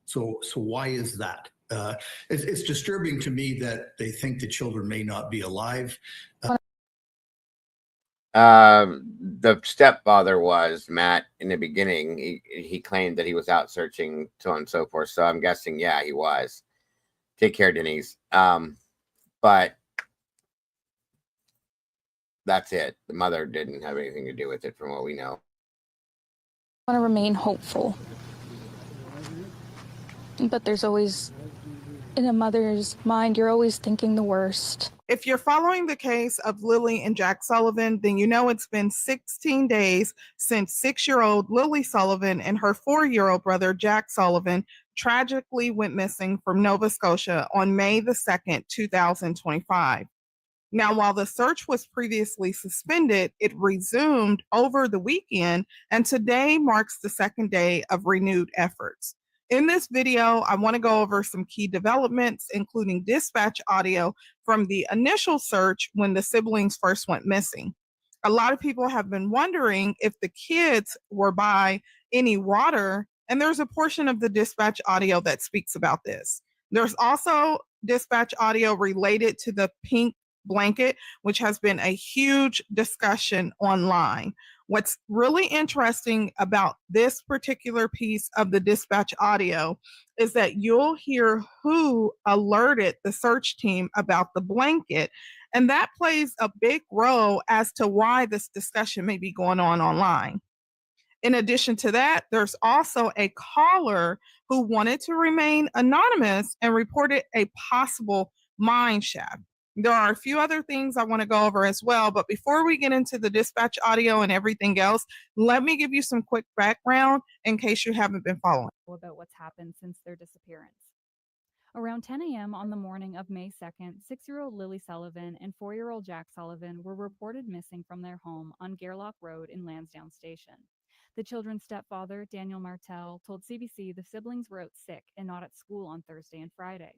So why is that? It's disturbing to me that they think the children may not be alive. The stepfather was Matt in the beginning. He claimed that he was out searching, so on and so forth. So I'm guessing, yeah, he was. Take care, Denise. But that's it. The mother didn't have anything to do with it, from what we know. I want to remain hopeful, but there's always, in a mother's mind, you're always thinking the worst. If you're following the case of Lilly and Jack Sullivan, then you know it's been 16 days since 6-year-old Lilly Sullivan and her 4-year-old brother Jack Sullivan tragically went missing from Nova Scotia on May the 2nd, 2025. Now, while the search was previously suspended, it resumed over the weekend, and today marks the second day of renewed efforts. In this video, I want to go over some key developments, including dispatch audio from the initial search when the siblings first went missing. A lot of people have been wondering if the kids were by any water, and there's a portion of the dispatch audio that speaks about this. There's also dispatch audio related to the pink blanket, which has been a huge discussion online. What's really interesting about this particular piece of the dispatch audio is that you'll hear who alerted the search team about the blanket, and that plays a big role as to why this discussion may be going on online. In addition to that, there's also a caller who wanted to remain anonymous and reported a possible mine shaft. There are a few other things I want to go over as well, but before we get into the dispatch audio and everything else, let me give you some quick background in case you haven't been following. About what's happened since their disappearance. Around 10 a.m. on the morning of May 2nd, 6-year-old Lilly Sullivan and 4-year-old Jack Sullivan were reported missing from their home on Gairloch Road in Lansdowne Station. The children's stepfather, Daniel Martel, told CBC the siblings were out sick and not at school on Thursday and Friday.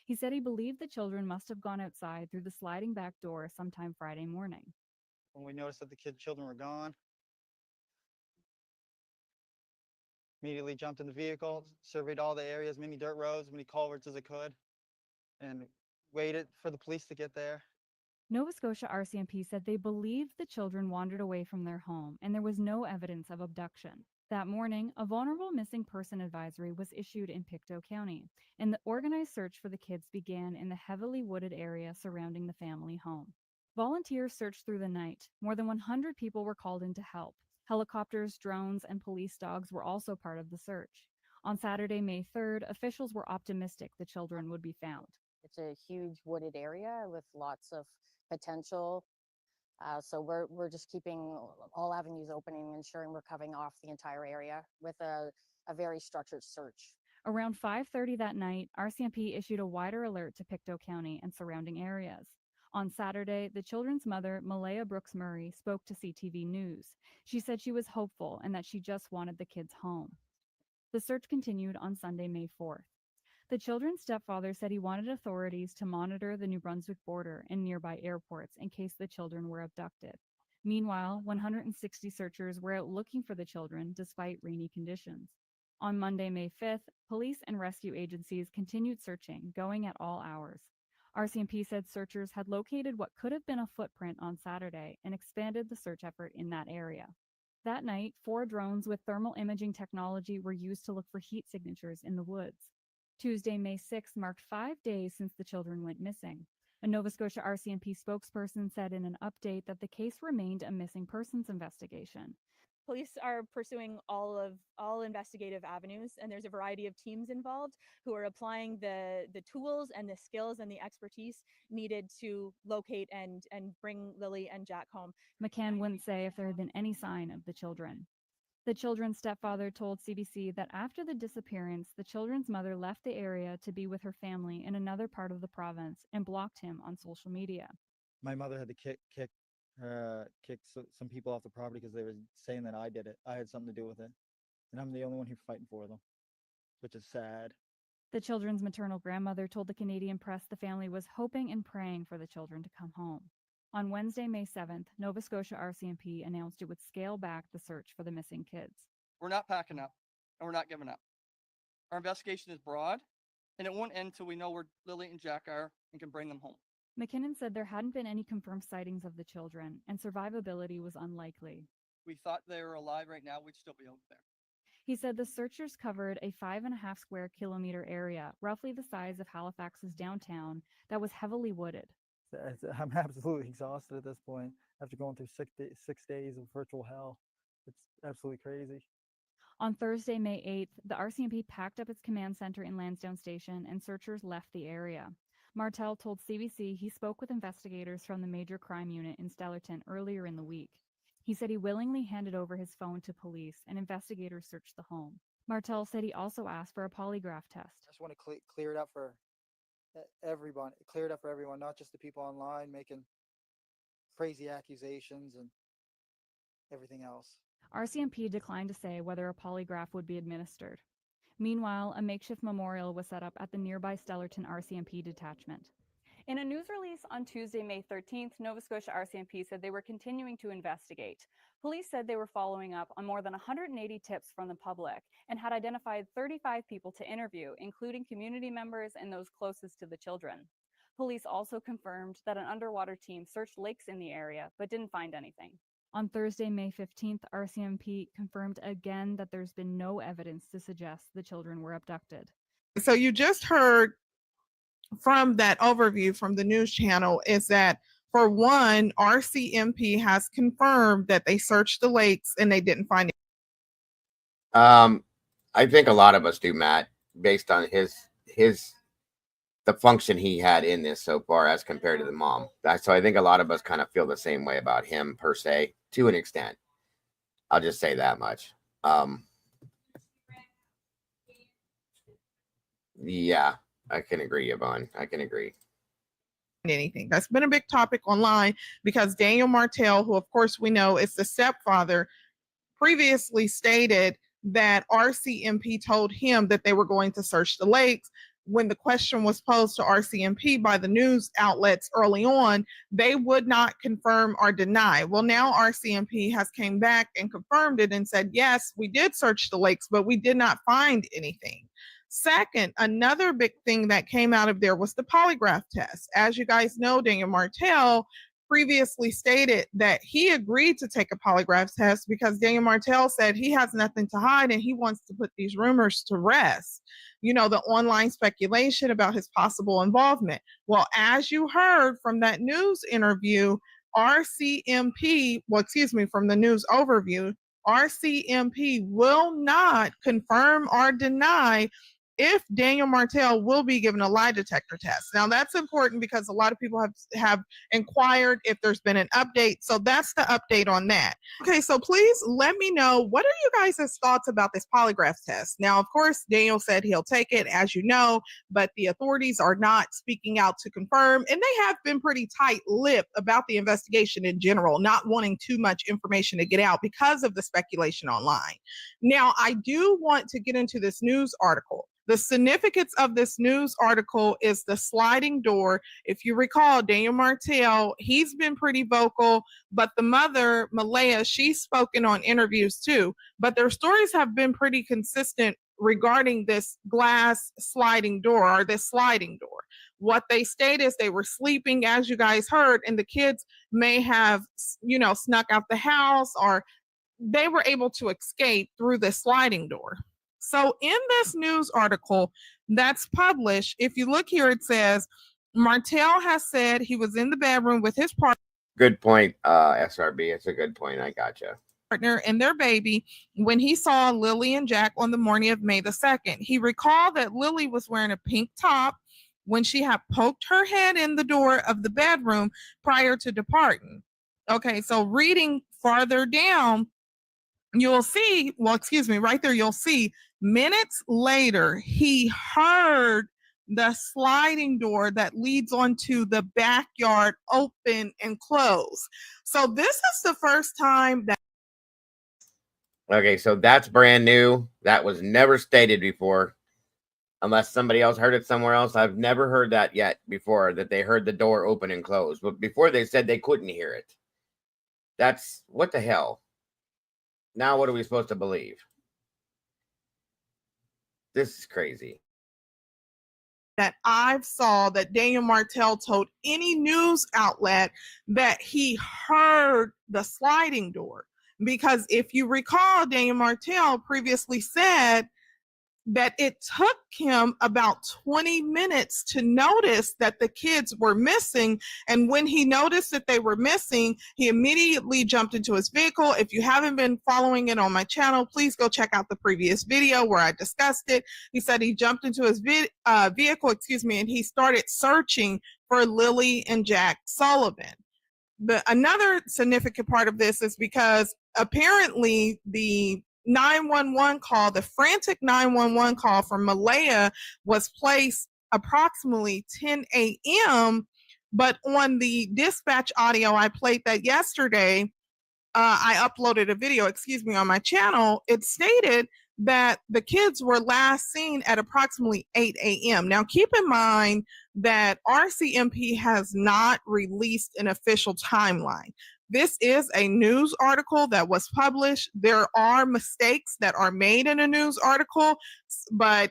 He said he believed the children must have gone outside through the sliding back door sometime Friday morning. When we noticed that the children were gone, immediately jumped in the vehicle, surveyed all the areas, many dirt roads, many culverts as I could, and waited for the police to get there. Nova Scotia RCMP said they believed the children wandered away from their home and there was no evidence of abduction. That morning, a vulnerable missing person advisory was issued in Pictou County, and the organized search for the kids began in the heavily wooded area surrounding the family home. Volunteers searched through the night. More than 100 people were called in to help. Helicopters, drones, and police dogs were also part of the search. On Saturday, May 3rd, officials were optimistic the children would be found. It's a huge wooded area with lots of potential. So we're just keeping all avenues open and ensuring we're covering off the entire area with a very structured search. Around 5:30 that night, RCMP issued a wider alert to Pictou County and surrounding areas. On Saturday, the children's mother, Malaya Brooks Murray, spoke to CTV News. She said she was hopeful and that she just wanted the kids home. The search continued on Sunday, May 4th. The children's stepfather said he wanted authorities to monitor the New Brunswick border and nearby airports in case the children were abducted. Meanwhile, 160 searchers were out looking for the children despite rainy conditions. On Monday, May 5th, police and rescue agencies continued searching, going at all hours. RCMP said searchers had located what could have been a footprint on Saturday and expanded the search effort in that area. That night, 4 drones with thermal imaging technology were used to look for heat signatures in the woods. Tuesday, May 6th marked 5 days since the children went missing. A Nova Scotia RCMP spokesperson said in an update that the case remained a missing persons investigation. Police are pursuing all investigative avenues, and there's a variety of teams involved who are applying the tools and the skills and the expertise needed to locate and bring Lilly and Jack home. McCann wouldn't say if there had been any sign of the children. The children's stepfather told CBC that after the disappearance, the children's mother left the area to be with her family in another part of the province and blocked him on social media. My mother had to kick some people off the property because they were saying that I did it. I had something to do with it. And I'm the only one who's fighting for them, which is sad. The children's maternal grandmother told the Canadian press the family was hoping and praying for the children to come home. On Wednesday, May 7th, Nova Scotia RCMP announced it would scale back the search for the missing kids. We're not packing up, and we're not giving up. Our investigation is broad, and it won't end until we know where Lilly and Jack are and can bring them home. McKinnon said there hadn't been any confirmed sightings of the children, and survivability was unlikely. We thought they were alive right now, we'd still be out there. He said the searchers covered a 5.5 square kilometer area, roughly the size of Halifax's downtown, that was heavily wooded. I'm absolutely exhausted at this point after going through 6 days of virtual hell. It's absolutely crazy. On Thursday, May 8th, the RCMP packed up its command center in Lansdowne Station and searchers left the area. Martel told CBC he spoke with investigators from the Major Crime Unit in Stellarton earlier in the week. He said he willingly handed over his phone to police and investigators searched the home. Martel said he also asked for a polygraph test. I just want to clear it up for everyone. Clear it up for everyone, not just the people online making crazy accusations and everything else. RCMP declined to say whether a polygraph would be administered. Meanwhile, a makeshift memorial was set up at the nearby Stellarton RCMP detachment. In a news release on Tuesday, May 13th, Nova Scotia RCMP said they were continuing to investigate. Police said they were following up on more than 180 tips from the public and had identified 35 people to interview, including community members and those closest to the children. Police also confirmed that an underwater team searched lakes in the area but didn't find anything. On Thursday, May 15th, RCMP confirmed again that there's been no evidence to suggest the children were abducted. So you just heard from that overview from the news channel is that, for one, RCMP has confirmed that they searched the lakes and they didn't find it. I think a lot of us do, Matt, based on the function he had in this so far as compared to the mom. So I think a lot of us kind of feel the same way about him per se, to an extent. I'll just say that much. Yeah, I can agree, Yvonne. I can agree. Anything. That's been a big topic online because Daniel Martel, who of course we know is the stepfather, previously stated that RCMP told him that they were going to search the lakes. When the question was posed to RCMP by the news outlets early on, they would not confirm or deny. Well, now RCMP has came back and confirmed it and said, yes, we did search the lakes, but we did not find anything. Second, another big thing that came out of there was the polygraph test. As you guys know, Daniel Martel previously stated that he agreed to take a polygraph test because Daniel Martel said he has nothing to hide and he wants to put these rumors to rest. You know, the online speculation about his possible involvement. Well, as you heard from that news interview, from the news overview, RCMP will not confirm or deny if Daniel Martell will be given a lie detector test. Now that's important because a lot of people have inquired if there's been an update. So that's the update on that. Okay, so please let me know, what are you guys' thoughts about this polygraph test? Now, of course, Daniel said he'll take it, as you know, but the authorities are not speaking out to confirm, and they have been pretty tight-lipped about the investigation in general, not wanting too much information to get out because of the speculation online. Now, I do want to get into this news article. The significance of this news article is the sliding door. If you recall, Daniel Martell, he's been pretty vocal, but the mother, Malaya, she's spoken on interviews too. But their stories have been pretty consistent regarding this glass sliding door, or this sliding door. What they state is they were sleeping, as you guys heard, and the kids may have, snuck out the house, or they were able to escape through the sliding door. So in this news article that's published, if you look here, it says Martell has said he was in the bedroom with his partner. Good point, SRB. It's a good point. I gotcha. Partner and their baby when he saw Lilly and Jack on the morning of May the 2nd. He recalled that Lilly was wearing a pink top when she had poked her head in the door of the bedroom prior to departing. Okay, so reading farther down, you'll see, right there, you'll see minutes later, he heard the sliding door that leads onto the backyard open and close. So this is the first time that. Okay, so that's brand new. That was never stated before. Unless somebody else heard it somewhere else. I've never heard that yet before, that they heard the door open and close. But before they said they couldn't hear it. That's, what the hell? Now what are we supposed to believe? This is crazy. That I've saw that Daniel Martell told any news outlet that he heard the sliding door. Because if you recall, Daniel Martell previously said that it took him about 20 minutes to notice that the kids were missing. And when he noticed that they were missing, he immediately jumped into his vehicle. If you haven't been following it on my channel, please go check out the previous video where I discussed it. He said he jumped into his vehicle, and he started searching for Lilly and Jack Sullivan. Another significant part of this is because apparently the 911 call, the frantic 911 call from Malaya, was placed approximately 10 a.m. But on the dispatch audio, I played that yesterday. I uploaded a video, on my channel. It stated that the kids were last seen at approximately 8 a.m. Now, keep in mind that RCMP has not released an official timeline. This is a news article that was published. There are mistakes that are made in a news article, but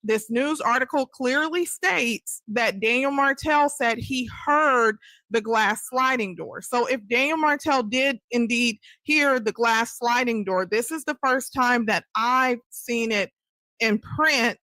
this news article clearly states that Daniel Martell said he heard the glass sliding door. So if Daniel Martell did indeed hear the glass sliding door, this is the first time that I've seen it in print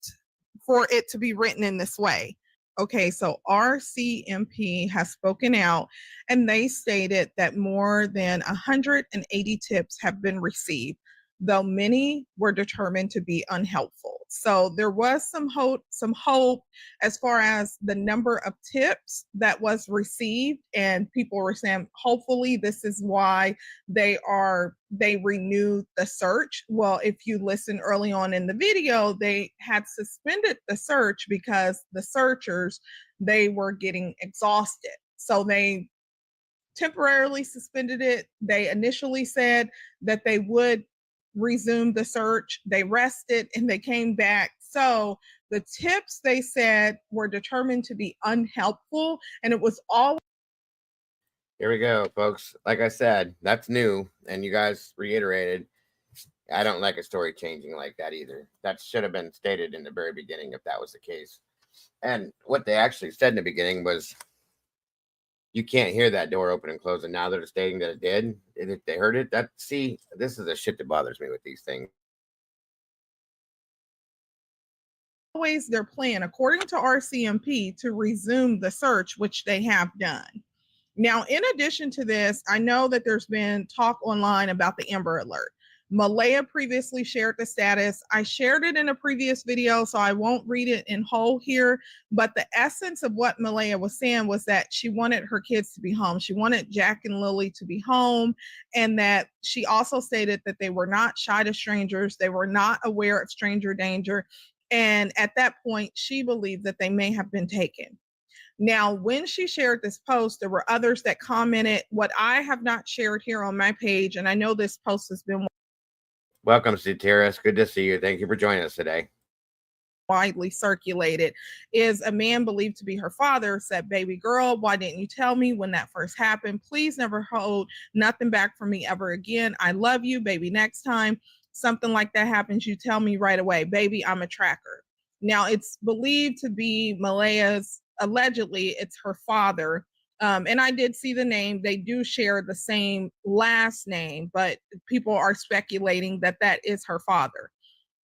for it to be written in this way. Okay, so RCMP has spoken out, and they stated that more than 180 tips have been received, though many were determined to be unhelpful. So there was some hope as far as the number of tips that was received, and people were saying, hopefully this is why they renewed the search. Well, if you listen early on in the video, they had suspended the search because the searchers, they were getting exhausted. So they temporarily suspended it. They initially said that they would resume the search. They rested and they came back. So the tips, they said, were determined to be unhelpful, and it was all. Here we go, folks. Like I said, that's new, and you guys reiterated. I don't like a story changing like that either. That should have been stated in the very beginning if that was the case. And what they actually said in the beginning was, you can't hear that door open and close, and now they're stating that it did. And if they heard it, this is the shit that bothers me with these things. Always their plan, according to RCMP, to resume the search, which they have done. Now, in addition to this, I know that there's been talk online about the Amber Alert. Malaya previously shared the status. I shared it in a previous video, so I won't read it in whole here. But the essence of what Malaya was saying was that she wanted her kids to be home. She wanted Jack and Lily to be home, and that she also stated that they were not shy to strangers. They were not aware of stranger danger. And at that point, she believed that they may have been taken. Now, when she shared this post, there were others that commented. What I have not shared here on my page, and I know this post has been Welcome, Satiris. Good to see you. Thank you for joining us today. widely circulated, is a man believed to be her father said, "Baby girl, why didn't you tell me when that first happened? Please never hold nothing back from me ever again. I love you, baby. Next time something like that happens, you tell me right away. Baby, I'm a tracker." Now, it's believed to be Malaya's, allegedly, it's her father. And I did see the name. They do share the same last name, but people are speculating that that is her father.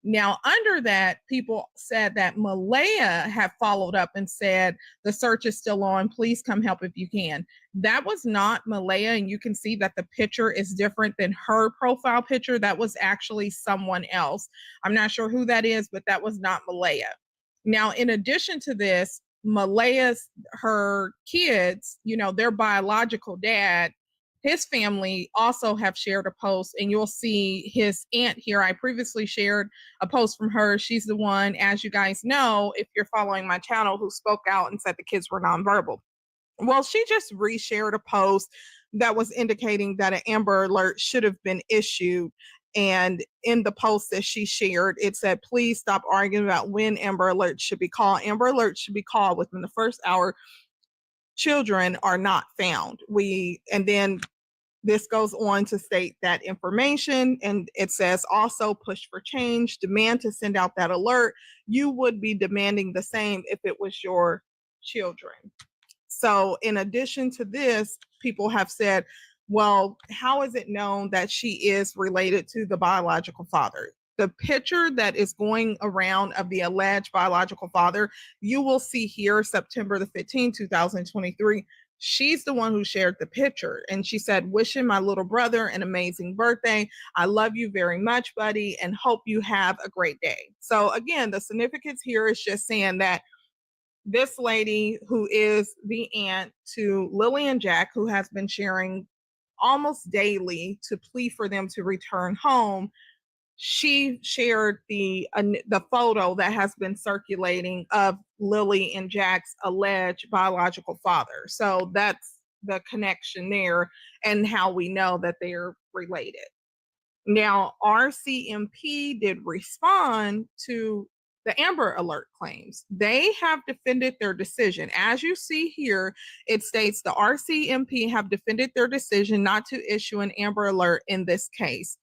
Now, under that, people said that Malaya had followed up and said, the search is still on. Please come help if you can. That was not Malaya. And you can see that the picture is different than her profile picture. That was actually someone else. I'm not sure who that is, but that was not Malaya. Now, in addition to this, Malaya's, her kids, you know, their biological dad, his family also have shared a post, and you'll see his aunt here. I previously shared a post from her. She's the one, as you guys know, if you're following my channel, who spoke out and said the kids were nonverbal. Well, she just reshared a post that was indicating that an Amber Alert should have been issued. And in the post that she shared, it said, "Please stop arguing about when Amber Alert should be called. Amber Alert should be called within the first hour children are not found." And then this goes on to state that information, and it says, "Also push for change, demand to send out that alert. You would be demanding the same if it was your children." So in addition to this, people have said, well, how is it known that she is related to the biological father? The picture that is going around of the alleged biological father, you will see here, September the 15th, 2023. She's the one who shared the picture. And she said, "Wishing my little brother an amazing birthday. I love you very much, buddy, and hope you have a great day." So again, the significance here is just saying that this lady, who is the aunt to Lily and Jack, who has been sharing almost daily to plead for them to return home, she shared the photo that has been circulating of Lily and Jack's alleged biological father. So that's the connection there, and how we know that they're related. Now, RCMP did respond to the Amber Alert claims. They have defended their decision. As you see here, it states the RCMP have defended their decision not to issue an Amber Alert in this case.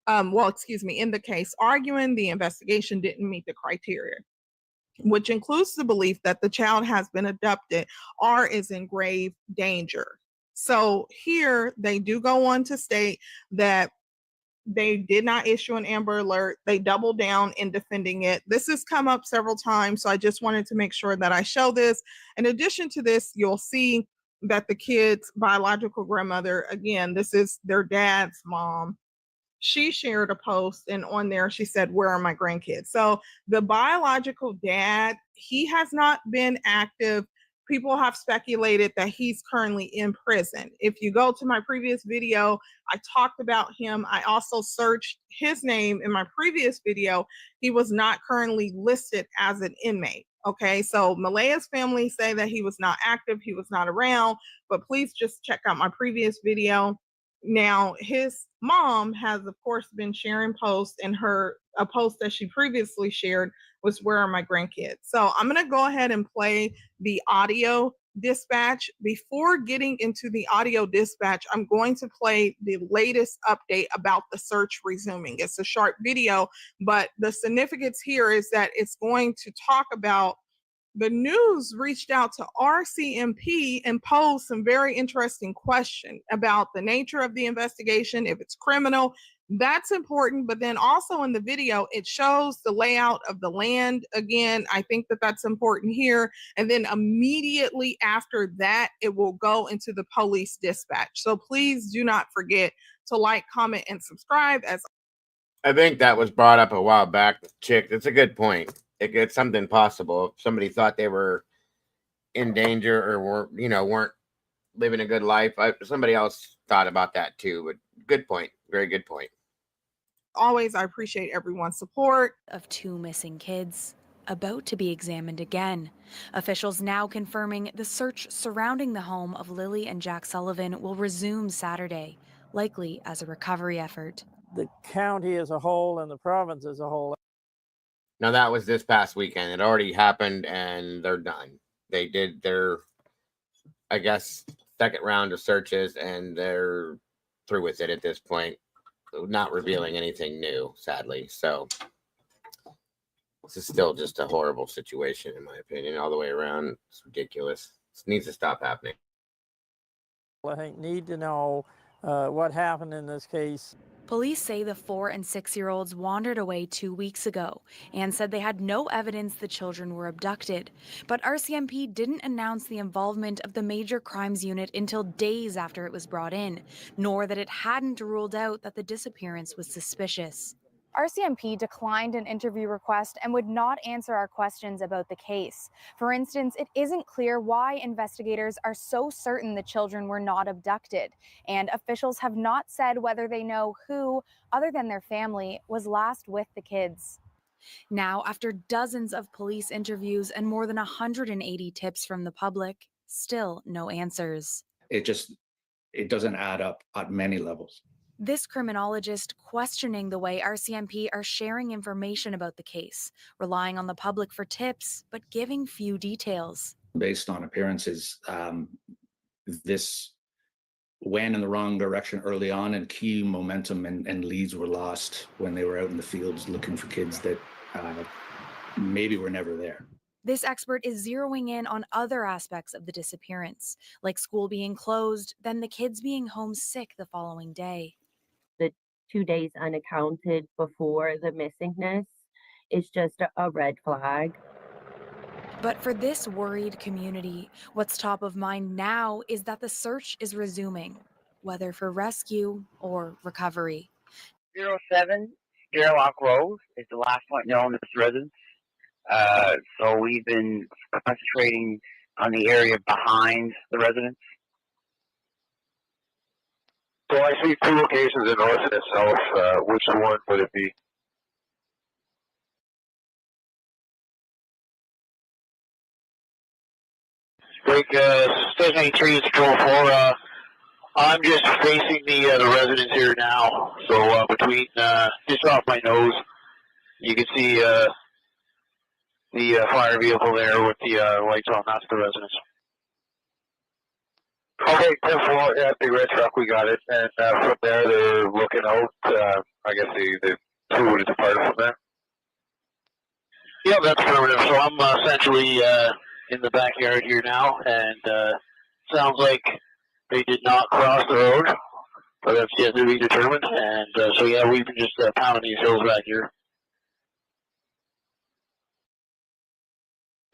In the case, arguing the investigation didn't meet the criteria, which includes the belief that the child has been abducted or is in grave danger. So here they do go on to state that they did not issue an Amber Alert. They doubled down in defending it. This has come up several times, so I just wanted to make sure that I show this. In addition to this, you'll see that the kid's biological grandmother, again, this is their dad's mom, she shared a post, and on there she said, "Where are my grandkids?" So the biological dad, he has not been active. People have speculated that he's currently in prison. If you go to my previous video, I talked about him. I also searched his name in my previous video. He was not currently listed as an inmate. Okay, so Malaya's family say that he was not active, he was not around, but please just check out my previous video. Now, his mom has, of course, been sharing posts, and a post that she previously shared was, "Where are my grandkids?" So I'm going to go ahead and play the audio dispatch. Before getting into the audio dispatch, I'm going to play the latest update about the search resuming. It's a short video, but the significance here is that it's going to talk about the news reached out to RCMP and posed some very interesting questions about the nature of the investigation, if it's criminal. That's important. But then also in the video, it shows the layout of the land. Again, I think that that's important here. And then immediately after that, it will go into the police dispatch. So please do not forget to like, comment, and subscribe, as I think that was brought up a while back, Chick. It's a good point. It's something possible. If somebody thought they were in danger or weren't living a good life, somebody else thought about that too. But good point. Very good point. Always, I appreciate everyone's support. Of 2 missing kids about to be examined again. Officials now confirming the search surrounding the home of Lilly and Jack Sullivan will resume Saturday, likely as a recovery effort. The county as a whole and the province as a whole. Now that was this past weekend. It already happened and they're done. They did their, I guess, second round of searches and they're through with it at this point. Not revealing anything new, sadly. So this is still just a horrible situation, in my opinion, all the way around. It's ridiculous. This needs to stop happening. I think need to know what happened in this case. Police say the 4- and 6-year-olds wandered away 2 weeks ago and said they had no evidence the children were abducted. But RCMP didn't announce the involvement of the Major Crimes Unit until days after it was brought in, nor that it hadn't ruled out that the disappearance was suspicious. RCMP declined an interview request and would not answer our questions about the case. For instance, it isn't clear why investigators are so certain the children were not abducted, and officials have not said whether they know who, other than their family, was last with the kids. Now, after dozens of police interviews and more than 180 tips from the public, still no answers. It doesn't add up at many levels. This criminologist questioning the way RCMP are sharing information about the case, relying on the public for tips, but giving few details. Based on appearances, this went in the wrong direction early on, and key momentum and leads were lost when they were out in the fields looking for kids that maybe were never there. This expert is zeroing in on other aspects of the disappearance, like school being closed, then the kids being homesick the following day. The 2 days unaccounted before the missingness is just a red flag. But for this worried community, what's top of mind now is that the search is resuming, whether for rescue or recovery. 07 Gerlach Road is the last point known to this residence. So we've been concentrating on the area behind the residence. So I see 2 locations in north and south. Which one would it be? Break station 83 is control 4. I'm just facing the residence here now. So between just off my nose, you can see the fire vehicle there with the lights on. That's the residence. Okay, 10-4, yeah, big red truck, we got it. And from there, they're looking out. I guess the 2 would have departed from there. Yeah, that's affirmative. So I'm essentially in the backyard here now, and sounds like they did not cross the road, but that's yet to be determined. And so yeah, we've been just pounding these hills back here.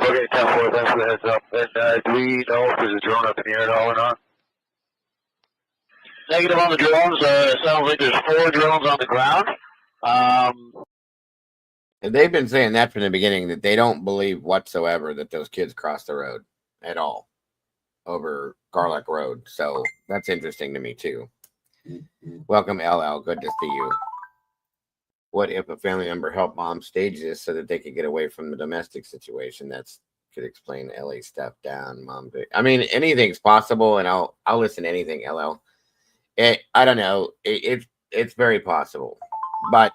Okay, 10-4, thanks for the heads up. And do we know if there's a drone up in the air at all or not? Negative on the drones. It sounds like there's 4 drones on the ground. And they've been saying that from the beginning, that they don't believe whatsoever that those kids crossed the road at all over Garlic Road. So that's interesting to me too. Welcome, LL. Good to see you. What if a family member helped mom stage this so that they could get away from the domestic situation? That's could explain LA step down, mom. I mean, anything's possible, and I'll listen to anything, LL. I don't know. It's very possible, but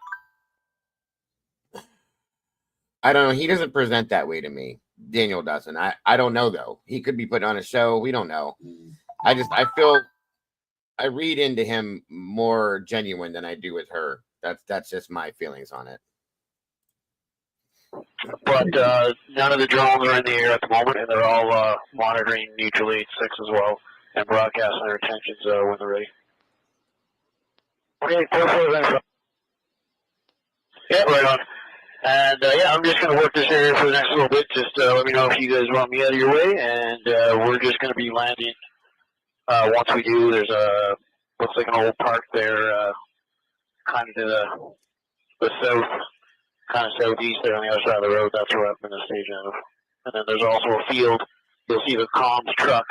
I don't know. He doesn't present that way to me. Daniel doesn't. I don't know though. He could be putting on a show. We don't know. I read into him more genuine than I do with her. That's just my feelings on it. But none of the drones are in the air at the moment, and they're all monitoring Neutral 8-6 as well, and broadcasting their intentions when they're ready. Okay, 4-4, yeah, right on. And yeah, I'm just going to work this area for the next little bit. Just let me know if you guys want me out of your way, and we're just going to be landing. Once we do, there's looks like an old park there, kind of to the the south, kind of southeast there on the other side of the road. That's where I'm going to stage out of. And then there's also a field. You'll see the comms truck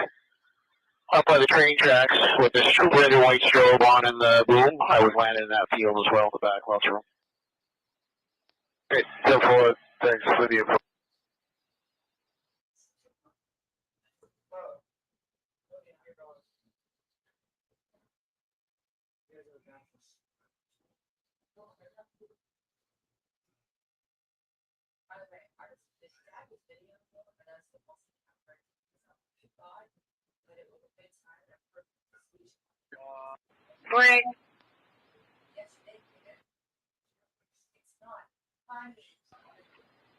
up by the train tracks with this red and white strobe on in the boom. I was landing in that field as well in the back lots room. Great. Go for it. Thanks for the approach. Morning.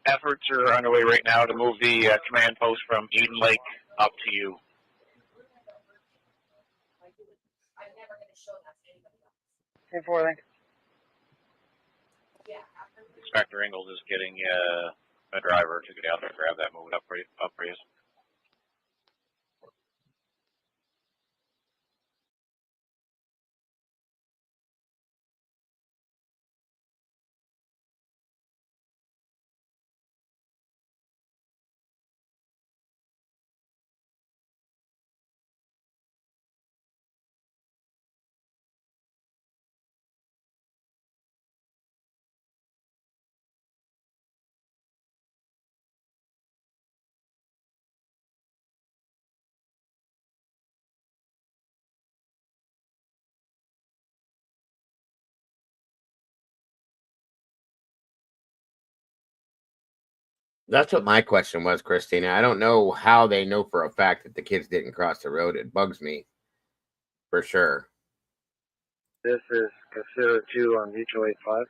Efforts are underway right now to move the command post from Eden Lake up to you. Inspector Ingalls is getting a driver to get out there and grab that, move it up for you. That's what my question was, Christina. I don't know how they know for a fact that the kids didn't cross the road. It bugs me for sure. This is Casilla 2 on Mutual 85.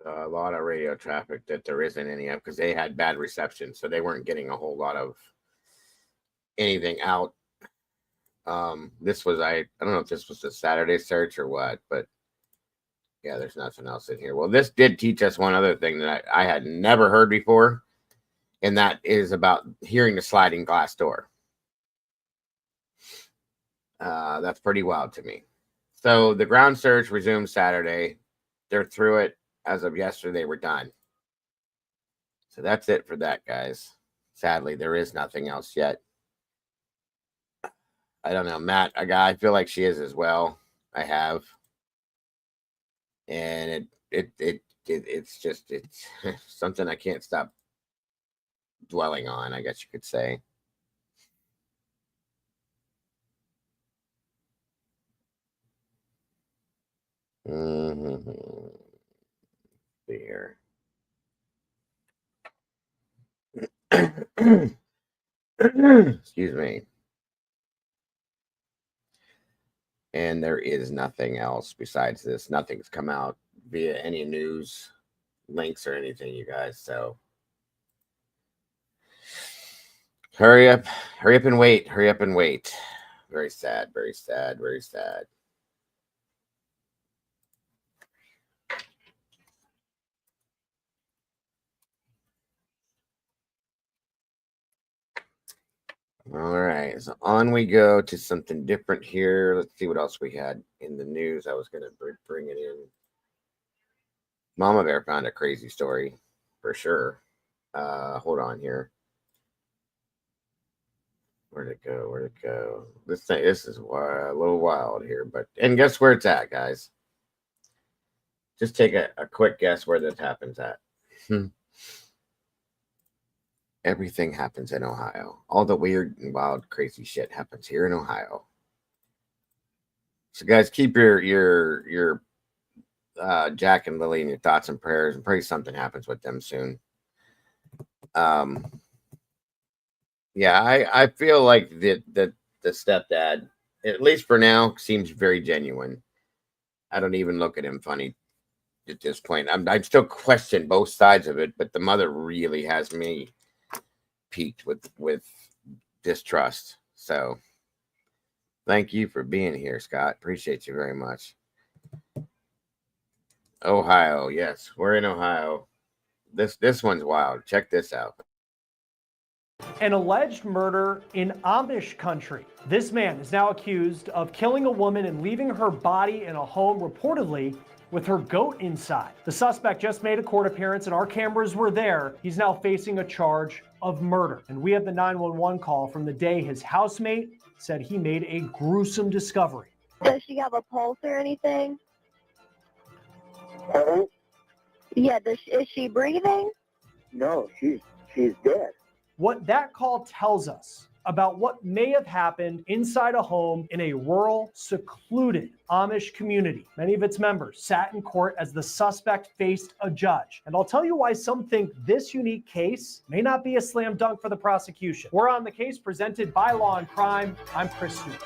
A lot of radio traffic that there isn't any of because they had bad reception, so they weren't getting a whole lot of anything out. This was I don't know if this was a Saturday search or what, but yeah, there's nothing else in here. Well, this did teach us one other thing that I had never heard before, and that is about hearing the sliding glass door. That's pretty wild to me. So the ground search resumed Saturday. They're through it. As of yesterday, we're done. So that's it for that, guys. Sadly, there is nothing else yet. I don't know, Matt. I feel like she is as well. I have, and it's just something I can't stop dwelling on, I guess you could say. Here. Excuse me. And there is nothing else besides this. Nothing's come out via any news links or anything, you guys. So hurry up and wait. Hurry up and wait. Very sad, very sad, very sad. All right, so on we go to something different here. Let's see what else we had in the news. I was going to bring it in. Mama Bear found a crazy story for sure. Hold on here. Where'd it go? Where'd it go? This is a little wild here, and guess where it's at, guys? Just take a quick guess where this happens at. Everything happens in Ohio. All the weird and wild, crazy shit happens here in Ohio. So, guys, keep your Jack and Lily in your thoughts and prayers, and pray something happens with them soon. Yeah, I feel like the stepdad, at least for now, seems very genuine. I don't even look at him funny at this point. I still question both sides of it, but the mother really has me peaked with distrust. So thank you for being here, Scott. Appreciate you very much. Ohio, yes, we're in Ohio. This one's wild. Check this out. An alleged murder in Amish country. This man is now accused of killing a woman and leaving her body in a home, reportedly with her goat inside. The suspect just made a court appearance and our cameras were there. He's now facing a charge of murder. And we have the 911 call from the day his housemate said he made a gruesome discovery. Does she have a pulse or anything? Hello? Yeah, is she breathing? No, she's dead. What that call tells us about what may have happened inside a home in a rural, secluded Amish community. Many of its members sat in court as the suspect faced a judge. And I'll tell you why some think this unique case may not be a slam dunk for the prosecution. We're on the case presented by Law and Crime. I'm Chris Stewart.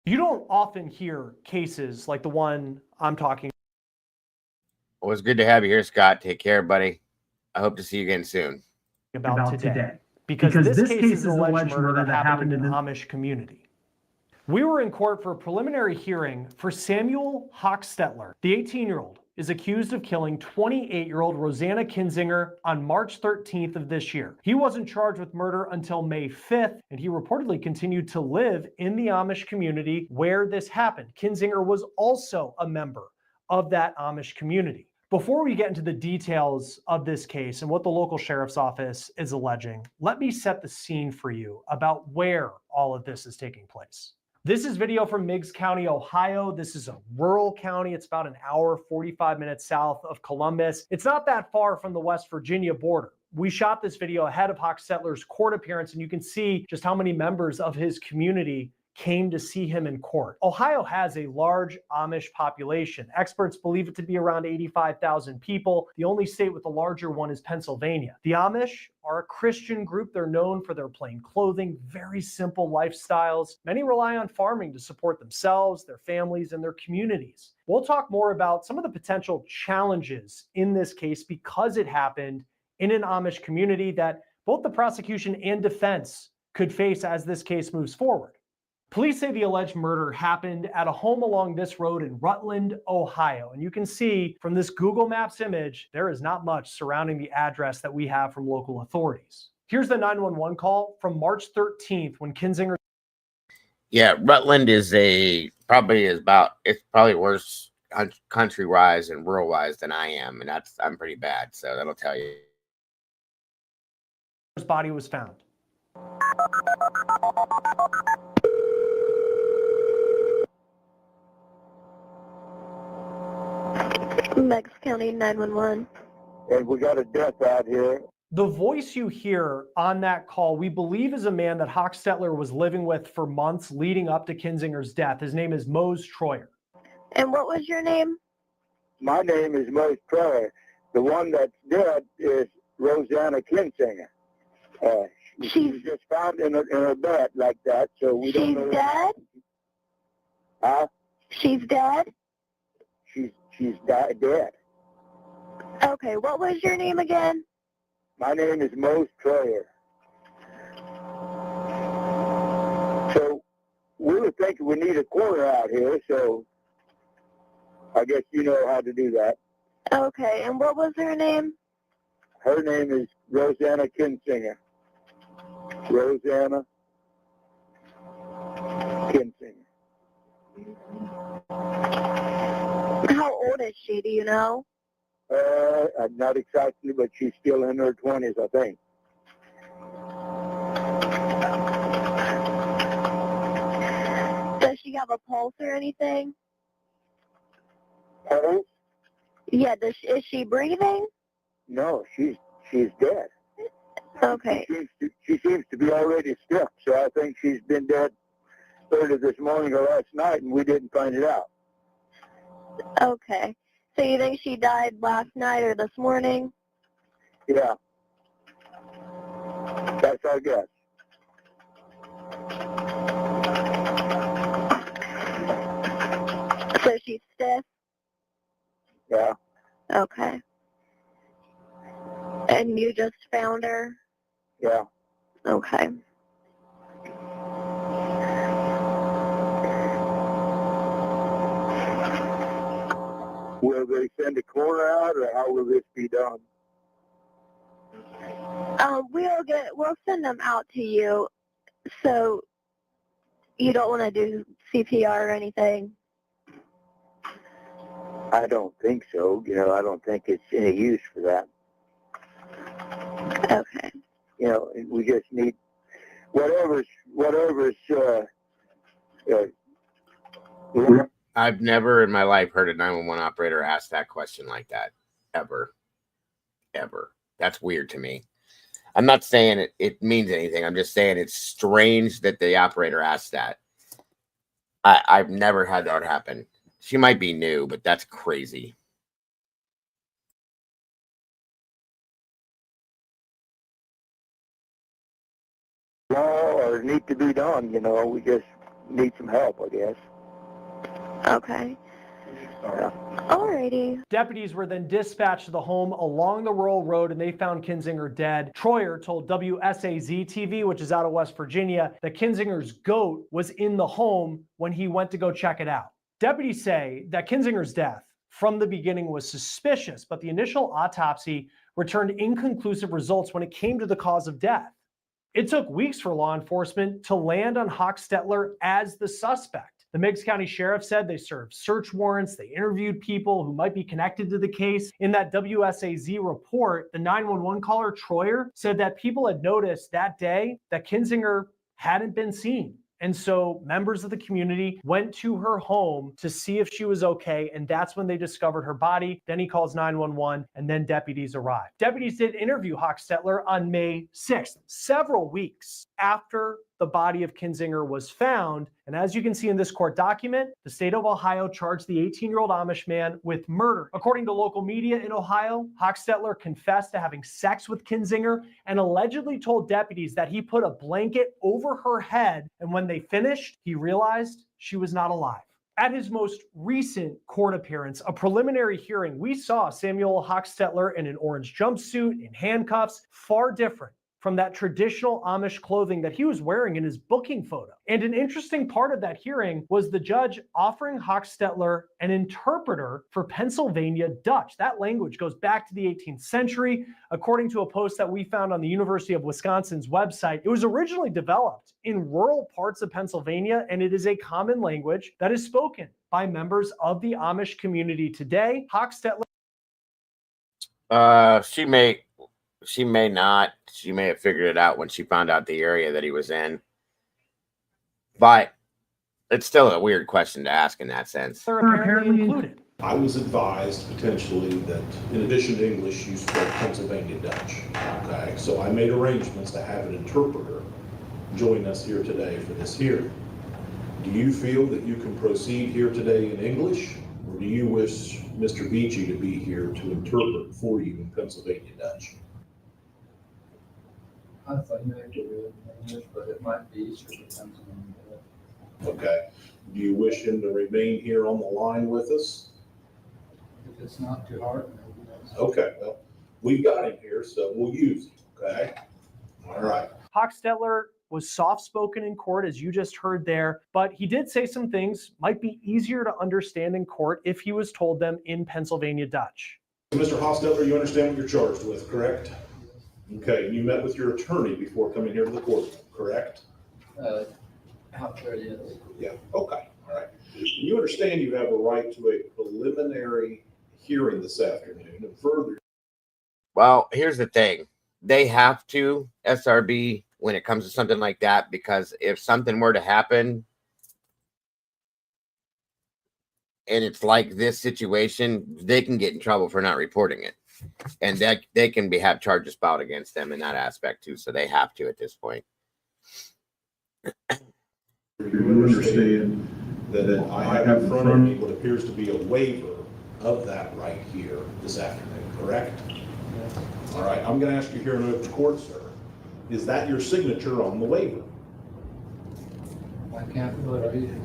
You don't often hear cases like the one I'm talking about. Well, it's good to have you here, Scott. Take care, buddy. I hope to see you again soon. About today. Because this case is an alleged murder that happened in an Amish community. We were in court for a preliminary hearing for Samuel Hochstetler. The 18-year-old is accused of killing 28-year-old Rosanna Kinzinger on March 13th of this year. He wasn't charged with murder until May 5th, and he reportedly continued to live in the Amish community where this happened. Kinzinger was also a member of that Amish community. Before we get into the details of this case and what the local sheriff's office is alleging, let me set the scene for you about where all of this is taking place. This is video from Meigs County, Ohio. This is a rural county. It's about an hour, 45 minutes south of Columbus. It's not that far from the West Virginia border. We shot this video ahead of Hochstetler's court appearance, and you can see just how many members of his community came to see him in court. Ohio has a large Amish population. Experts believe it to be around 85,000 people. The only state with a larger one is Pennsylvania. The Amish are a Christian group. They're known for their plain clothing, very simple lifestyles. Many rely on farming to support themselves, their families, and their communities. We'll talk more about some of the potential challenges in this case because it happened in an Amish community that both the prosecution and defense could face as this case moves forward. Police say the alleged murder happened at a home along this road in Rutland, Ohio. And you can see from this Google Maps image, there is not much surrounding the address that we have from local authorities. Here's the 911 call from March 13th when Kinzinger. Yeah, Rutland is it's probably worse country-wise and rural-wise than I am. And I'm pretty bad. So that'll tell you. His body was found. Meigs County 911. And we got a death out here. The voice you hear on that call, we believe is a man that Hochstetler was living with for months leading up to Kinzinger's death. His name is Mose Troyer. And what was your name? My name is Mose Troyer. The one that's dead is Rosanna Kinzinger. She was just found in a bed like that, so we don't know. She's dead? Huh? She's dead? She's dead. Okay, what was your name again? My name is Mose Troyer. So we were thinking we need a coroner out here, so I guess you know how to do that. Okay, and what was her name? Her name is Rosanna Kinzinger. Rosanna Kinzinger. How old is she, do you know? Not exactly, but she's still in her 20s, I think. Does she have a pulse or anything? Pulse? Yeah, is she breathing? No, she's dead. Okay. She seems to be already stiff, so I think she's been dead early this morning or last night, and we didn't find it out. Okay. So you think she died last night or this morning? Yeah. That's our guess. So she's stiff? Yeah. Okay. And you just found her? Yeah. Okay. Will they send a core out, or how will this be done? We'll send them out to you. So you don't want to do CPR or anything? I don't think so. You know, I don't think it's any use for that. Okay. You know, we just need whatever's. I've never in my life heard a 911 operator ask that question like that. Ever. That's weird to me. I'm not saying it means anything. I'm just saying it's strange that the operator asked that. I've never had that happen. She might be new, but that's crazy. Law or need to be done, you know, we just need some help, I guess. Okay. Alrighty. Deputies were then dispatched to the home along the rural road and they found Kinzinger dead. Troyer told WSAZ-TV, which is out of West Virginia, that Kinzinger's goat was in the home when he went to go check it out. Deputies say that Kinzinger's death from the beginning was suspicious, but the initial autopsy returned inconclusive results when it came to the cause of death. It took weeks for law enforcement to land on Hochstetler as the suspect. The Meigs County Sheriff said they served search warrants, they interviewed people who might be connected to the case. In that WSAZ report, the 911 caller, Troyer, said that people had noticed that day that Kinzinger hadn't been seen. And so members of the community went to her home to see if she was okay, and that's when they discovered her body. Then he calls 911, and then deputies arrived. Deputies did interview Hochstetler on May 6th, several weeks after the body of Kinzinger was found. And as you can see in this court document, the state of Ohio charged the 18-year-old Amish man with murder. According to local media in Ohio, Hochstetler confessed to having sex with Kinzinger and allegedly told deputies that he put a blanket over her head, and when they finished, he realized she was not alive. At his most recent court appearance, a preliminary hearing, we saw Samuel Hochstetler in an orange jumpsuit, in handcuffs, far different from that traditional Amish clothing that he was wearing in his booking photo. And an interesting part of that hearing was the judge offering Hochstetler an interpreter for Pennsylvania Dutch. That language goes back to the 18th century. According to a post that we found on the University of Wisconsin's website, it was originally developed in rural parts of Pennsylvania, and it is a common language that is spoken by members of the Amish community today. Hochstetler. She may not. She may have figured it out when she found out the area that he was in. But it's still a weird question to ask in that sense. They're apparently included. I was advised potentially that in addition to English, you spoke Pennsylvania Dutch. Okay, so I made arrangements to have an interpreter join us here today for this hearing. Do you feel that you can proceed here today in English, or do you wish Mr. Beachy to be here to interpret for you in Pennsylvania Dutch? I thought you had to do it in English, but it might be easier for Pennsylvania. Okay. Do you wish him to remain here on the line with us? If it's not too hard. Okay, well, we've got him here, so we'll use him, okay? All right. Hochstetler was soft-spoken in court, as you just heard there, but he did say some things might be easier to understand in court if he was told them in Pennsylvania Dutch. So, Mr. Hochstetler, you understand what you're charged with, correct? Okay, you met with your attorney before coming here to the courtroom, correct? Out there, yes. Yeah, okay, all right. You understand you have a right to a preliminary hearing this afternoon and further. Well, here's the thing. They have to, SRB, when it comes to something like that, because if something were to happen and it's like this situation, they can get in trouble for not reporting it. And that they can have charges filed against them in that aspect too. So they have to at this point. You understand that I have in front of me what appears to be a waiver of that right here this afternoon, correct? Yes. All right, I'm going to ask you here in open court, sir. Is that your signature on the waiver? I can't really read it,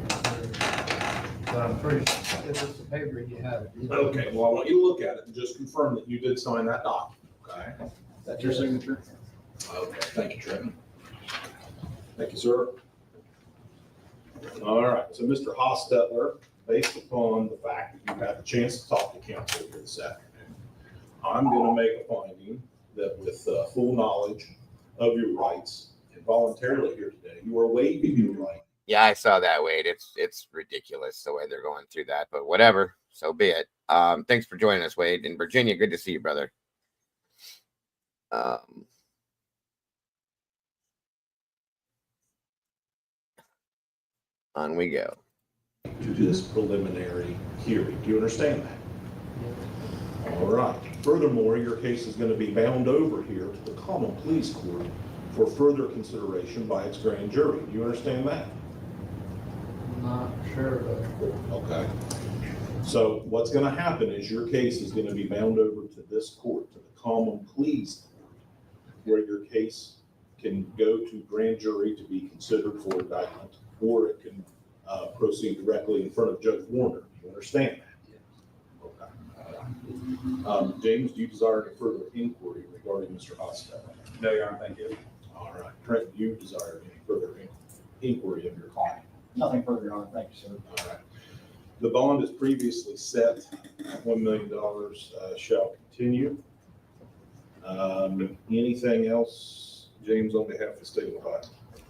but I'm pretty sure if it's the paper you have. Okay, well, I want you to look at it and just confirm that you did sign that document, okay? That's your signature? Okay, thank you, Trenton. Thank you, sir. All right, so Mr. Hochstetler, based upon the fact that you've had the chance to talk to counsel here this afternoon, I'm going to make a finding that with full knowledge of your rights and voluntarily here today, you are waiving your right. Yeah, I saw that, Wade. It's ridiculous the way they're going through that, but whatever. So be it. Thanks for joining us, Wade. In Virginia, good to see you, brother. On we go. To this preliminary hearing. Do you understand that? All right. Furthermore, your case is going to be bound over here to the common pleas court for further consideration by its grand jury. Do you understand that? Not sure, but Okay. So what's going to happen is your case is going to be bound over to this court, to the common pleas court, where your case can go to grand jury to be considered for indictment, or it can proceed directly in front of Judge Warner. Do you understand that? Okay. All right. James, do you desire any further inquiry regarding Mr. Hostetler? No, Your Honor, thank you. All right. Trent, do you desire any further inquiry of your client? Nothing further, Your Honor. Thank you, sir. All right. The bond is previously set. $1 million shall continue. Anything else, James, on behalf of the state of Ohio?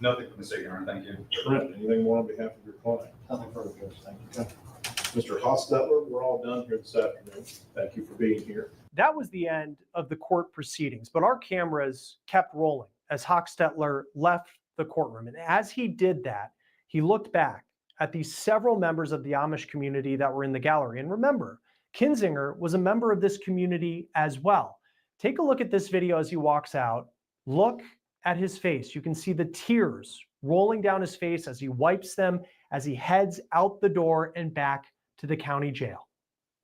Nothing from the state, Your Honor. Thank you. Trent, anything more on behalf of your client? Nothing further, Judge. Thank you. Mr. Hostetler, we're all done here this afternoon. Thank you for being here. That was the end of the court proceedings, but our cameras kept rolling as Hochstetler left the courtroom. And as he did that, he looked back at the several members of the Amish community that were in the gallery. And remember, Kinzinger was a member of this community as well. Take a look at this video as he walks out. Look at his face. You can see the tears rolling down his face as he wipes them as he heads out the door and back to the county jail.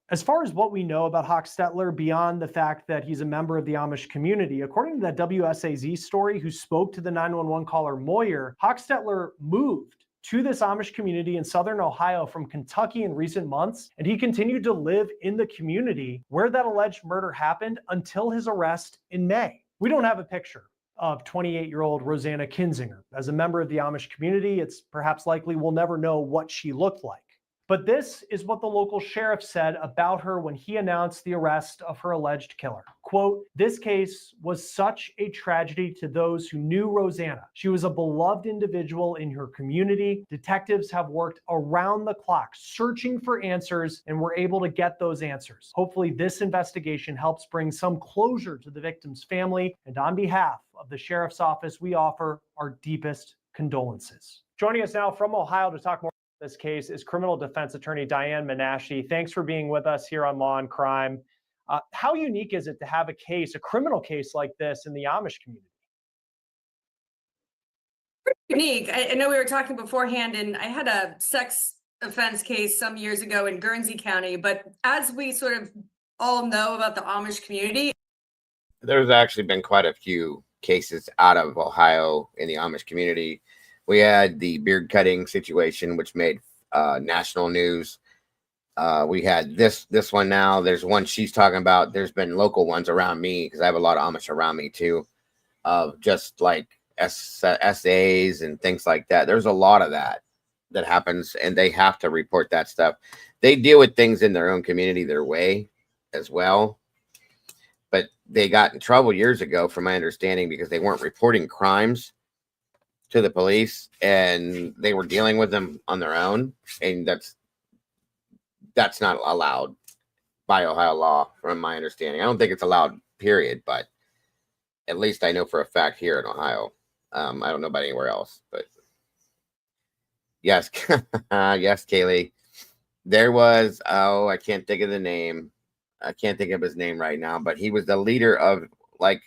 As far as what we know about Hochstetler, beyond the fact that he's a member of the Amish community, according to that WSAZ story who spoke to the 911 caller Moyer, Hochstetler moved to this Amish community in Southern Ohio from Kentucky in recent months, and he continued to live in the community where that alleged murder happened until his arrest in May. We don't have a picture of 28-year-old Rosanna Kinzinger. As a member of the Amish community, it's perhaps likely we'll never know what she looked like. But this is what the local sheriff said about her when he announced the arrest of her alleged killer. Quote, "This case was such a tragedy to those who knew Rosanna. She was a beloved individual in her community. Detectives have worked around the clock searching for answers and were able to get those answers. Hopefully this investigation helps bring some closure to the victim's family. And on behalf of the sheriff's office, we offer our deepest condolences." Joining us now from Ohio to talk more this case is criminal defense attorney Diane Menashe. Thanks for being with us here on Law and Crime. How unique is it to have a case, a criminal case like this in the Amish community? Unique. I know we were talking beforehand, and I had a sex offense case some years ago in Guernsey County, but as we sort of all know about the Amish community. There's actually been quite a few cases out of Ohio in the Amish community. We had the beard cutting situation, which made national news. We had this one now. There's one she's talking about. There's been local ones around me because I have a lot of Amish around me too, of just like SAs and things like that. There's a lot of that happens, and they have to report that stuff. They deal with things in their own community their way as well. But they got in trouble years ago, from my understanding, because they weren't reporting crimes to the police, and they were dealing with them on their own, and that's not allowed by Ohio law, from my understanding. I don't think it's allowed, period, but at least I know for a fact here in Ohio. I don't know about anywhere else, but yes, yes, Kaylee. There was, I can't think of the name. I can't think of his name right now, but he was the leader of like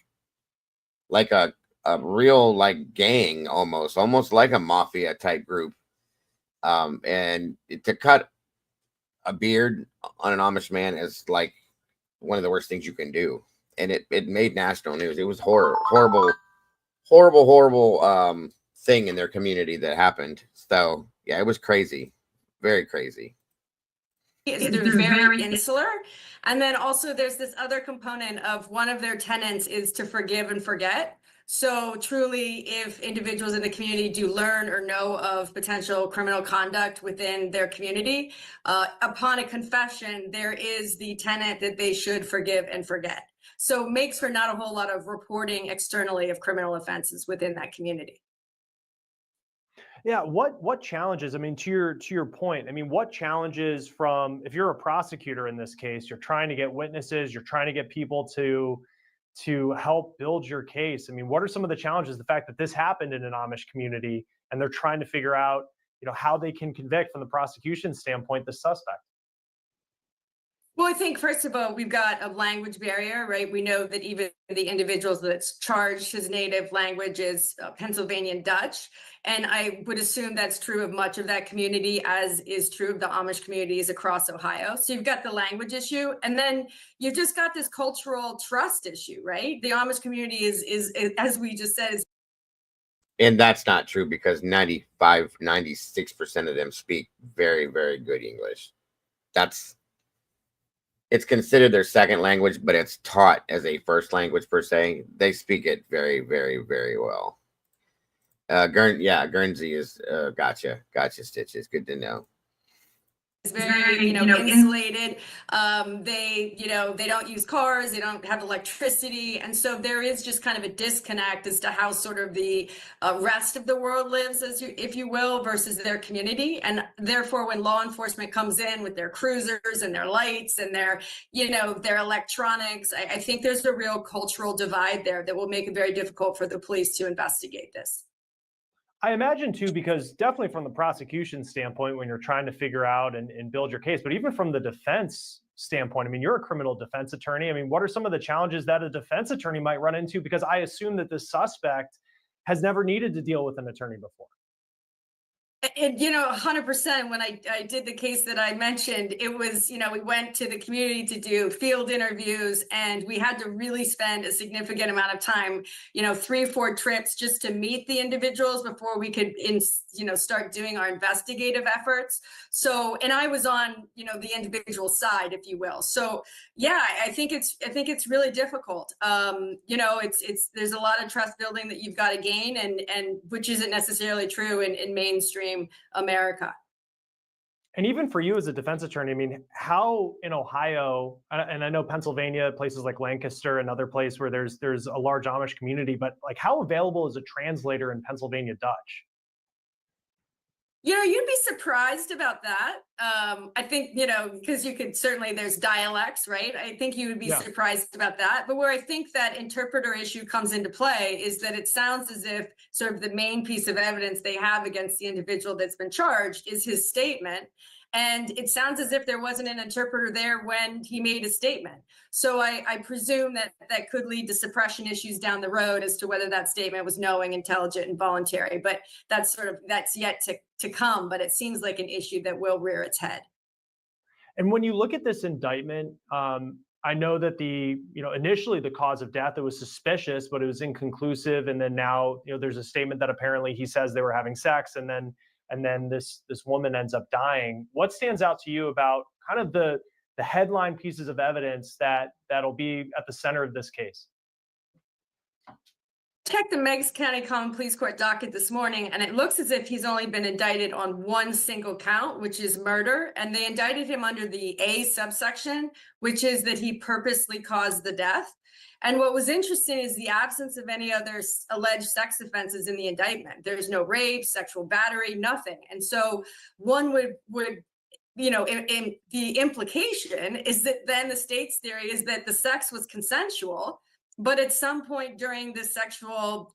a real like gang, almost like a mafia type group. And to cut a beard on an Amish man is like one of the worst things you can do. And it made national news. It was horrible thing in their community that happened. So yeah, it was crazy. Very crazy. They're very insular. And then also there's this other component of one of their tenets is to forgive and forget. So truly, if individuals in the community do learn or know of potential criminal conduct within their community, upon a confession, there is the tenet that they should forgive and forget. So makes for not a whole lot of reporting externally of criminal offenses within that community. Yeah, what challenges, I mean, to your point, I mean, what challenges from, if you're a prosecutor in this case, you're trying to get witnesses, you're trying to get people to help build your case. I mean, what are some of the challenges? The fact that this happened in an Amish community and they're trying to figure out, how they can convict from the prosecution standpoint the suspect. Well, I think first of all, we've got a language barrier, right? We know that even the individuals that's charged, his native language is Pennsylvania Dutch. And I would assume that's true of much of that community, as is true of the Amish communities across Ohio. So you've got the language issue, and then you've just got this cultural trust issue, right? The Amish community is as we just said, is. And that's not true because 96% of them speak very, very good English. It's considered their second language, but it's taught as a first language per se. They speak it very, very, very well. Guernsey is gotcha, Stitches. Good to know. It's very, insulated. They don't use cars, they don't have electricity. And so there is just kind of a disconnect as to how sort of the rest of the world lives, if you will, versus their community. And therefore, when law enforcement comes in with their cruisers and their lights and their electronics, I think there's a real cultural divide there that will make it very difficult for the police to investigate this. I imagine too, because definitely from the prosecution standpoint, when you're trying to figure out and build your case, but even from the defense standpoint, I mean, you're a criminal defense attorney. I mean, what are some of the challenges that a defense attorney might run into? Because I assume that this suspect has never needed to deal with an attorney before. And 100%, when I did the case that I mentioned, it was, we went to the community to do field interviews, and we had to really spend a significant amount of time, 3 or 4 trips just to meet the individuals before we could, start doing our investigative efforts. So, and I was on, the individual side, if you will. So, yeah, I think it's really difficult. There's a lot of trust building that you've got to gain, and which isn't necessarily true in mainstream America. And even for you as a defense attorney, I mean, how in Ohio, and I know Pennsylvania, places like Lancaster, another place where there's a large Amish community, but like how available is a translator in Pennsylvania Dutch? You'd be surprised about that. I think, because you could certainly, there's dialects, right? I think you would be surprised about that. But where I think that interpreter issue comes into play is that it sounds as if sort of the main piece of evidence they have against the individual that's been charged is his statement. And it sounds as if there wasn't an interpreter there when he made a statement. So I presume that could lead to suppression issues down the road as to whether that statement was knowing, intelligent, and voluntary. But that's yet to come. But it seems like an issue that will rear its head. And when you look at this indictment, I know that initially the cause of death, it was suspicious, but it was inconclusive. And then now, there's a statement that apparently he says they were having sex, and then this woman ends up dying. What stands out to you about kind of the headline pieces of evidence that'll be at the center of this case? Checked the Meigs County Common Pleas Court docket this morning, and it looks as if he's only been indicted on one single count, which is murder. And they indicted him under the A subsection, which is that he purposely caused the death. And what was interesting is the absence of any other alleged sex offenses in the indictment. There's no rape, sexual battery, nothing. And so one would in the implication is that then the state's theory is that the sex was consensual, but at some point during the sexual,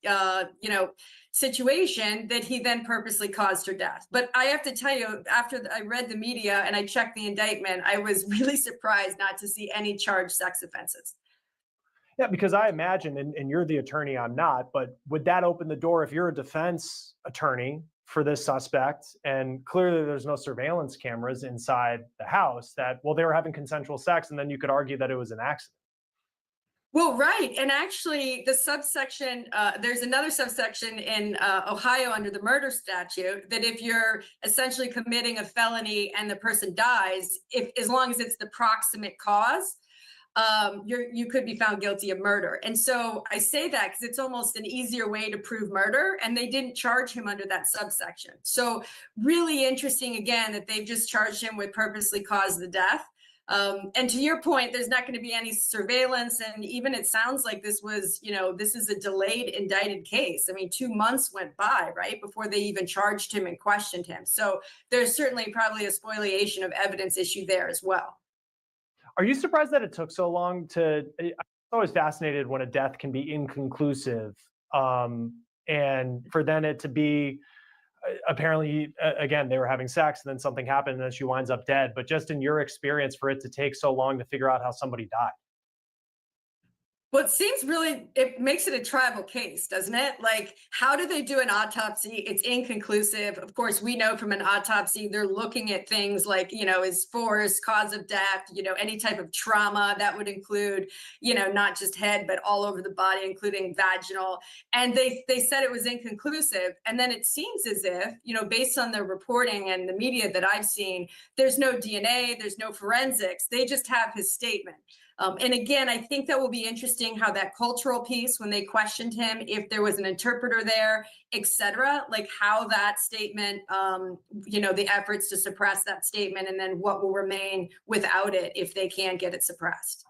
situation, that he then purposely caused her death. But I have to tell you, after I read the media and I checked the indictment, I was really surprised not to see any charged sex offenses. Yeah, because I imagine, and you're the attorney, I'm not, but would that open the door if you're a defense attorney for this suspect, and clearly there's no surveillance cameras inside the house, that, well, they were having consensual sex, and then you could argue that it was an accident. Well, right. And actually the subsection, there's another subsection in Ohio under the murder statute that if you're essentially committing a felony and the person dies, as long as it's the proximate cause, you could be found guilty of murder. And so I say that because it's almost an easier way to prove murder, and they didn't charge him under that subsection. So really interesting, again, that they've just charged him with purposely caused the death. And to your point, there's not going to be any surveillance. And even it sounds like this was, this is a delayed indicted case. I mean, 2 months went by, right, before they even charged him and questioned him. So there's certainly probably a spoliation of evidence issue there as well. Are you surprised that it took so long I'm always fascinated when a death can be inconclusive. And for then it to be, apparently, again, they were having sex and then something happened and then she winds up dead. But just in your experience, for it to take so long to figure out how somebody died. Well, it seems it makes it a tribal case, doesn't it? Like, how do they do an autopsy? It's inconclusive. Of course, we know from an autopsy, they're looking at things like, is force, cause of death, any type of trauma that would include, not just head, but all over the body, including vaginal. And they said it was inconclusive. And then it seems as if, based on the reporting and the media that I've seen, there's no DNA, there's no forensics. They just have his statement. And again, I think that will be interesting how that cultural piece, when they questioned him, if there was an interpreter there, et cetera, like how that statement, the efforts to suppress that statement, and then what will remain without it if they can get it suppressed.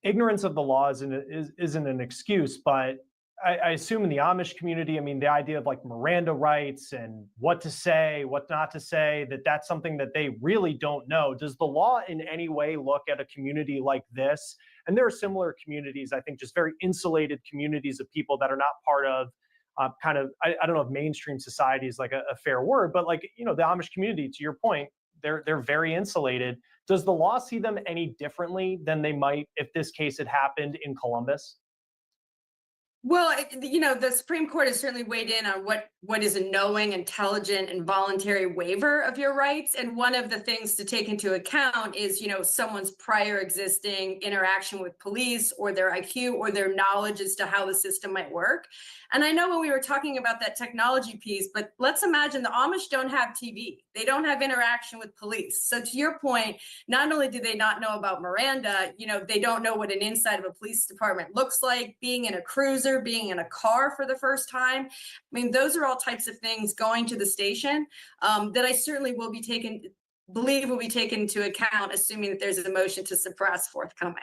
Ignorance of the law isn't an excuse, but I assume in the Amish community, I mean, the idea of like Miranda rights and what to say, what not to say, that's something that they really don't know. Does the law in any way look at a community like this? And there are similar communities, I think, just very insulated communities of people that are not part of I don't know if mainstream society is like a fair word, but like, the Amish community, to your point, they're very insulated. Does the law see them any differently than they might if this case had happened in Columbus? Well, the Supreme Court has certainly weighed in on what is a knowing, intelligent, and voluntary waiver of your rights. And one of the things to take into account is, someone's prior existing interaction with police, or their IQ, or their knowledge as to how the system might work. And I know when we were talking about that technology piece, but let's imagine the Amish don't have TV. They don't have interaction with police. So to your point, not only do they not know about Miranda, they don't know what an inside of a police department looks like, being in a cruiser, being in a car for the first time. I mean, those are all types of things going to the station that I certainly believe will be taken into account, assuming that there's a motion to suppress forthcoming.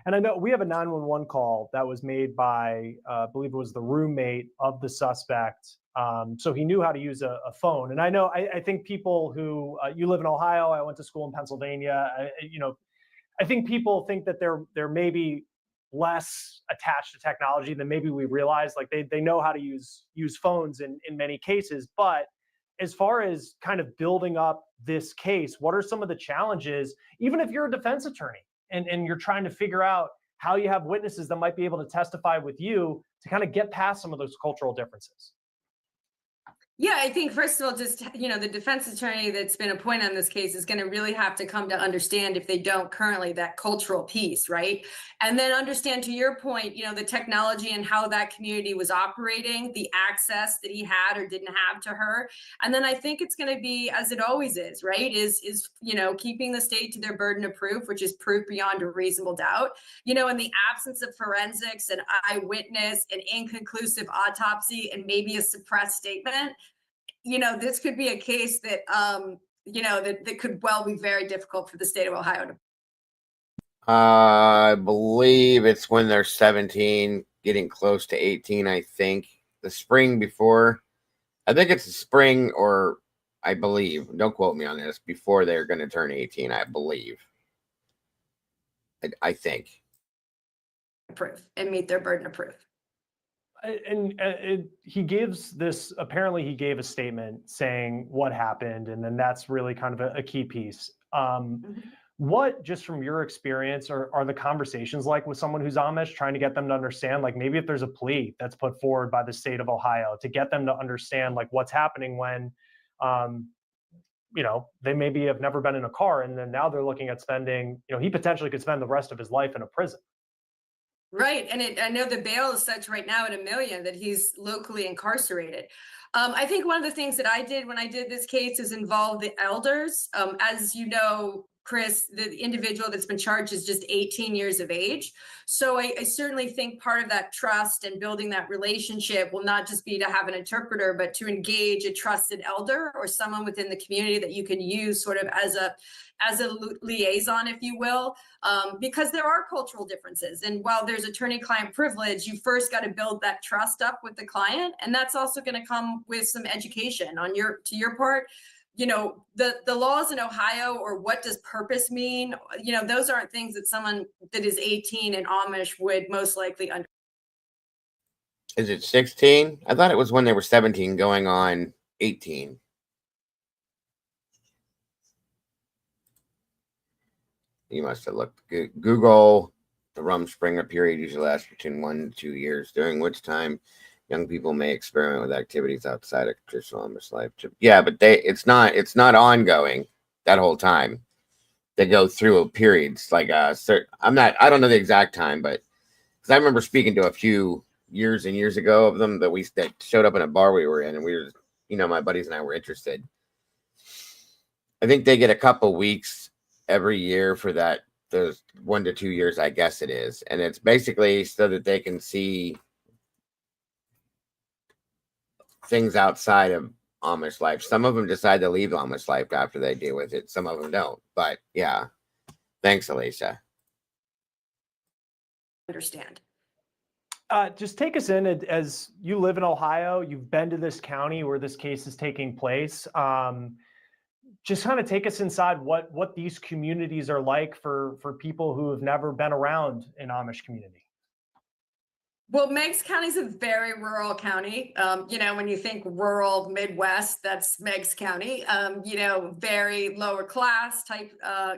And I know we have a 911 call that was made by, I believe it was the roommate of the suspect. So he knew how to use a phone. And I know, I think people who, you live in Ohio, I went to school in Pennsylvania, I think people think that they're maybe less attached to technology than maybe we realize. Like they know how to use phones in many cases. But as far as kind of building up this case, what are some of the challenges, even if you're a defense attorney and you're trying to figure out how you have witnesses that might be able to testify with you to kind of get past some of those cultural differences? Yeah, I think first of all, just, the defense attorney that's been appointed on this case is going to really have to come to understand, if they don't currently, that cultural piece, right? And then understand, to your point, the technology and how that community was operating, the access that he had or didn't have to her. And then I think it's going to be, as it always is, right, is keeping the state to their burden of proof, which is proof beyond a reasonable doubt. In the absence of forensics, an eyewitness, an inconclusive autopsy, and maybe a suppressed statement, this could be a case that, that could well be very difficult for the state of Ohio to. I believe it's when they're 17, getting close to 18, I think. The spring before. I think it's the spring, or I believe, don't quote me on this, before they're going to turn 18, I believe. I think. Proof and meet their burden of proof. And he gives this, apparently he gave a statement saying what happened, and then that's really kind of a key piece. What, just from your experience, are the conversations like with someone who's Amish, trying to get them to understand, like maybe if there's a plea that's put forward by the state of Ohio, to get them to understand like what's happening when, they maybe have never been in a car, and then now they're looking at spending, he potentially could spend the rest of his life in a prison. Right. And I know the bail is such right now at $1 million that he's locally incarcerated. I think one of the things that I did when I did this case is involve the elders. As you know, Chris, the individual that's been charged is just 18 years of age. So I certainly think part of that trust and building that relationship will not just be to have an interpreter, but to engage a trusted elder or someone within the community that you can use sort of as a liaison, if you will, because there are cultural differences. And while there's attorney-client privilege, you first got to build that trust up with the client. And that's also going to come with some education on to your part. You know, the laws in Ohio, or what does purpose mean? You know, those aren't things that someone that is 18 and Amish would most likely understand. Is it 16? I thought it was when they were 17 going on 18. You must have looked. Google, the Rumspringa period usually lasts between 1 to 2 years, during which time young people may experiment with activities outside of traditional Amish life. Yeah, but it's not ongoing that whole time. They go through periods like I don't know the exact time, but because I remember speaking to a few years and years ago of them that showed up in a bar we were in, and we were, my buddies and I were interested. I think they get a couple weeks every year for that, those 1 to 2 years, I guess it is. And it's basically so that they can see things outside of Amish life. Some of them decide to leave Amish life after they deal with it. Some of them don't. But yeah. Thanks, Alicia. Understand. Just take us in as you live in Ohio. You've been to this county where this case is taking place. Just kind of take us inside what these communities are like for people who have never been around an Amish community. Well, Meigs County is a very rural county. When you think rural Midwest, that's Meigs County. Very lower class type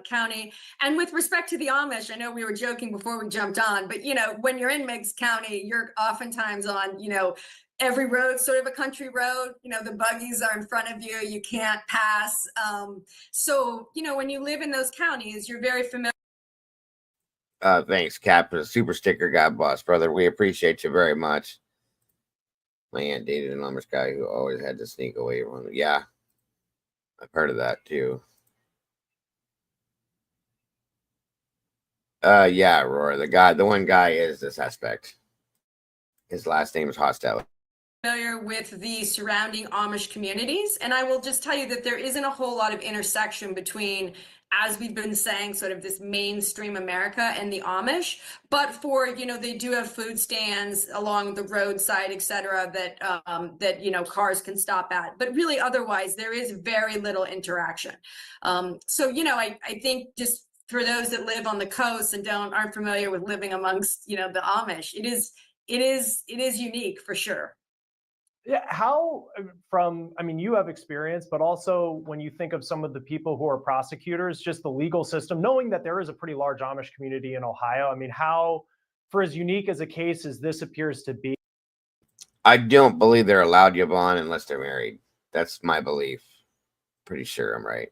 county. And with respect to the Amish, I know we were joking before we jumped on, but when you're in Meigs County, you're oftentimes on, every road, sort of a country road. The buggies are in front of you, you can't pass. So when you live in those counties, you're very familiar. Thanks, Cap, for the super sticker. God bless, brother. We appreciate you very much. My aunt dated an Amish guy who always had to sneak away from him. Yeah, I've heard of that too. Yeah, Aurora. The one guy is the suspect. His last name is Hostel. Familiar with the surrounding Amish communities, and I will just tell you that there isn't a whole lot of intersection between, as we've been saying, sort of this mainstream America and the Amish. But for, they do have food stands along the roadside, et cetera, that cars can stop at. But really, otherwise, there is very little interaction. I think just for those that live on the coast and aren't familiar with living amongst, the Amish, it is unique for sure. Yeah, you have experience, but also when you think of some of the people who are prosecutors, just the legal system, knowing that there is a pretty large Amish community in Ohio, how, for as unique as a case as this appears to be? I don't believe they're allowed Yvonne unless they're married. That's my belief. Pretty sure I'm right.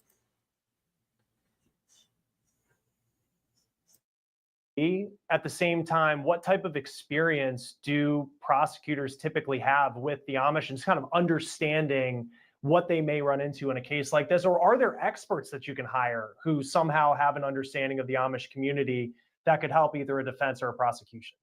At the same time, what type of experience do prosecutors typically have with the Amish and just kind of understanding what they may run into in a case like this? Or are there experts that you can hire who somehow have an understanding of the Amish community that could help either a defense or a prosecution?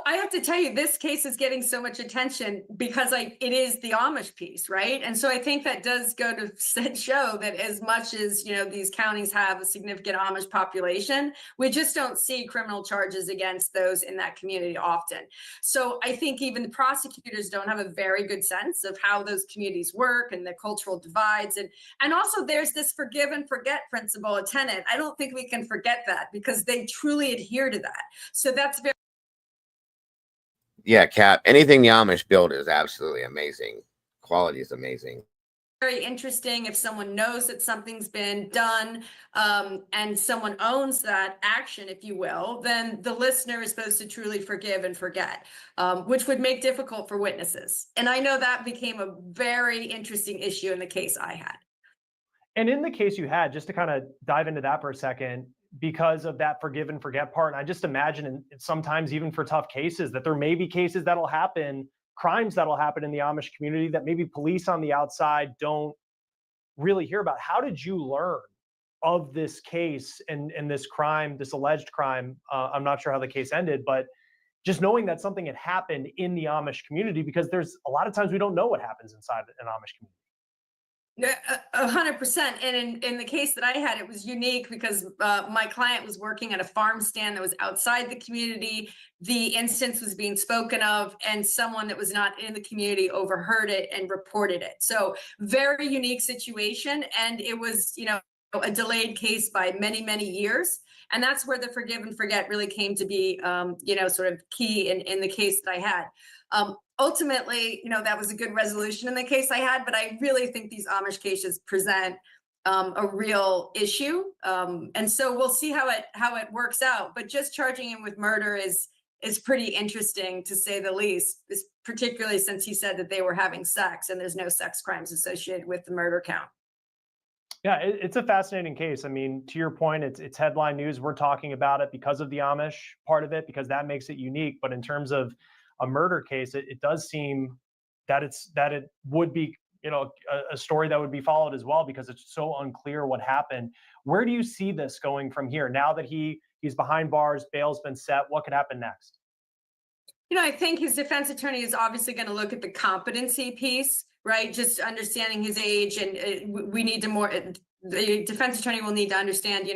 I have to tell you, this case is getting so much attention because it is the Amish piece, right? And so I think that does go to show that as much as, these counties have a significant Amish population, we just don't see criminal charges against those in that community often. So I think even the prosecutors don't have a very good sense of how those communities work and the cultural divides. And also there's this forgive and forget principle, a tenet. I don't think we can forget that because they truly adhere to that. So that's very. Yeah, Cap. Anything the Amish build is absolutely amazing. Quality is amazing. Very interesting if someone knows that something's been done and someone owns that action, if you will, then the listener is supposed to truly forgive and forget, which would make difficult for witnesses. And I know that became a very interesting issue in the case I had. And in the case you had, just to kind of dive into that for a second, because of that forgive and forget part. And I just imagine sometimes even for tough cases that there may be cases that'll happen, crimes that'll happen in the Amish community that maybe police on the outside don't really hear about. How did you learn of this case and this crime, this alleged crime. I'm not sure how the case ended, but just knowing that something had happened in the Amish community, because there's a lot of times we don't know what happens inside an Amish community. 100%. And in the case that I had, it was unique because my client was working at a farm stand that was outside the community. The instance was being spoken of, and someone that was not in the community overheard it and reported it. So very unique situation. And it was, a delayed case by many, many years. And that's where the forgive and forget really came to be, sort of key in the case that I had. Ultimately, that was a good resolution in the case I had, but I really think these Amish cases present a real issue. And so we'll see how it works out. But just charging him with murder is pretty interesting, to say the least, particularly since he said that they were having sex and there's no sex crimes associated with the murder count. Yeah, it's a fascinating case. I mean, to your point, it's headline news. We're talking about it because of the Amish part of it, because that makes it unique. But in terms of a murder case, it does seem that it would be, a story that would be followed as well, because it's so unclear what happened. Where do you see this going from here? Now that he's behind bars, bail's been set, what could happen next? I think his defense attorney is obviously going to look at the competency piece, right? Just understanding his age, and we need to more. The defense attorney will need to understand,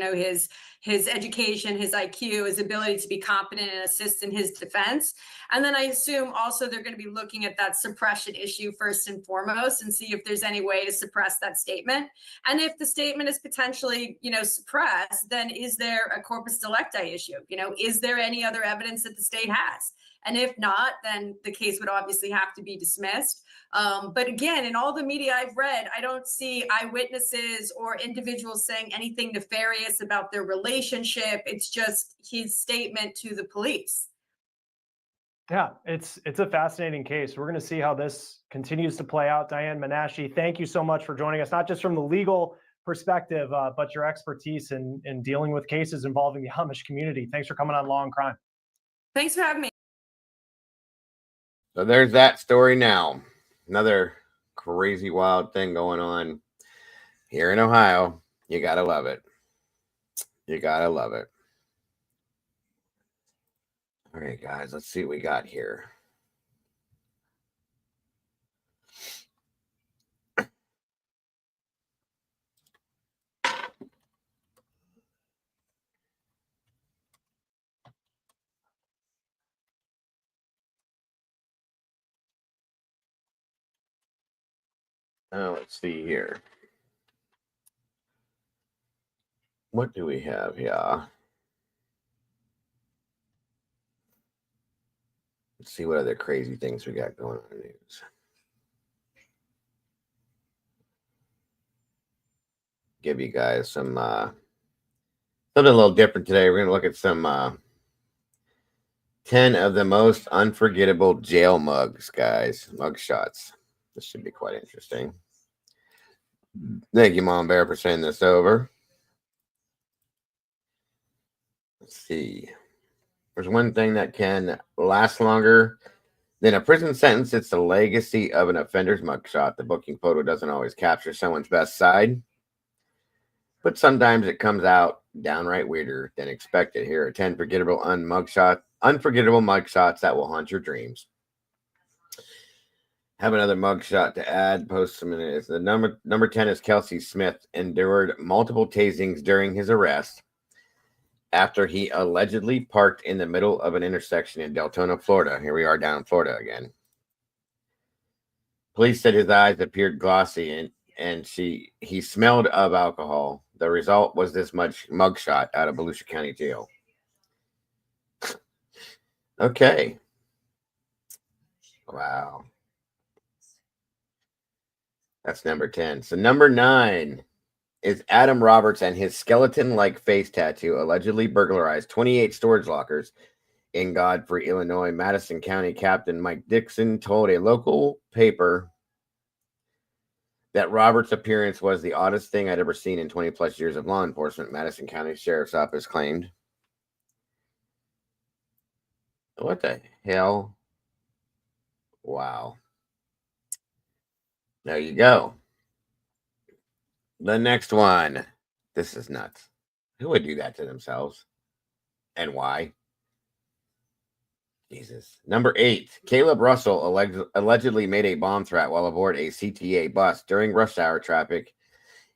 his education, his IQ, his ability to be competent and assist in his defense. And then I assume also they're going to be looking at that suppression issue first and foremost, and see if there's any way to suppress that statement. And if the statement is potentially, suppressed, then is there a corpus delicti issue? Is there any other evidence that the state has? And if not, then the case would obviously have to be dismissed. But again, in all the media I've read, I don't see eyewitnesses or individuals saying anything nefarious about their relationship. It's just his statement to the police. Yeah, it's a fascinating case. We're going to see how this continues to play out. Diane Menashe, thank you so much for joining us, not just from the legal perspective, but your expertise in dealing with cases involving the Amish community. Thanks for coming on Law and Crime. Thanks for having me. So there's that story now. Another crazy, wild thing going on here in Ohio. You got to love it. You got to love it. All right, guys, let's see what we got here. Let's see here. What do we have here? Let's see what other crazy things we got going on in the news. Give you guys some something a little different today. We're going to look at some 10 of the most unforgettable jail mugs, guys. Mug shots. This should be quite interesting. Thank you, Mom Bear, for sending this over. Let's see. There's one thing that can last longer than a prison sentence. It's the legacy of an offender's mugshot. The booking photo doesn't always capture someone's best side, but sometimes it comes out downright weirder than expected. Here are 10 unforgettable mugshots that will haunt your dreams. Have another mugshot to add. Post some minutes. The number 10 is Kelsey Smith. Endured multiple tasings during his arrest after he allegedly parked in the middle of an intersection in Deltona, Florida. Here we are down in Florida again. Police said his eyes appeared glossy and he smelled of alcohol. The result was this mugshot out of Volusia County Jail. Okay. Wow. That's number 10. So number 9 is Adam Roberts and his skeleton-like face tattoo allegedly burglarized 28 storage lockers in Godfrey, Illinois. Madison County Captain Mike Dixon told a local paper that Roberts' appearance was the oddest thing I'd ever seen in 20-plus years of law enforcement, Madison County Sheriff's Office claimed. What the hell? Wow. There you go. The next one. This is nuts. Who would do that to themselves? And why? Jesus. Number 8. Caleb Russell allegedly made a bomb threat while aboard a CTA bus during rush hour traffic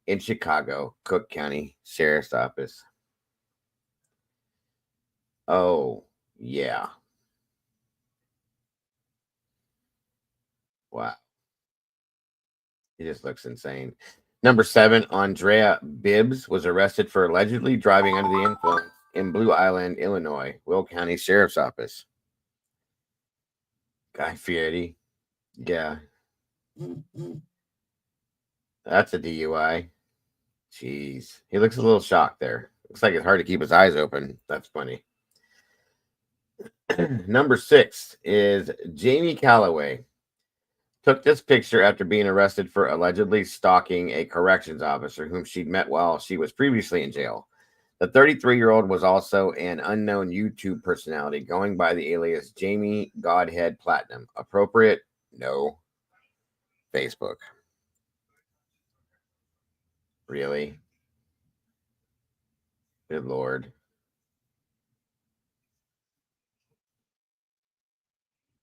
in Chicago, Cook County Sheriff's Office. Oh, yeah. Wow. He just looks insane. Number 7. Andrea Bibbs was arrested for allegedly driving under the influence in Blue Island, Illinois, Will County Sheriff's Office. Guy Fieri. Yeah. That's a DUI. Jeez. He looks a little shocked there. Looks like it's hard to keep his eyes open. That's funny. Number 6 is Jamie Calloway. Took this picture after being arrested for allegedly stalking a corrections officer whom she'd met while she was previously in jail. The 33-year-old was also an unknown YouTube personality going by the alias Jamie Godhead Platinum. Appropriate? No. Facebook. Really? Good Lord.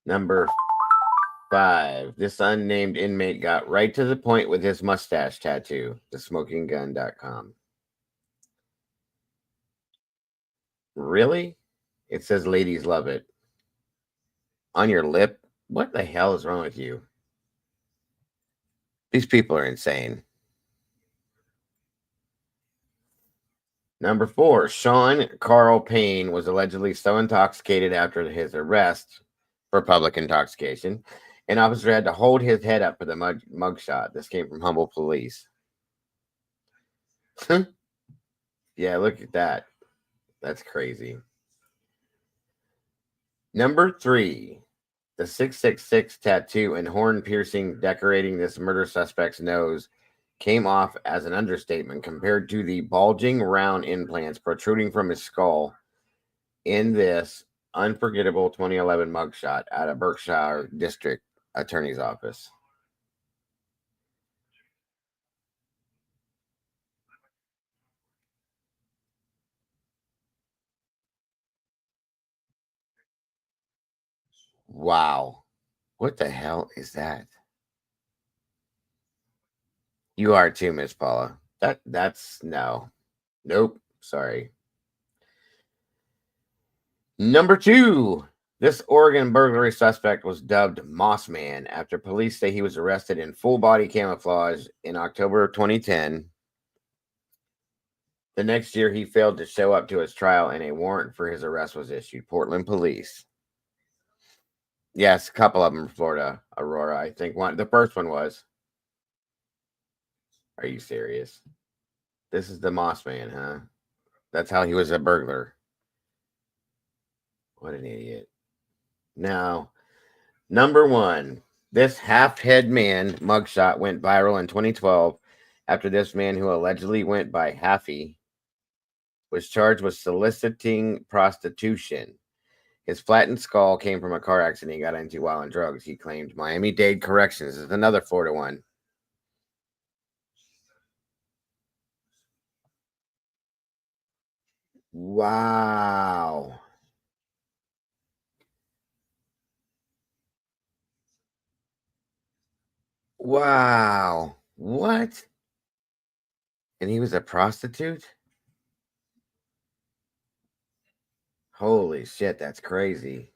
Number 5. This unnamed inmate got right to the point with his mustache tattoo. TheSmokingGun.com. Really? It says ladies love it. On your lip? What the hell is wrong with you? These people are insane. Number 4. Sean Carl Payne was allegedly so intoxicated after his arrest for public intoxication, an officer had to hold his head up for the mugshot. This came from Humble Police. Yeah, look at that. That's crazy. Number 3. The 666 tattoo and horn piercing decorating this murder suspect's nose came off as an understatement compared to the bulging round implants protruding from his skull in this unforgettable 2011 mugshot at a Berkshire District Attorney's Office. Wow. What the hell is that? You are too, Miss Paula. That's no. Nope. Sorry. Number 2. This Oregon burglary suspect was dubbed Moss Man after police say he was arrested in full body camouflage in October of 2010. The next year, he failed to show up to his trial and a warrant for his arrest was issued. Portland police. Yes, a couple of them from Florida. Aurora, I think one. The first one was. Are you serious? This is the Moss Man, huh? That's how he was a burglar. What an idiot. Now, number 1. This half-head man mugshot went viral in 2012 after this man who allegedly went by Halfy was charged with soliciting prostitution. His flattened skull came from a car accident he got into while on drugs, he claimed. Miami-Dade Corrections is another Florida one. Wow. Wow. What? And he was a prostitute? Holy shit, that's crazy.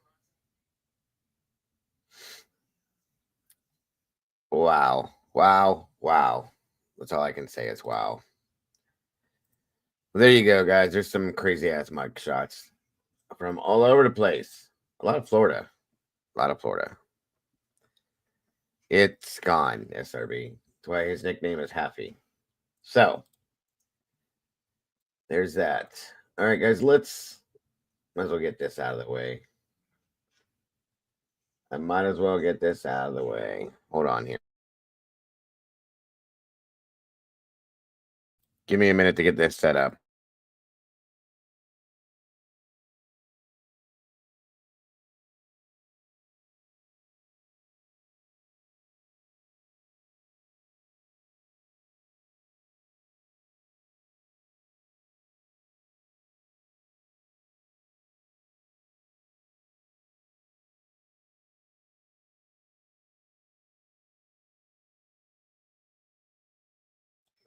Wow. Wow. Wow. That's all I can say is wow. Well, there you go, guys. There's some crazy ass mug shots from all over the place. A lot of Florida. A lot of Florida. It's gone, SRB. That's why his nickname is Halfy. So, there's that. All right, guys, might as well get this out of the way. I might as well get this out of the way. Hold on here. Give me a minute to get this set up.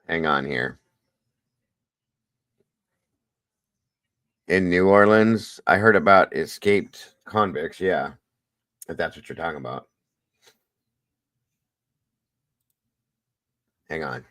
Hang on here. In New Orleans, I heard about escaped convicts. Yeah, if that's what you're talking about. Hang on.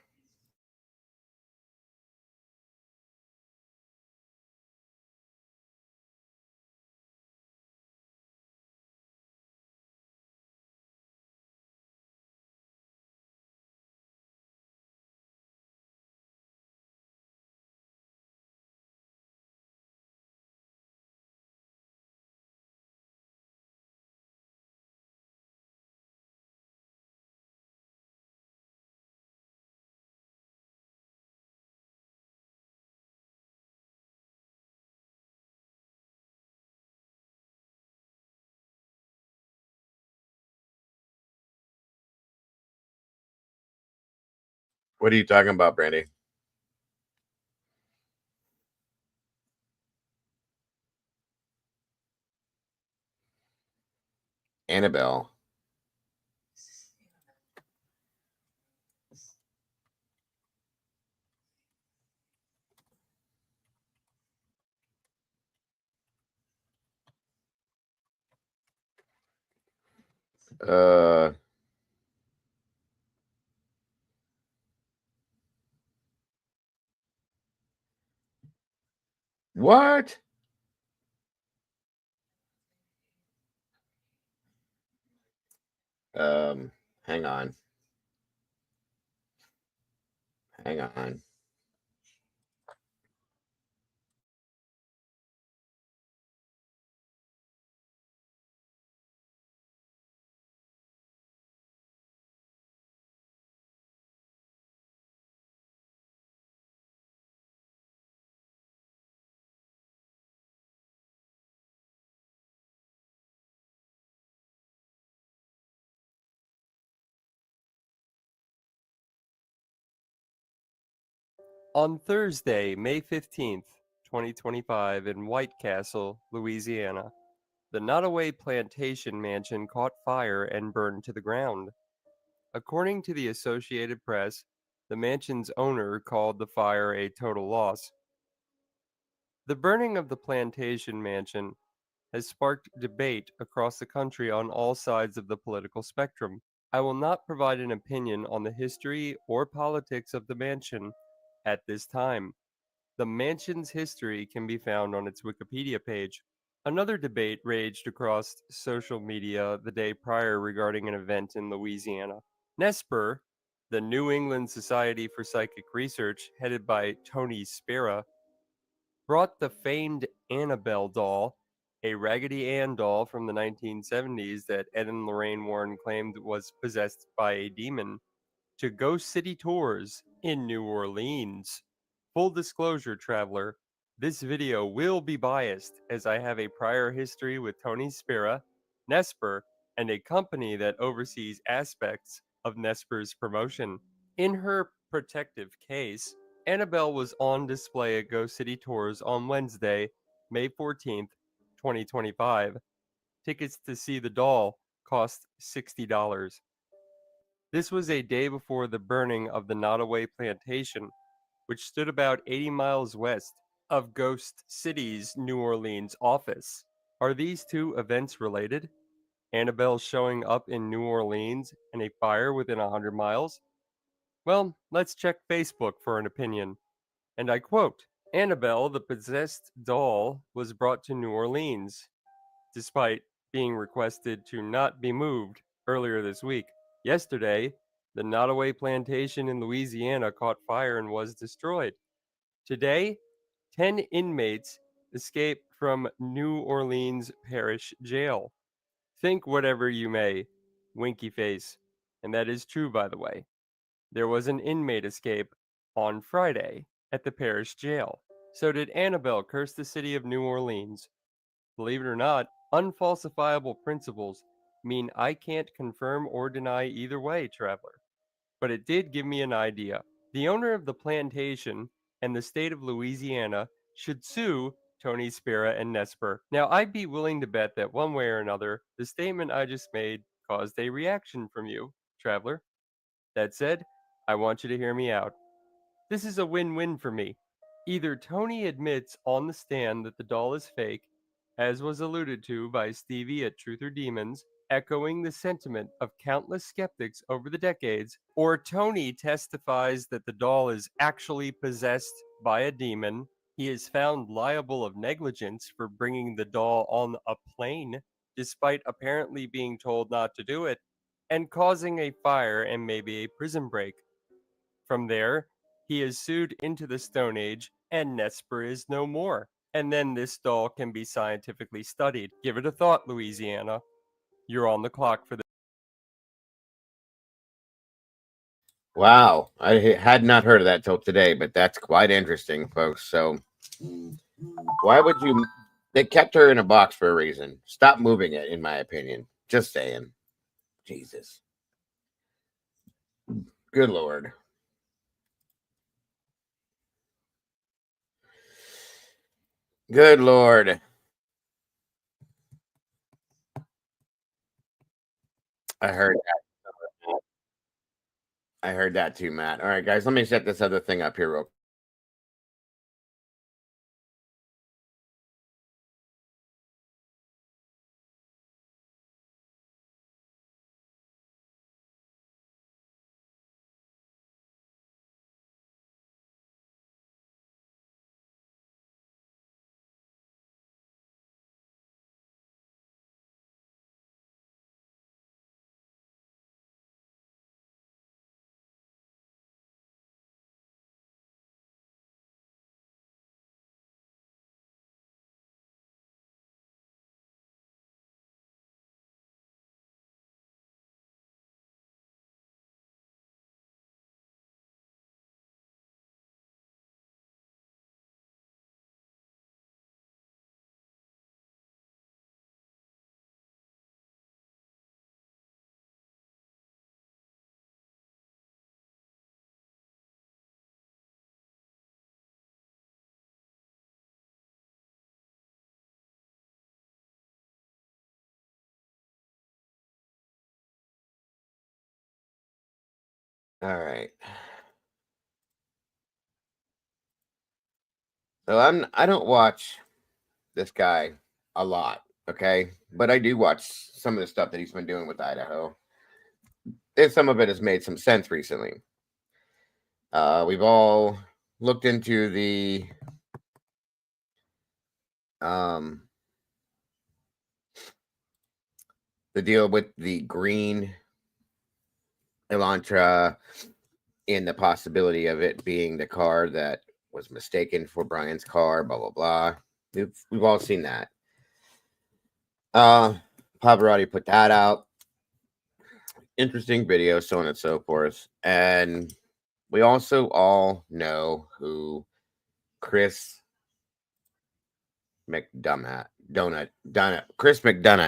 What are you talking about, Brandy? Annabelle. Uh, what? Hang on. Hang on. On Thursday, May 15th, 2025, in White Castle, Louisiana, the Nottoway Plantation Mansion caught fire and burned to the ground. According to the Associated Press, the mansion's owner called the fire a total loss. The burning of the plantation mansion has sparked debate across the country on all sides of the political spectrum. I will not provide an opinion on the history or politics of the mansion at this time. The mansion's history can be found on its Wikipedia page. Another debate raged across social media the day prior regarding an event in Louisiana. NESPR, the New England Society for Psychic Research, headed by Tony Spera, brought the famed Annabelle doll, a Raggedy Ann doll from the 1970s that Ed and Lorraine Warren claimed was possessed by a demon, to Ghost City Tours in New Orleans. Full disclosure, traveler, this video will be biased as I have a prior history with Tony Spera, NESPR, and a company that oversees aspects of NESPR's promotion. In her protective case, Annabelle was on display at Ghost City Tours on Wednesday, May 14th, 2025. Tickets to see the doll cost $60. This was a day before the burning of the Nottoway Plantation, which stood about 80 miles west of Ghost City's New Orleans office. Are these two events related? Annabelle showing up in New Orleans and a fire within 100 miles? Well, let's check Facebook for an opinion. And I quote, Annabelle, the possessed doll, was brought to New Orleans, despite being requested to not be moved earlier this week. Yesterday, the Nottoway Plantation in Louisiana caught fire and was destroyed. Today, 10 inmates escaped from New Orleans Parish Jail. Think whatever you may, winky face. And that is true, by the way. There was an inmate escape on Friday at the parish jail. So did Annabelle curse the city of New Orleans? Believe it or not, unfalsifiable principles mean I can't confirm or deny either way, traveler. But it did give me an idea. The owner of the plantation and the state of Louisiana should sue Tony Spera and NESPR. Now, I'd be willing to bet that one way or another, the statement I just made caused a reaction from you, traveler. That said, I want you to hear me out. This is a win-win for me. Either Tony admits on the stand that the doll is fake, as was alluded to by Stevie at Truth or Demons, echoing the sentiment of countless skeptics over the decades, or Tony testifies that the doll is actually possessed by a demon. He is found liable of negligence for bringing the doll on a plane, despite apparently being told not to do it, and causing a fire and maybe a prison break. From there, he is sued into the Stone Age, and Nesper is no more. And then this doll can be scientifically studied. Give it a thought, Louisiana. You're on the clock for the. Wow, I had not heard of that till today, but that's quite interesting, folks. So, why would you? They kept her in a box for a reason. Stop moving it, in my opinion. Just saying. Jesus. Good Lord. Good Lord. I heard that. I heard that too, Matt. All right, guys, let me set this other thing up here real quick. All right. So I don't watch this guy a lot, okay? But I do watch some of the stuff that he's been doing with Idaho. And some of it has made some sense recently. We've all looked into the deal with the green Elantra and the possibility of it being the car that was mistaken for Brian's car, blah, blah, blah. We've all seen that. Pavarotti put that out. Interesting video, so on and so forth. And we also all know who Chris McDonough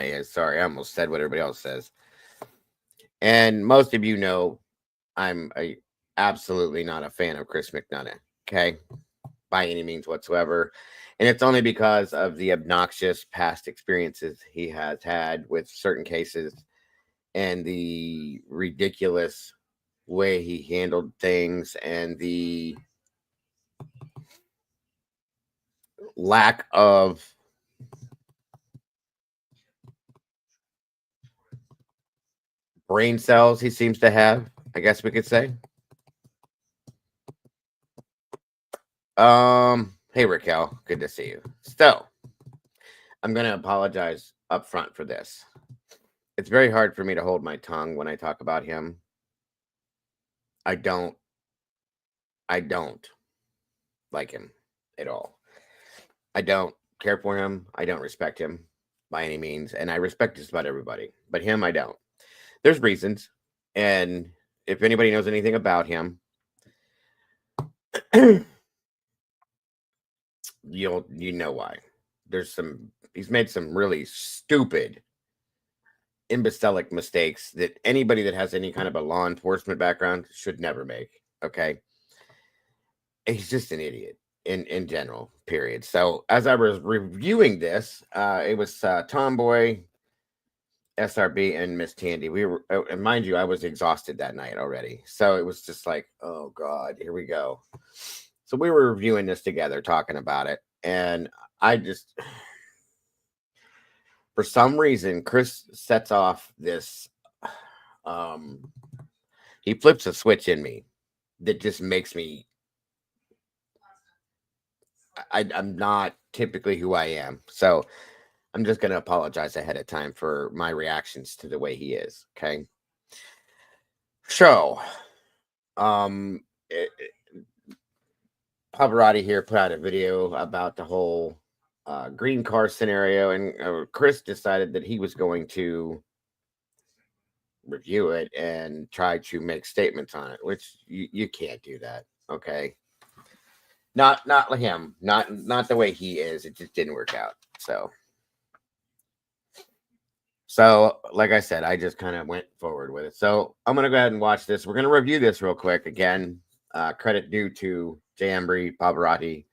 is. Sorry, I almost said what everybody else says. And most of you know I'm absolutely not a fan of Chris McDonough, okay? By any means whatsoever. And it's only because of the obnoxious past experiences he has had with certain cases and the ridiculous way he handled things and the lack of brain cells he seems to have, I guess we could say. Hey Raquel, good to see you. So, I'm going to apologize up front for this. It's very hard for me to hold my tongue when I talk about him. I don't like him at all. I don't care for him. I don't respect him by any means. And I respect just about everybody. But him, I don't. There's reasons. And if anybody knows anything about him, you know why. He's made some really stupid, imbecilic mistakes that anybody that has any kind of a law enforcement background should never make. Okay. He's just an idiot in general, period. So as I was reviewing this, it was Tomboy SRB and Miss Tandy. We were, and mind you, I was exhausted that night already. So it was just like, oh God, here we go. So we were reviewing this together, talking about it. And I just, for some reason, Chris sets off this, he flips a switch in me that just makes me, I'm not typically who I am. So I'm just going to apologize ahead of time for my reactions to the way he is. Okay. So, Pavarotti here put out a video about the whole green car scenario, and Chris decided that he was going to review it and try to make statements on it, which you can't do that. Okay. Not like him, not the way he is. It just didn't work out. So, like I said, I just kind of went forward with it. So I'm going to go ahead and watch this. We're going to review this real quick. Again, credit due to Jay Embry, Pavarotti.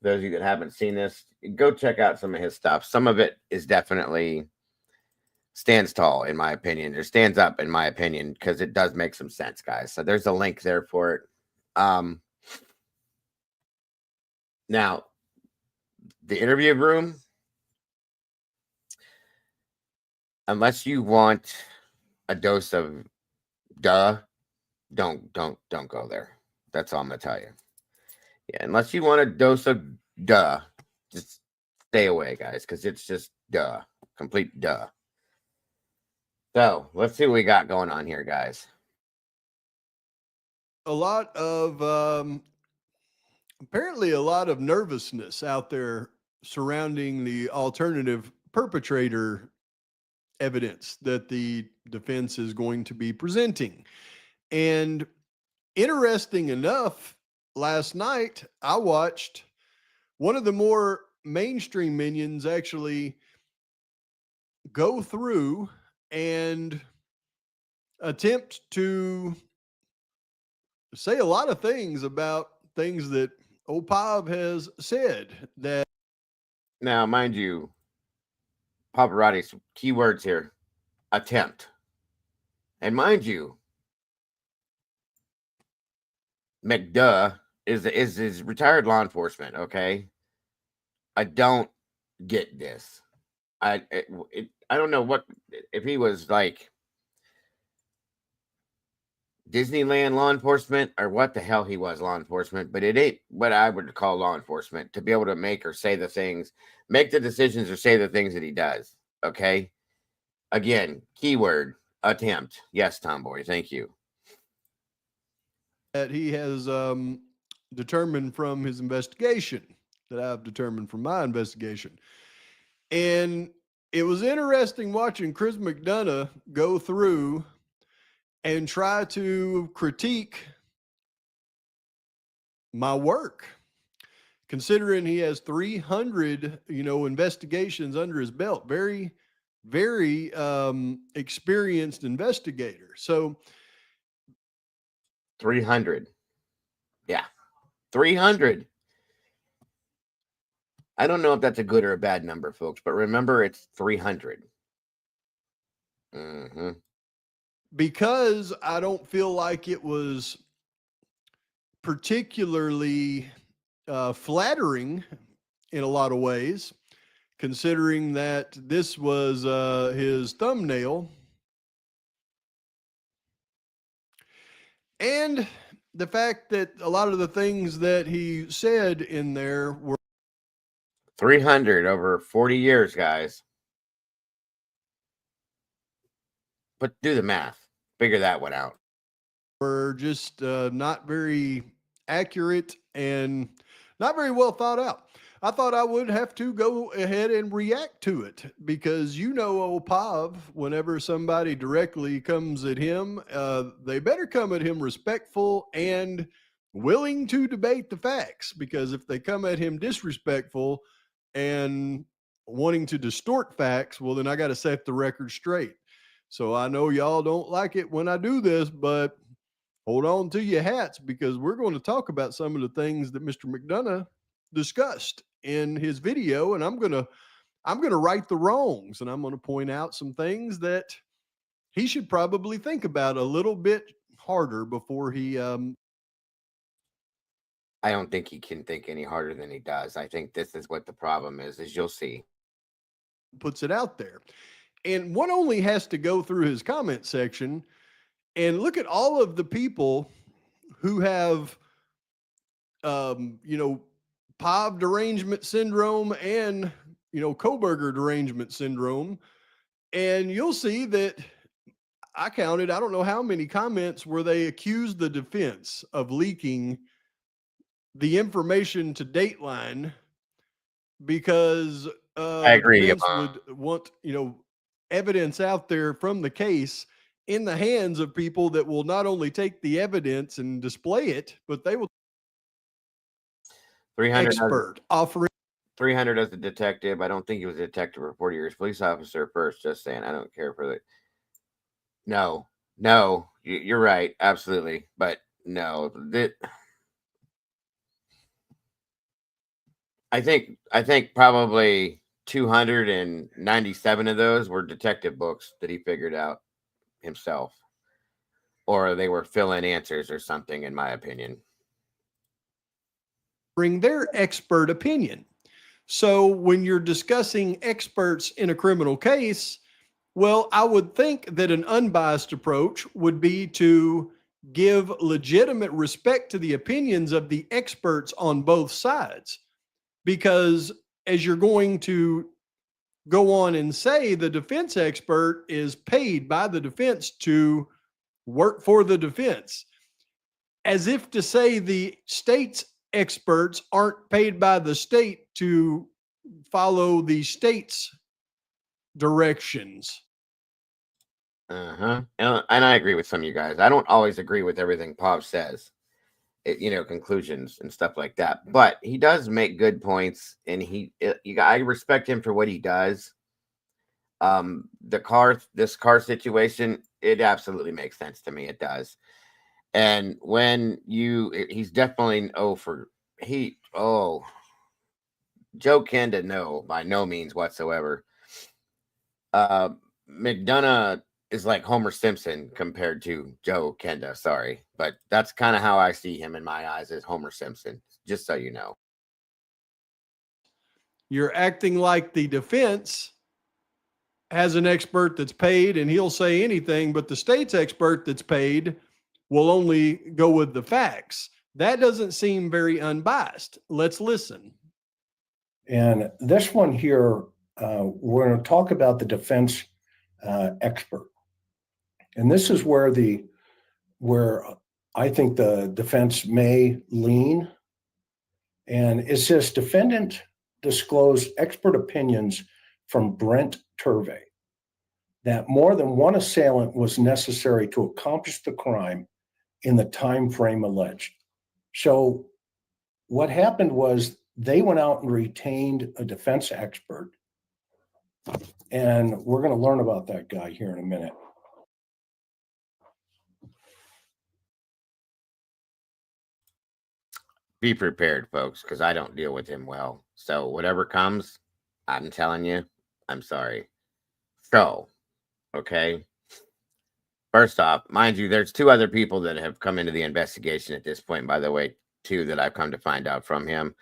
Those of you that haven't seen this, go check out some of his stuff. Some of it is definitely stands tall, in my opinion, or stands up, in my opinion, because it does make some sense, guys. So there's a link there for it. Now, the interview room, unless you want a dose of don't go there. That's all I'm gonna tell you. Yeah, unless you want a dose of just stay away, guys, because it's just complete duh. So let's see what we got going on here, guys. A lot of apparently a lot of nervousness out there surrounding the alternative perpetrator evidence that the defense is going to be presenting. And interesting enough, last night I watched one of the more mainstream minions actually go through and attempt to say a lot of things about things that old Pav has said. That now, mind you, Pavarotti's keywords here: attempt, and mind you, McDuh is retired law enforcement. Okay, I don't get this. I don't know what if he was like Disneyland law enforcement or what the hell he was law enforcement, but it ain't what I would call law enforcement to be able to make or say the things, make the decisions or say the things that he does. Okay. Again, keyword attempt. Yes, Tomboy. Thank you. that he has determined from his investigation, that I've determined from my investigation. And it was interesting watching Chris McDonough go through and try to critique my work, considering he has 300, investigations under his belt. Very, very experienced investigator. So 300. Yeah. 300. I don't know if that's a good or a bad number, folks, but remember it's 300. Mm-hmm. Because I don't feel like it was particularly flattering in a lot of ways, considering that this was his thumbnail. And the fact that a lot of the things that he said in there were 300 over 40 years, guys. But do the math. Figure that one out. Were just not very accurate and not very well thought out. I thought I would have to go ahead and react to it because old Pav, whenever somebody directly comes at him, they better come at him respectful and willing to debate the facts, because if they come at him disrespectful and wanting to distort facts, well, then I got to set the record straight. So I know y'all don't like it when I do this, but hold on to your hats, because we're going to talk about some of the things that Mr. McDonough discussed in his video. And I'm going I'm going to right the wrongs, and I'm going to point out some things that he should probably think about a little bit harder before he I don't think he can think any harder than he does. I think this is what the problem is you'll see. puts it out there. And one only has to go through his comment section and look at all of the people who have, POV derangement syndrome and, Koberger derangement syndrome. And you'll see that I counted, I don't know how many comments where they accused the defense of leaking the information to Dateline because I the agree. defense would want, evidence out there from the case in the hands of people that will not only take the evidence and display it, but they will 300 expert offering 300 as a detective. I don't think he was a detective or 40 years police officer first. Just saying, I don't care for the. No, you're right, absolutely, but no, that. I think probably 297 of those were detective books that he figured out himself, or they were fill-in answers or something, in my opinion. bring their expert opinion. So when you're discussing experts in a criminal case, well, I would think that an unbiased approach would be to give legitimate respect to the opinions of the experts on both sides. Because as you're going to go on and say, the defense expert is paid by the defense to work for the defense, as if to say the state's experts aren't paid by the state to follow the state's directions. And I agree with some of you guys. I don't always agree with everything Pov says, conclusions and stuff like that. But he does make good points, and I respect him for what he does. This car situation, it absolutely makes sense to me. It does. And when he's definitely Joe Kenda, no, by no means whatsoever. McDonough is like Homer Simpson compared to Joe Kenda. Sorry, but that's kind of how I see him in my eyes, as Homer Simpson, just so you know. You're acting like the defense has an expert that's paid and he'll say anything, but the state's expert that's paid will only go with the facts. That doesn't seem very unbiased. Let's listen. And this one here, we're going to talk about the defense expert. And this is where I think the defense may lean. And it says defendant disclosed expert opinions from Brent Turvey that more than one assailant was necessary to accomplish the crime in the time frame alleged. So what happened was they went out and retained a defense expert. And we're going to learn about that guy here in a minute. Be prepared, folks, because I don't deal with him well. So whatever comes, I'm telling you, I'm sorry. So, okay. First off, mind you, there's two other people that have come into the investigation at this point, by the way, too, that I've come to find out from him.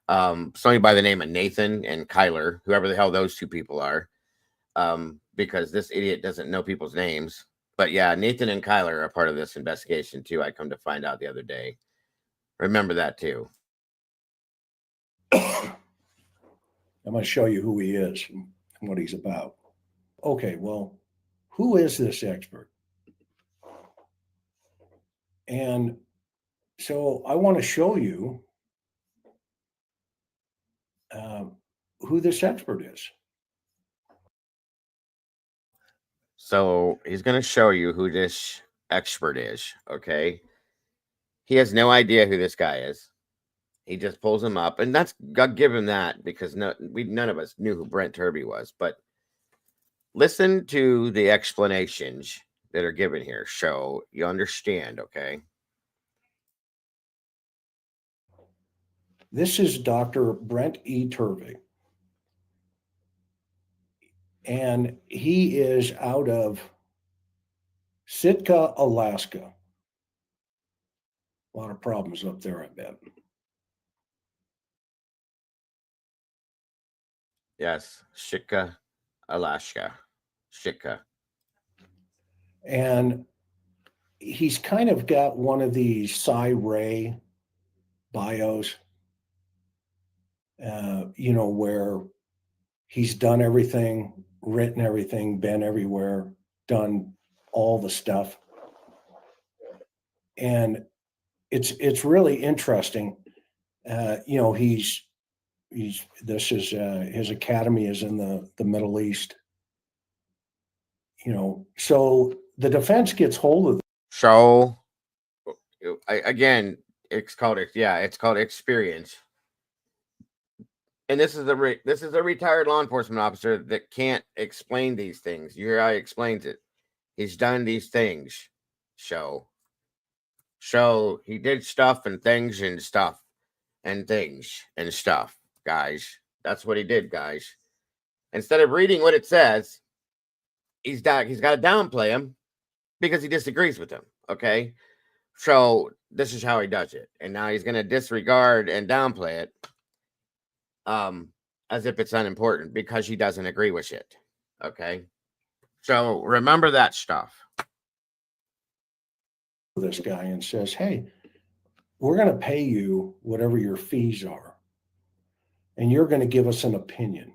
Somebody by the name of Nathan and Kyler, whoever the hell those two people are, because this idiot doesn't know people's names. But yeah, Nathan and Kyler are part of this investigation, too. I come to find out the other day. Remember that, too. I'm going to show you who he is and what he's about. Okay, well, who is this expert? And so I want to show you who this expert is. So he's going to show you who this expert is, okay? He has no idea who this guy is. He just pulls him up, and that's God give him that, because none of us knew who Brent Turvey was. But listen to the explanations that are given here, so you understand, okay? This is Dr. Brent E. Turvey. And he is out of Sitka, Alaska. A lot of problems up there, I bet. Yes, Sitka, Alaska. Sitka. And he's kind of got one of these Ray bios, where he's done everything, written everything, been everywhere, done all the stuff. And it's really interesting. He's this is his academy is in the Middle East. So the defense gets hold of. So again, it's called experience. And this is a retired law enforcement officer that can't explain these things. You hear how he explains it. He's done these things. So he did stuff and things and stuff and things and stuff, guys. That's what he did, guys. Instead of reading what it says, he's got to downplay him because he disagrees with him. Okay. So this is how he does it. And now he's going to disregard and downplay it as if it's unimportant because he doesn't agree with it. Okay. So remember that stuff. This guy and says, hey, we're going to pay you whatever your fees are, and you're going to give us an opinion.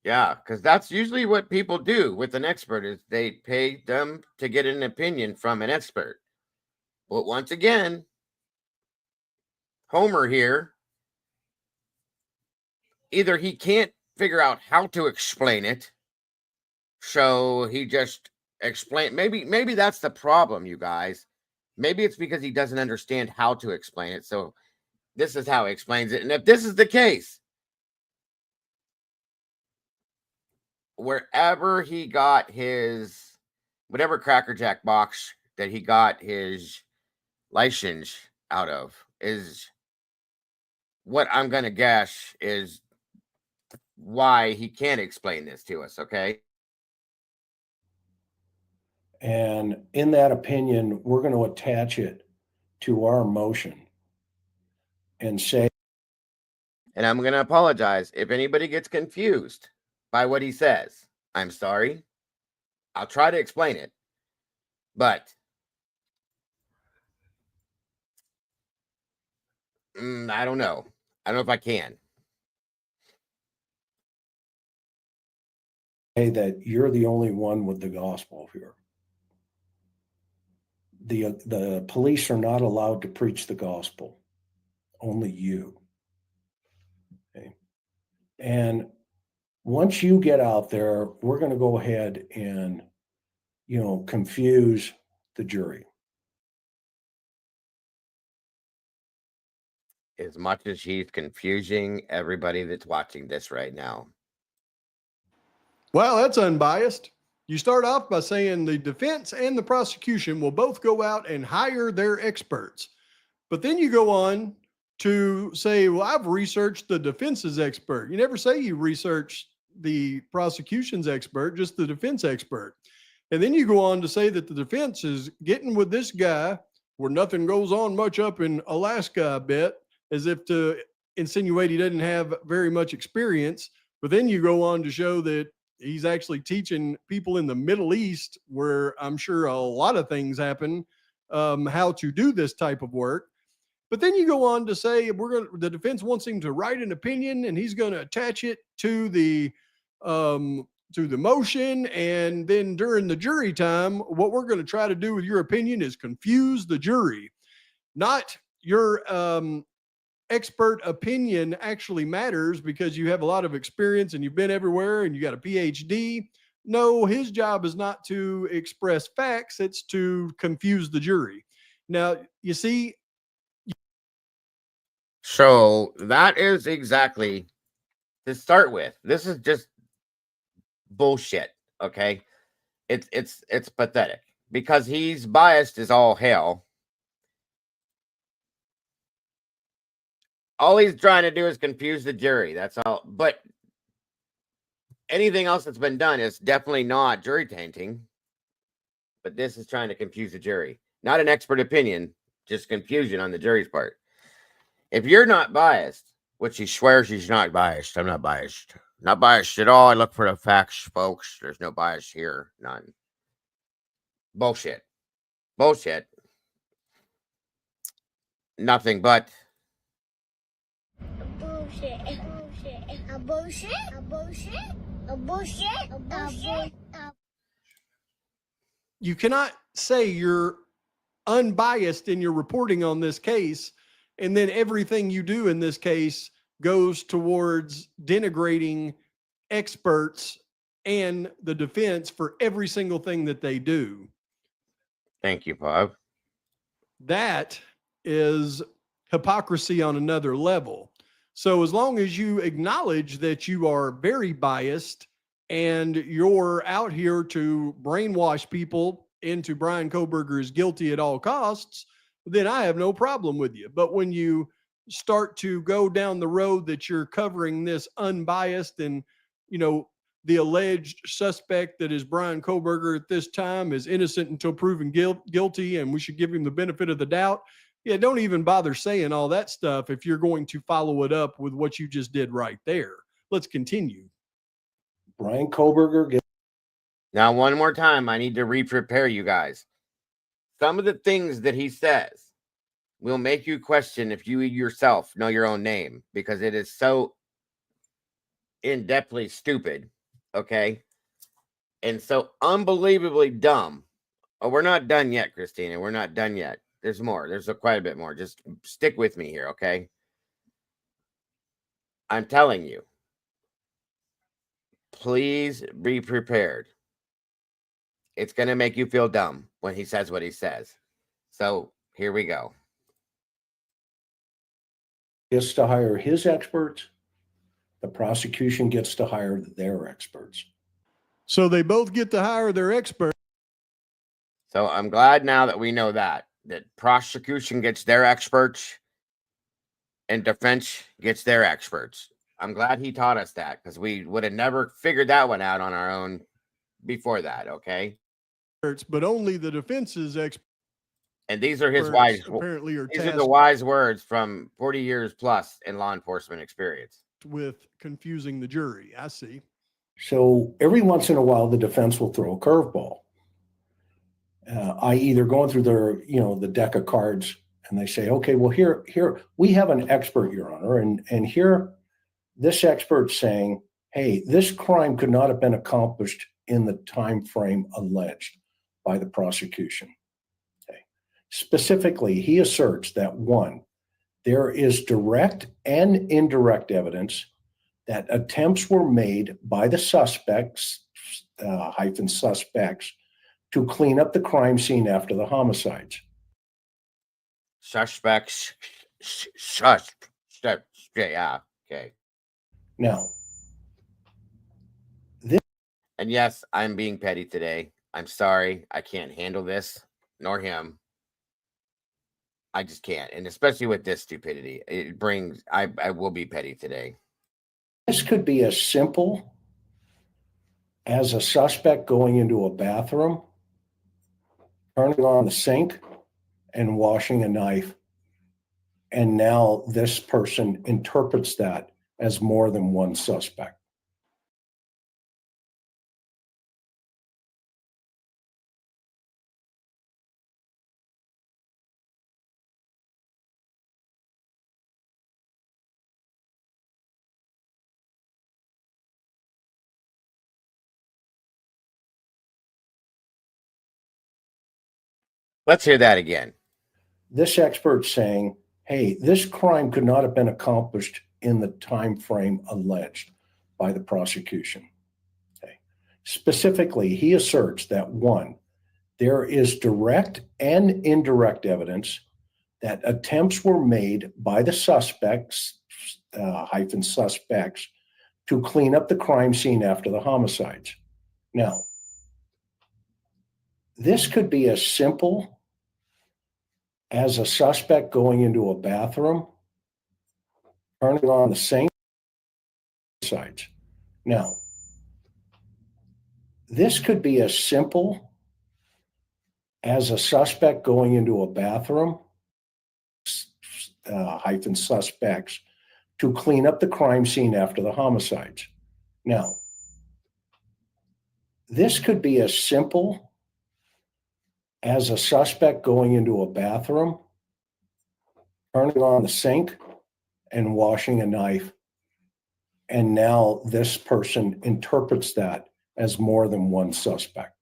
Yeah, because that's usually what people do with an expert is they pay them to get an opinion from an expert. But once again, Homer here, either he can't figure out how to explain it, so he just maybe that's the problem, you guys. Maybe it's because he doesn't understand how to explain it, so this is how he explains it. And if this is the case, wherever he got his whatever Cracker Jack box that he got his license out of is what I'm going to guess is why he can't explain this to us. Okay. And in that opinion, we're going to attach it to our motion and say, and I'm going to apologize if anybody gets confused by what he says. I'm sorry. I'll try to explain it, but I don't know. I don't know if I can. Say that you're the only one with the gospel here. The police are not allowed to preach the gospel. Only you. Okay. And once you get out there, we're going to go ahead and, confuse the jury. As much as he's confusing everybody that's watching this right now. Well, that's unbiased. You start off by saying the defense and the prosecution will both go out and hire their experts. But then you go on to say, well, I've researched the defense's expert. You never say you research the prosecution's expert, just the defense expert. And then you go on to say that the defense is getting with this guy where nothing goes on much up in Alaska, I bet, as if to insinuate he doesn't have very much experience. But then you go on to show that he's actually teaching people in the Middle East, where I'm sure a lot of things happen, how to do this type of work. But then you go on to say the defense wants him to write an opinion, and he's going to attach it to the motion. And then during the jury time, what we're going to try to do with your opinion is confuse the jury. Not your expert opinion actually matters because you have a lot of experience and you've been everywhere and you got a PhD. No, his job is not to express facts. It's to confuse the jury. Now, you see. So that is exactly to start with. This is just bullshit. Okay. It's pathetic because he's biased as all hell. All he's trying to do is confuse the jury. That's all. But anything else that's been done is definitely not jury tainting. But this is trying to confuse the jury. Not an expert opinion, just confusion on the jury's part. If you're not biased, which she swears she's not biased, I'm not biased. Not biased at all. I look for the facts, folks. There's no bias here. None. Bullshit. Bullshit. Nothing but bullshit. Bullshit. A bullshit. A bullshit. A bullshit. A bullshit. You cannot say you're unbiased in your reporting on this case, and then everything you do in this case goes towards denigrating experts and the defense for every single thing that they do. Thank you, Bob. That is hypocrisy on another level. So as long as you acknowledge that you are very biased and you're out here to brainwash people into Brian Kohberger is guilty at all costs, then I have no problem with you. But when you start to go down the road that you're covering this unbiased and, the alleged suspect that is Brian Kohberger at this time is innocent until proven guilty, and we should give him the benefit of the doubt. Yeah, don't even bother saying all that stuff if you're going to follow it up with what you just did right there. Let's continue. Brian Kohberger. Now, one more time, I need to re-prepare you guys. Some of the things that he says will make you question if you yourself know your own name, because it is so in-depthly stupid, okay? And so unbelievably dumb. Oh, we're not done yet, Christina. We're not done yet. There's more. There's quite a bit more. Just stick with me here, okay? I'm telling you. Please be prepared. It's going to make you feel dumb when he says what he says. So here we go. Gets to hire his experts. The prosecution gets to hire their experts. So they both get to hire their experts. So I'm glad now that we know that prosecution gets their experts and defense gets their experts. I'm glad he taught us that, because we would have never figured that one out on our own before that, okay? But only the defense's experts. And these are his wise, apparently are these are the wise words from 40 years plus in law enforcement experience. With confusing the jury. I see. So every once in a while, the defense will throw a curveball. I.e. they're going through their, the deck of cards, and they say, okay, well, here, we have an expert, Your Honor, and here, this expert's saying, hey, this crime could not have been accomplished in the time frame alleged by the prosecution. Okay. Specifically, he asserts that, one, there is direct and indirect evidence that attempts were made by the suspects, suspects, to clean up the crime scene after the homicides. Suspects, yeah, okay. Now, and yes, I'm being petty today. I'm sorry. I can't handle this, nor him. I just can't. And especially with this stupidity, I will be petty today. This could be as simple as a suspect going into a bathroom, turning on the sink, and washing a knife. And now this person interprets that as more than one suspect. Let's hear that again. This expert's saying, hey, this crime could not have been accomplished in the time frame alleged by the prosecution. Okay. Specifically, he asserts that, one, there is direct and indirect evidence that attempts were made by the suspects, suspects, to clean up the crime scene after the homicides. Now, this could be as simple as a suspect going into a bathroom, turning on the sink. Now, This could be as simple as a suspect going into a bathroom, hyphen suspects, to clean up the crime scene after the homicides. Now, this could be as simple as a suspect going into a bathroom, turning on the sink and washing a knife. And now this person interprets that as more than one suspect.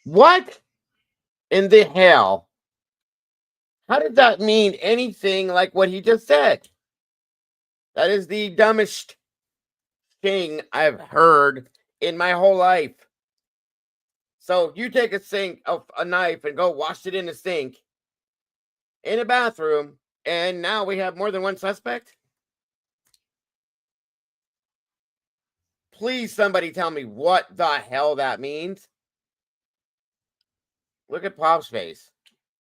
What in the hell? How did that mean anything like what he just said? That is the dumbest thing I've heard in my whole life. So you take a knife and go wash it in the sink in a bathroom, and now we have more than one suspect? Please, somebody tell me what the hell that means. Look at Pop's face.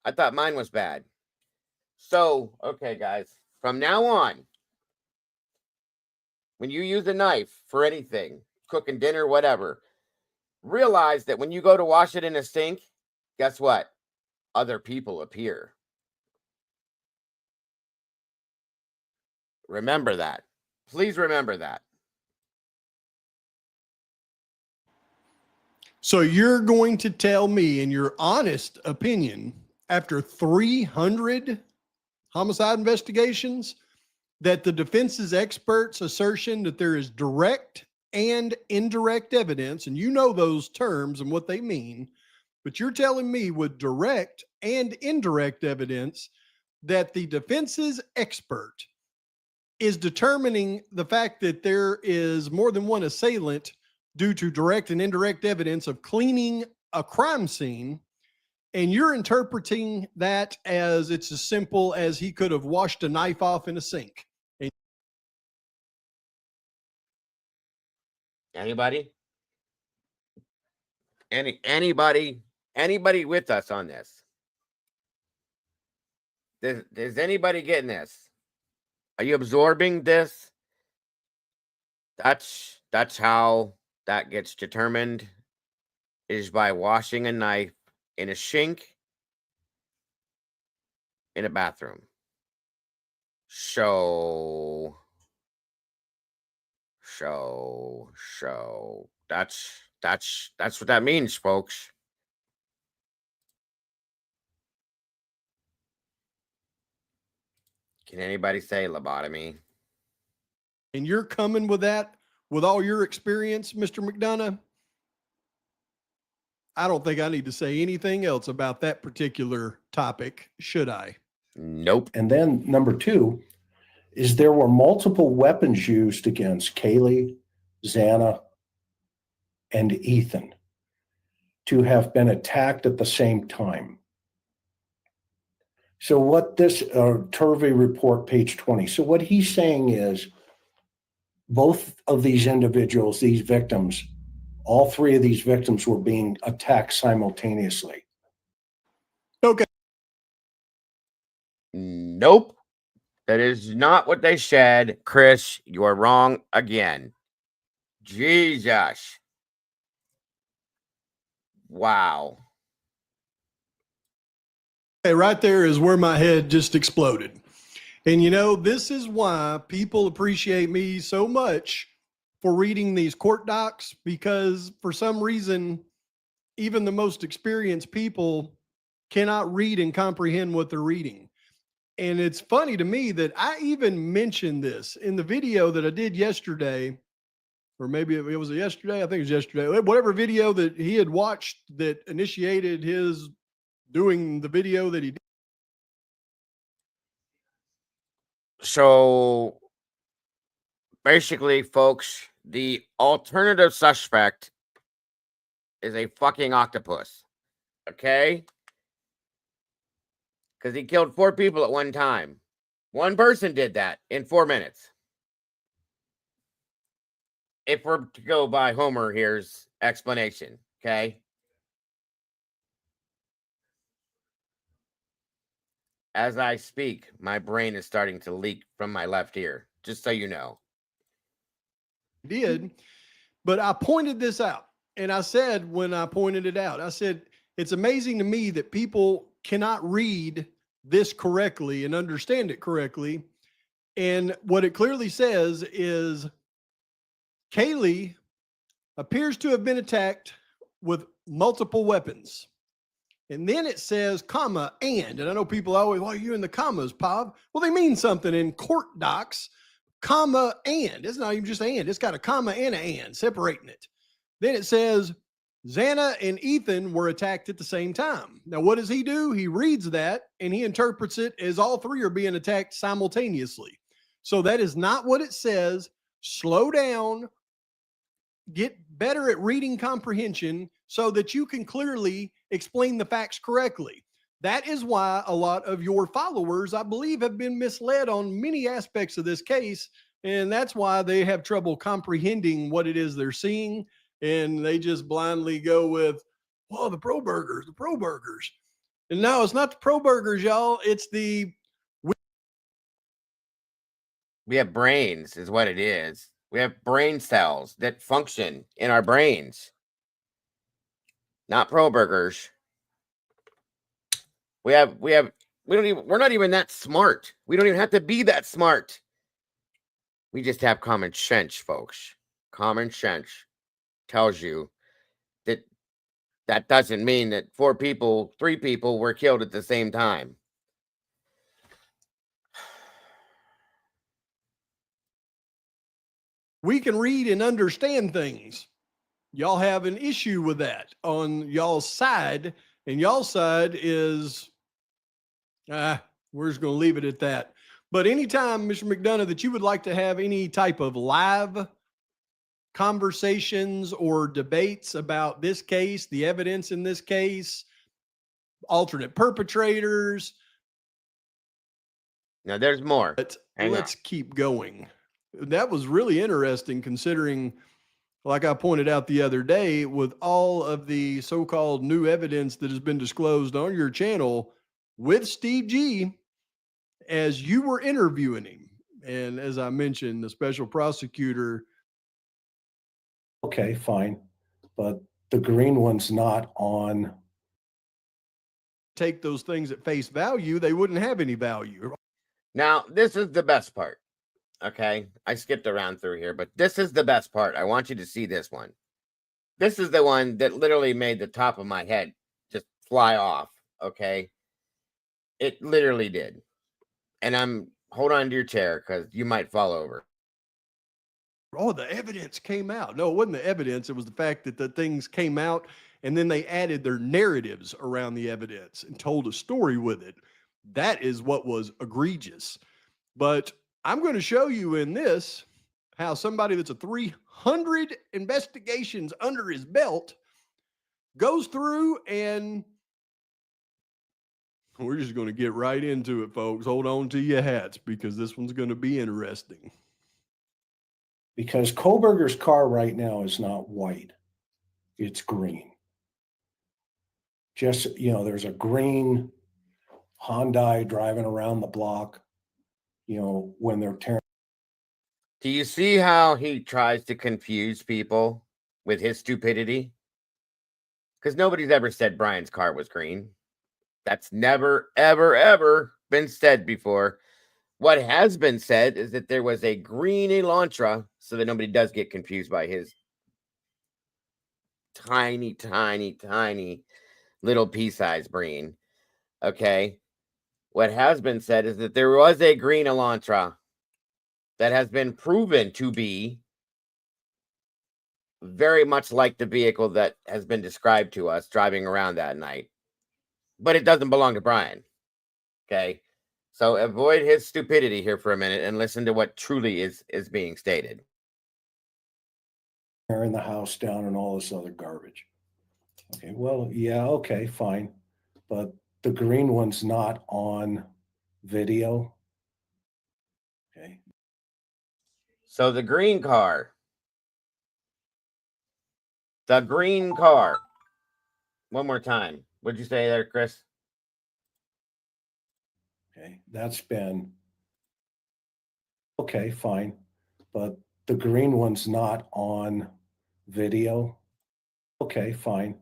I thought mine was bad. So, okay, guys, from now on, when you use a knife for anything, cooking dinner, whatever, realize that when you go to wash it in a sink, guess what? Other people appear. Remember that. Please remember that. So you're going to tell me, in your honest opinion, after 300 homicide investigations, that the defense's experts' assertion that there is direct and indirect evidence, and you know those terms and what they mean, but you're telling me with direct and indirect evidence that the defense's expert is determining the fact that there is more than one assailant due to direct and indirect evidence of cleaning a crime scene, and you're interpreting that as it's as simple as he could have washed a knife off in a sink. Anybody? Anybody with us on this? Is anybody getting this? Are you absorbing this? That's how that gets determined, is by washing a knife in a sink in a bathroom. So that's what that means, folks. Can anybody say lobotomy? And you're coming with that with all your experience, Mr. McDonough? I don't think I need to say anything else about that particular topic, should I? Nope. And then number two is there were multiple weapons used against Kaylee, Xana, and Ethan to have been attacked at the same time. So what this Turvey report, page 20. So what he's saying is both of these individuals, these victims, all three of these victims were being attacked simultaneously. Okay. Nope. That is not what they said. Chris, you are wrong again. Jesus. Wow. Okay, right there is where my head just exploded. And you know, this is why people appreciate me so much for reading these court docs, because for some reason, even the most experienced people cannot read and comprehend what they're reading. And it's funny to me that I even mentioned this in the video that I did yesterday, or maybe it was yesterday. I think it was yesterday. Whatever video that he had watched that initiated his doing the video that he did. So basically, folks, the alternative suspect is a fucking octopus. Okay? Because he killed 4 people at one time. One person did that in 4 minutes. If we're to go by Homer here's explanation, okay? as I speak, my brain is starting to leak from my left ear, just so you know. Did, but I pointed this out. And I said, when I pointed it out, I said, it's amazing to me that people cannot read this correctly and understand it correctly. And what it clearly says is Kaylee appears to have been attacked with multiple weapons. And then it says, comma, and I know people always, why are you in the commas, Pop? Well, they mean something in court docs, comma, and. It's not even just and. It's got a comma and an and, separating it. Then it says, Xana and Ethan were attacked at the same time. Now, what does he do? He reads that and he interprets it as all three are being attacked simultaneously. So that is not what it says. Slow down. Get better at reading comprehension so that you can clearly explain the facts correctly. That is why a lot of your followers, I believe, have been misled on many aspects of this case. And that's why they have trouble comprehending what it is they're seeing. And they just blindly go with, well, the pro burgers. And no, it's not the pro burgers, y'all. It's the. We have brains, is what it is. We have brain cells that function in our brains, not pro burgers. We're not even that smart. We don't even have to be that smart. We just have common sense, folks. Common sense tells you that that doesn't mean that 3 people were killed at the same time. We can read and understand things. Y'all have an issue with that on y'all's side, and y'all's side is, we're just going to leave it at that. But anytime, Mr. McDonough, that you would like to have any type of live conversations or debates about this case, the evidence in this case, alternate perpetrators. Now there's more. Let's keep going. That was really interesting considering, like I pointed out the other day, with all of the so-called new evidence that has been disclosed on your channel with Steve G, as you were interviewing him. And as I mentioned, the special prosecutor. Okay, fine. But the green one's not on. Take those things at face value, they wouldn't have any value. Now, this is the best part. Okay, I skipped around through here, but this is the best part. I want you to see this one. This is the one that literally made the top of my head just fly off. Okay, it literally did. And hold on to your chair because you might fall over. Oh, the evidence came out. No, it wasn't the evidence. It was the fact that the things came out and then they added their narratives around the evidence and told a story with it. That is what was egregious. But I'm going to show you in this how somebody that's a 300 investigations under his belt goes through, and we're just going to get right into it, folks. Hold on to your hats because this one's going to be interesting. Because Koberger's car right now is not white. It's green. Just, there's a green Hyundai driving around the block, when they're tearing. Do you see how he tries to confuse people with his stupidity? Because nobody's ever said Brian's car was green. That's never, ever, ever been said before. What has been said is that there was a green Elantra, so that nobody does get confused by his tiny, tiny, tiny little pea-sized brain. Okay? What has been said is that there was a green Elantra that has been proven to be very much like the vehicle that has been described to us driving around that night. But it doesn't belong to Brian. Okay? So avoid his stupidity here for a minute and listen to what truly is being stated. Tearing the house down and all this other garbage. Okay, well, yeah, okay, fine. But the green one's not on video. Okay. So the green car. The green car. One more time. What'd you say there, Chris? Okay, that's been, okay, fine. But the green one's not on video. Okay, fine.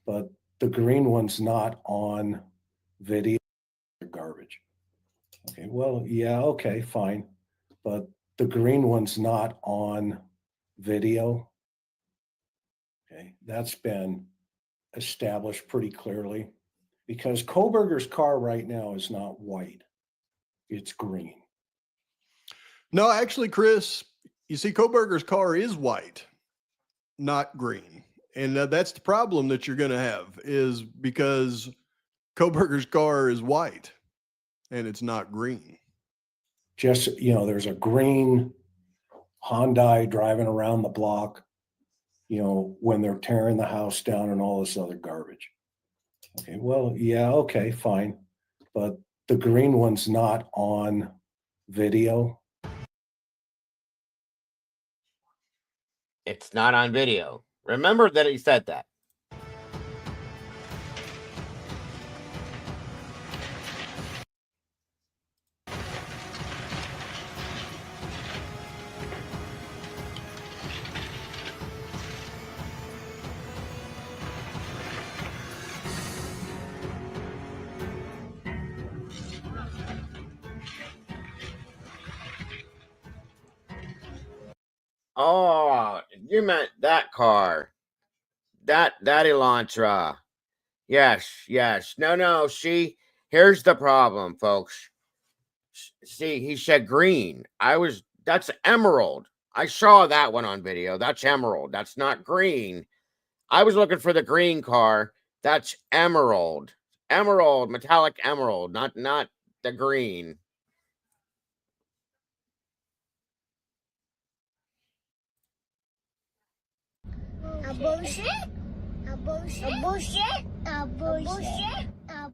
But the green one's not on video. Garbage. Okay, well, yeah, okay, fine. But the green one's not on video. Okay, that's been established pretty clearly because Koberger's car right now is not white. It's green. No, actually, Chris, you see, Koberger's car is white, not green. And that's the problem that you're going to have is because Koberger's car is white and it's not green. Just, there's a green Hyundai driving around the block, when they're tearing the house down and all this other garbage. Okay, well, yeah, okay, fine. But the green one's not on video. It's not on video. Remember that he said that. Oh, you meant that car. That Elantra. Yes, yes. No. See, here's the problem, folks. See, he said green. That's emerald. I saw that one on video. That's emerald. That's not green. I was looking for the green car. That's emerald. Emerald, metallic emerald, not the green. A bullshit. A bullshit. A bullshit. A bullshit. A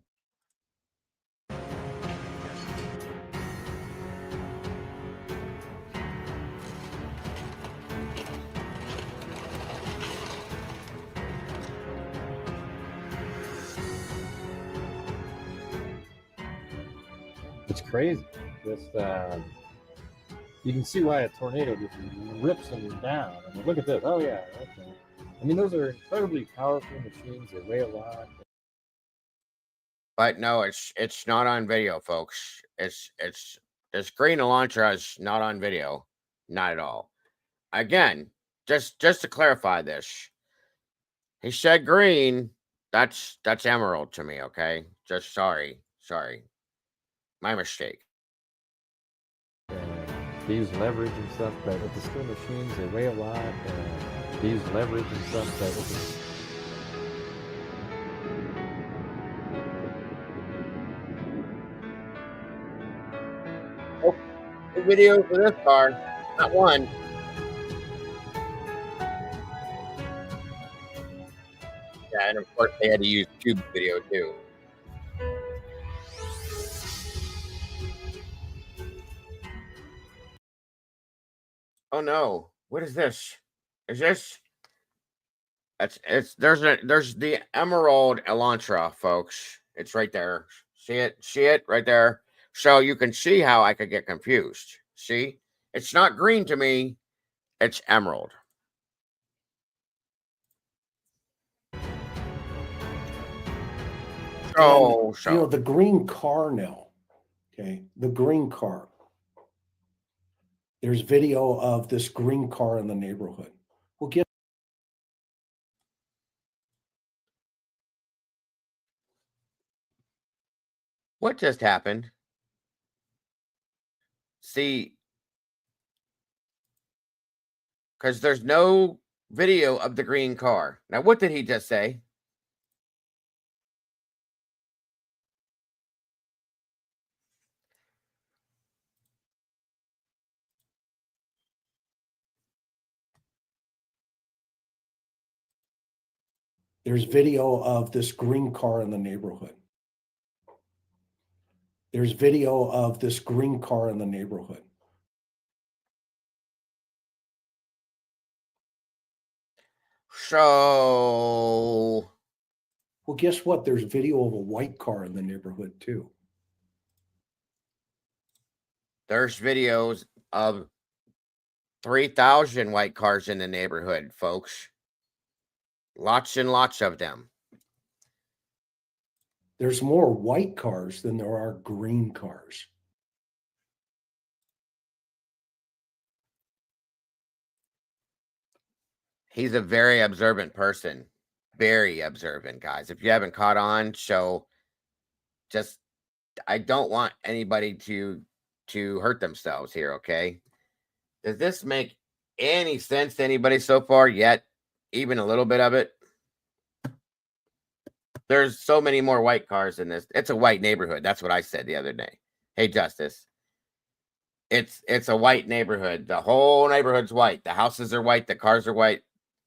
It's crazy. You can see why a tornado just rips them down. I mean, look at this. Oh yeah, okay. I mean, those are incredibly powerful machines. They weigh a lot. But no, it's not on video, folks. It's this green Elantra is not on video, not at all. Again, just to clarify this, he said green. That's emerald to me. Okay, just sorry, my mistake. They use leverage and stuff, but with the steel machines, they weigh a lot. They use leverage and stuff, but with the The video for this car, not one. Yeah, and of course they had to use tube video too. Oh no, what is this? Is this? There's the Emerald Elantra, folks. It's right there. See it right there. So you can see how I could get confused. See, it's not green to me. It's emerald. And, the green car now. Okay, the green car. There's video of this green car in the neighborhood. We'll get. What just happened? See, because there's no video of the green car. Now, what did he just say? There's video of this green car in the neighborhood. There's video of this green car in the neighborhood. So, well, guess what? There's video of a white car in the neighborhood too. There's videos of 3,000 white cars in the neighborhood, folks. Lots and lots of them. There's more white cars than there are green cars. He's a very observant person. Very observant, guys. If you haven't caught on, so just I don't want anybody to hurt themselves here, okay? Does this make any sense to anybody so far yet? Even a little bit of it? There's so many more white cars in this. It's a white neighborhood. That's what I said the other day. Hey, Justice. It's a white neighborhood. The whole neighborhood's white. The houses are white. The cars are white.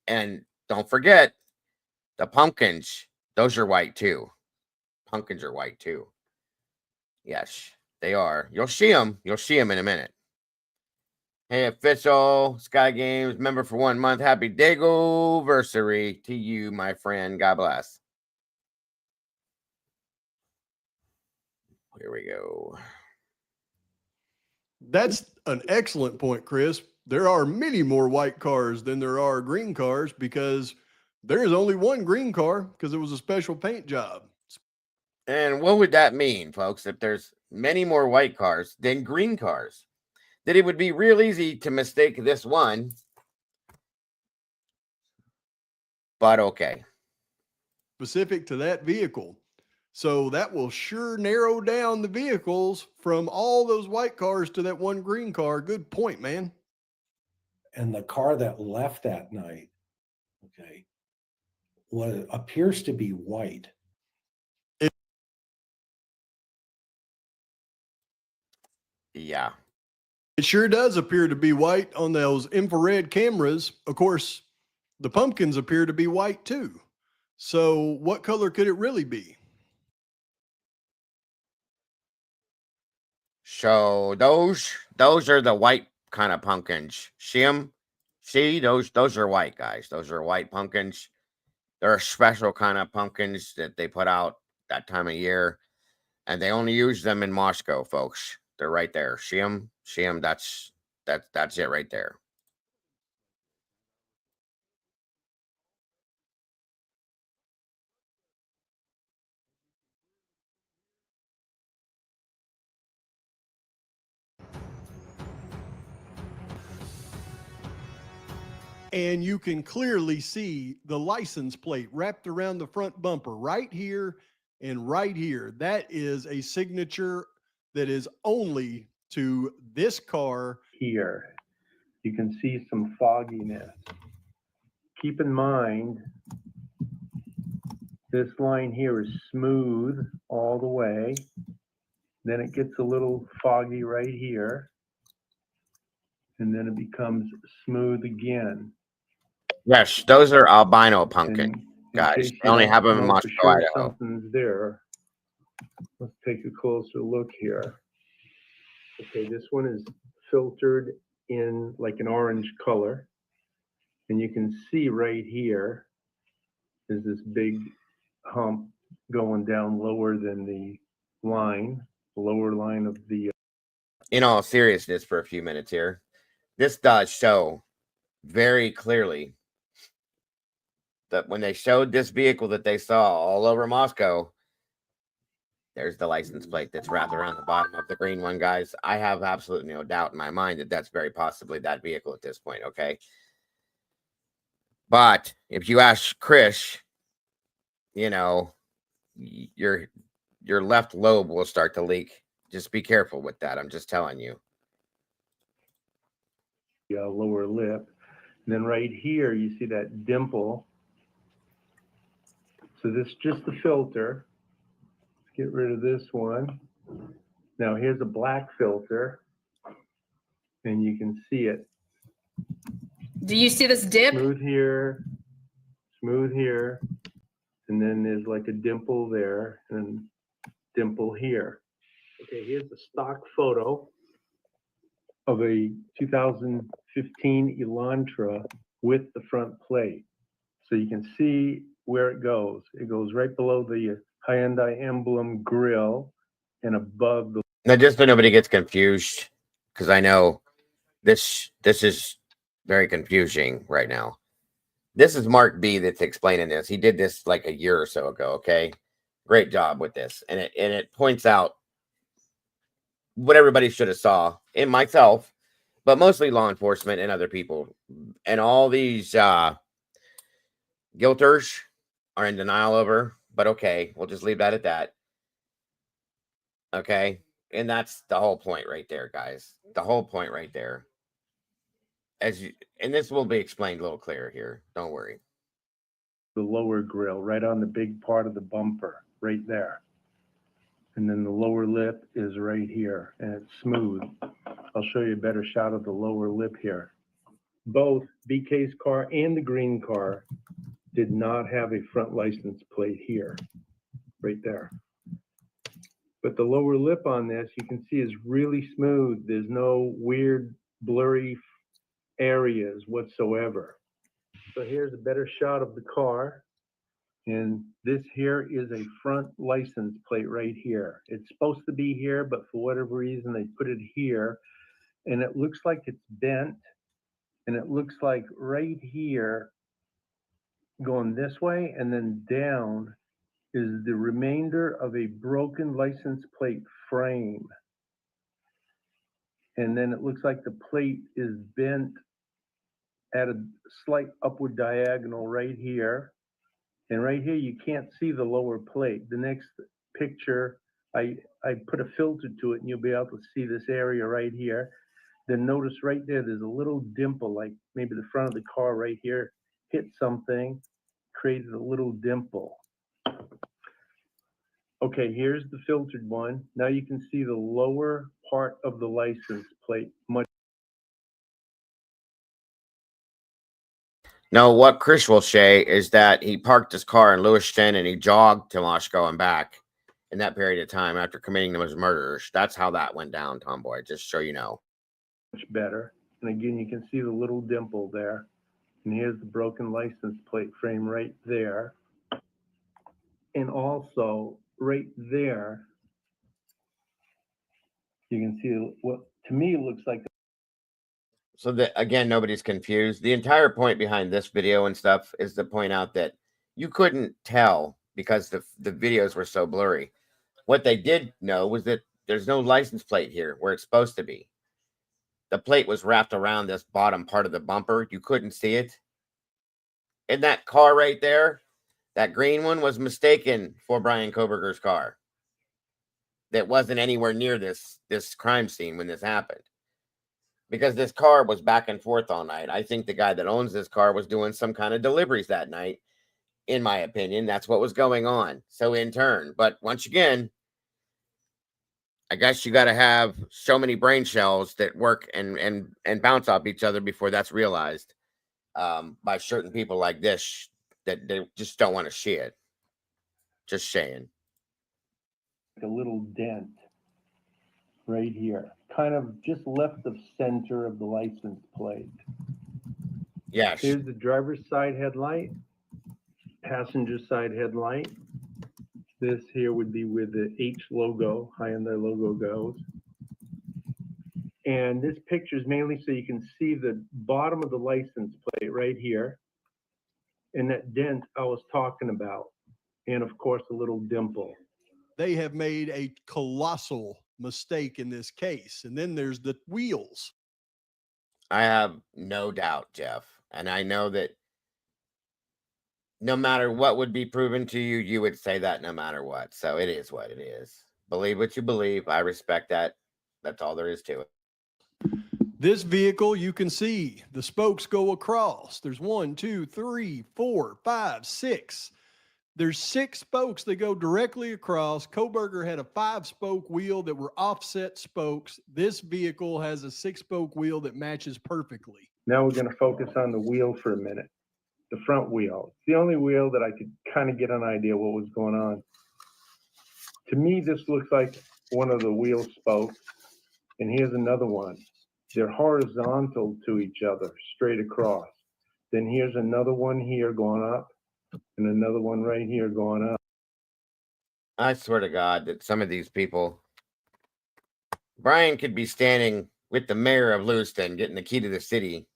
And don't forget, the pumpkins, those are white too. Pumpkins are white too. Yes, they are. You'll see them. You'll see them in a minute. Hey, official Sky Games member for 1 month. Happy Dago-versary to you, my friend. God bless. Here we go. That's an excellent point, Chris. There are many more white cars than there are green cars because there is only one green car because it was a special paint job. And what would that mean, folks, if there's many more white cars than green cars? That it would be real easy to mistake this one. But okay. Specific to that vehicle. So that will sure narrow down the vehicles from all those white cars to that one green car. Good point, man. And the car that left that night, okay, what appears to be white. Yeah. It sure does appear to be white on those infrared cameras. Of course, the pumpkins appear to be white too. So what color could it really be? So those are the white kind of pumpkins. See them? See, those are white, guys. Those are white pumpkins. They're a special kind of pumpkins that they put out that time of year. And they only use them in Moscow, folks. They're right there. See them? See them? That's it right there. And you can clearly see the license plate wrapped around the front bumper right here and right here. That is a signature that is only to this car. Here, you can see some fogginess. Keep in mind, this line here is smooth all the way. Then it gets a little foggy right here. And then it becomes smooth again. Yes, those are albino pumpkin, guys. They only have them in Moscow, Idaho. Something's there. Let's take a closer look here. Okay, this one is filtered in like an orange color. And you can see right here is this big hump going down lower than the line, the lower line of the. In all seriousness, for a few minutes here, this does show very clearly that when they showed this vehicle that they saw all over Moscow, there's the license plate that's wrapped around the bottom of the green one, guys. I have absolutely no doubt in my mind that that's very possibly that vehicle at this point, okay? But if you ask Chris, you know, your left lobe will start to leak. Just be careful with that. I'm just telling you. Lower lip. And then right here, you see that dimple. So this is just the filter. Let's get rid of this one. Now here's a black filter. And you can see it. Do you see this dip? Smooth here, and then there's like a dimple there and dimple here. Okay, here's the stock photo of a 2015 Elantra with the front plate. So you can see where it goes. It goes right below the Hyundai emblem grill and above the. Now, just so nobody gets confused, because I know this is very confusing right now. This is Mark B that's explaining this. He did this like a year or so ago. Okay, great job with this, and it points out what everybody should have saw in myself, but mostly law enforcement and other people, and all these guilters are in denial over. But okay, we'll just leave that at that. Okay, and that's the whole point right there, guys. The whole point right there. And this will be explained a little clearer here. Don't worry. The lower grill, right on the big part of the bumper, right there. And then the lower lip is right here, and it's smooth. I'll show you a better shot of the lower lip here. Both BK's car and the green car did not have a front license plate here, right there. But the lower lip on this, you can see, is really smooth. There's no weird, blurry areas whatsoever. So here's a better shot of the car. And this here is a front license plate right here. It's supposed to be here, but for whatever reason, they put it here. And it looks like it's bent. And it looks like right here, going this way and then down, is the remainder of a broken license plate frame. And then it looks like the plate is bent at a slight upward diagonal right here. And right here, you can't see the lower plate. The next picture, I put a filter to it and you'll be able to see this area right here. Then notice right there, there's a little dimple, like maybe the front of the car right here hit something, created a little dimple. Okay, here's the filtered one. Now you can see the lower part of the license plate much. No, what Chris will say is that he parked his car in Lewiston and he jogged to Moscow and back in that period of time after committing those murders. That's how that went down, Tomboy, just so you know. Much better. And again, you can see the little dimple there. And here's the broken license plate frame right there. And also right there, you can see what to me looks like. So that, again, nobody's confused. The entire point behind this video and stuff is to point out that you couldn't tell because the videos were so blurry. What they did know was that there's no license plate here where it's supposed to be. The plate was wrapped around this bottom part of the bumper. You couldn't see it. And that car right there, that green one, was mistaken for Brian Koberger's car. That wasn't anywhere near this crime scene when this happened. Because this car was back and forth all night. I think the guy that owns this car was doing some kind of deliveries that night. In my opinion, that's what was going on. So in turn, but once again, I guess you got to have so many brain cells that work and bounce off each other before that's realized by certain people like this that they just don't want to see it. Just saying. A little dent right here, kind of just left of center of the license plate. Yes. Here's the driver's side headlight, passenger side headlight. This here would be where the H logo, Hyundai logo goes. And this picture is mainly so you can see the bottom of the license plate right here. And that dent I was talking about. And of course, a little dimple. They have made a colossal mistake in this case. And then there's the wheels. I have no doubt, Jeff. And I know that no matter what would be proven to you, you would say that no matter what. So it is what it is. Believe what you believe. I respect that. That's all there is to it. This vehicle, you can see the spokes go across. There's 1, 2, 3, 4, 5, 6. There's 6 spokes that go directly across. Koberger had a 5-spoke wheel that were offset spokes. This vehicle has a 6-spoke wheel that matches perfectly. Now we're going to focus on the wheel for a minute. The front wheel. It's the only wheel that I could kind of get an idea what was going on. To me, this looks like one of the wheel spokes. And here's another one. They're horizontal to each other, straight across. Then here's another one here going up, and another one right here going up. I swear to God that some of these people, Brian could be standing with the mayor of Lewiston getting the key to the city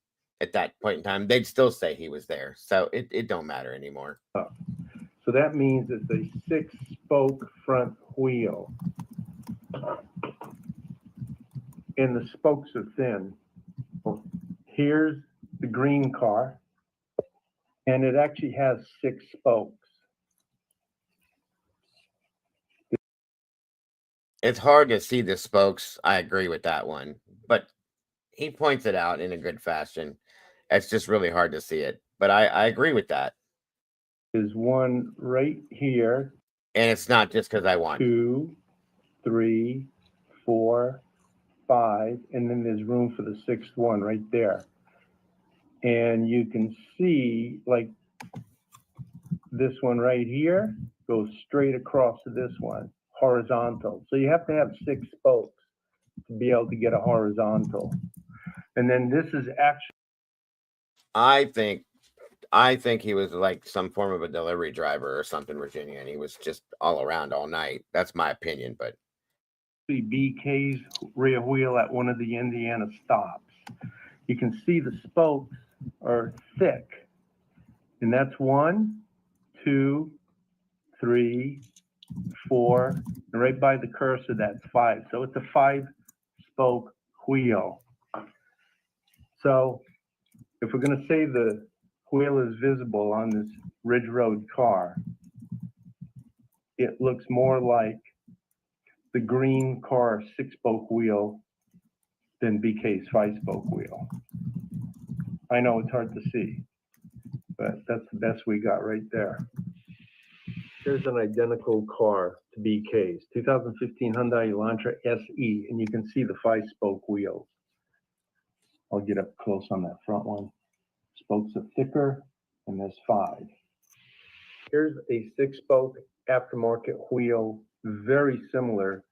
at that point in time, they'd still say he was there. So it don't matter anymore. So that means it's a 6-spoke front wheel. And the spokes are thin. Here's the green car, and it actually has 6 spokes. It's hard to see the spokes. I agree with that one, but he points it out in a good fashion. It's just really hard to see it, but I agree with that. There's one right here. And it's not just because I want 2, 3, 4, 5, and then there's room for the 6th one right there. And you can see, like, this one right here goes straight across to this one, horizontal. So you have to have 6 spokes to be able to get a horizontal. And then this is actually, I think he was like some form of a delivery driver or something, Virginia, and he was just all around all night. That's my opinion, but BK's rear wheel at one of the Indiana stops. You can see the spokes are thick, and that's 1, 2, 3, 4, and right by the cursor, that's 5. So it's a 5-spoke wheel. So if we're going to say the wheel is visible on this Ridge Road car, it looks more like the green car 6-spoke wheel than BK's 5-spoke wheel. I know it's hard to see, but that's the best we got right there. Here's an identical car to BK's, 2015 Hyundai Elantra SE, and you can see the 5-spoke wheels. I'll get up close on that front one. Spokes are thicker, and there's 5. Here's a 6-spoke aftermarket wheel, very similar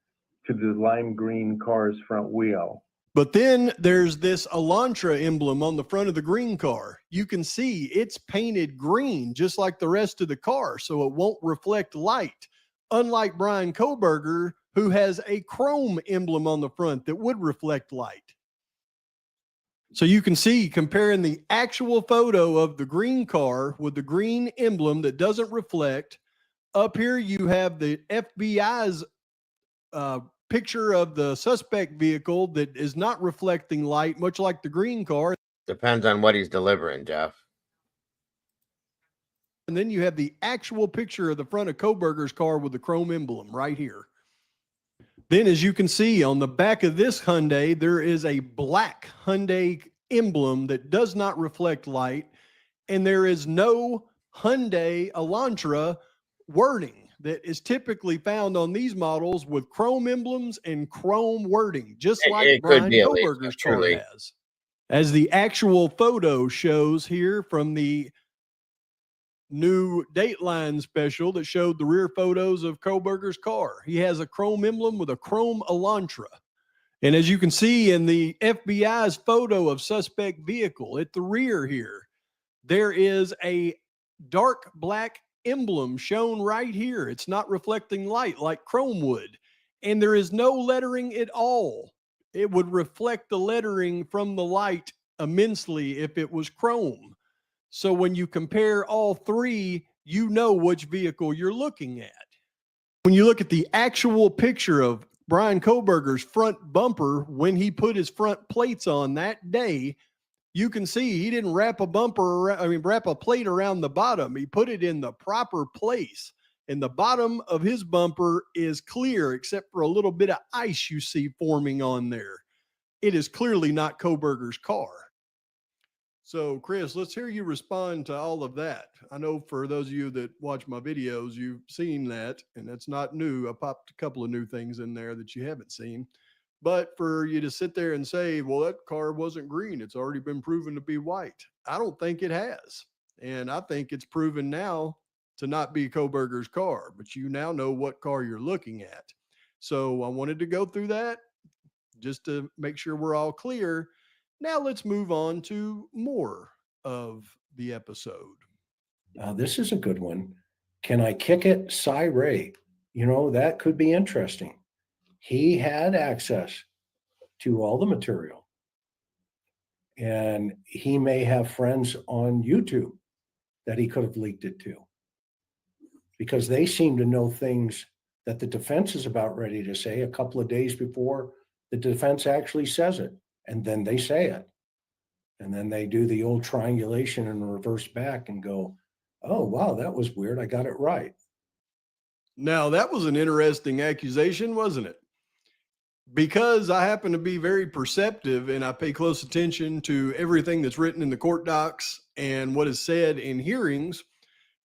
to the lime green car's front wheel. But then there's this Elantra emblem on the front of the green car. You can see it's painted green, just like the rest of the car, so it won't reflect light. Unlike Brian Kohberger, who has a chrome emblem on the front that would reflect light. So you can see, comparing the actual photo of the green car with the green emblem that doesn't reflect. Up here, you have the FBI's picture of the suspect vehicle that is not reflecting light, much like the green car. depends on what he's delivering, Jeff. And then you have the actual picture of the front of Kohberger's car with the chrome emblem right here. Then, as you can see on the back of this Hyundai, there is a black Hyundai emblem that does not reflect light, and there is no Hyundai Elantra wording that is typically found on these models with chrome emblems and chrome wording, just like It could Brian be a Kohberger's leak, car truly. has. As the actual photo shows here from the new Dateline special that showed the rear photos of Kohberger's car. He has a chrome emblem with a chrome Elantra. And as you can see in the FBI's photo of suspect vehicle at the rear here, there is a dark black emblem shown right here. It's not reflecting light like chrome would. And there is no lettering at all. It would reflect the lettering from the light immensely if it was chrome. So when you compare all three, you know which vehicle you're looking at. When you look at the actual picture of Brian Kohberger's front bumper, when he put his front plates on that day, you can see he didn't wrap a wrap a plate around the bottom. He put it in the proper place. And the bottom of his bumper is clear, except for a little bit of ice you see forming on there. It is clearly not Kohberger's car. So, Chris, let's hear you respond to all of that. I know for those of you that watch my videos, you've seen that, and that's not new. I popped a couple of new things in there that you haven't seen. But for you to sit there and say, well, that car wasn't green, it's already been proven to be white. I don't think it has. And I think it's proven now to not be Kohberger's car, but you now know what car you're looking at. So I wanted to go through that just to make sure we're all clear. Now let's move on to more of the episode. This is a good one. Can I kick it, Cy Ray? You know, that could be interesting. He had access to all the material. And he may have friends on YouTube that he could have leaked it to, because they seem to know things that the defense is about ready to say a couple of days before the defense actually says it. And then they say it. And then they do the old triangulation and reverse back and go, oh, wow, that was weird. I got it right. Now, that was an interesting accusation, wasn't it? Because I happen to be very perceptive and I pay close attention to everything that's written in the court docs and what is said in hearings.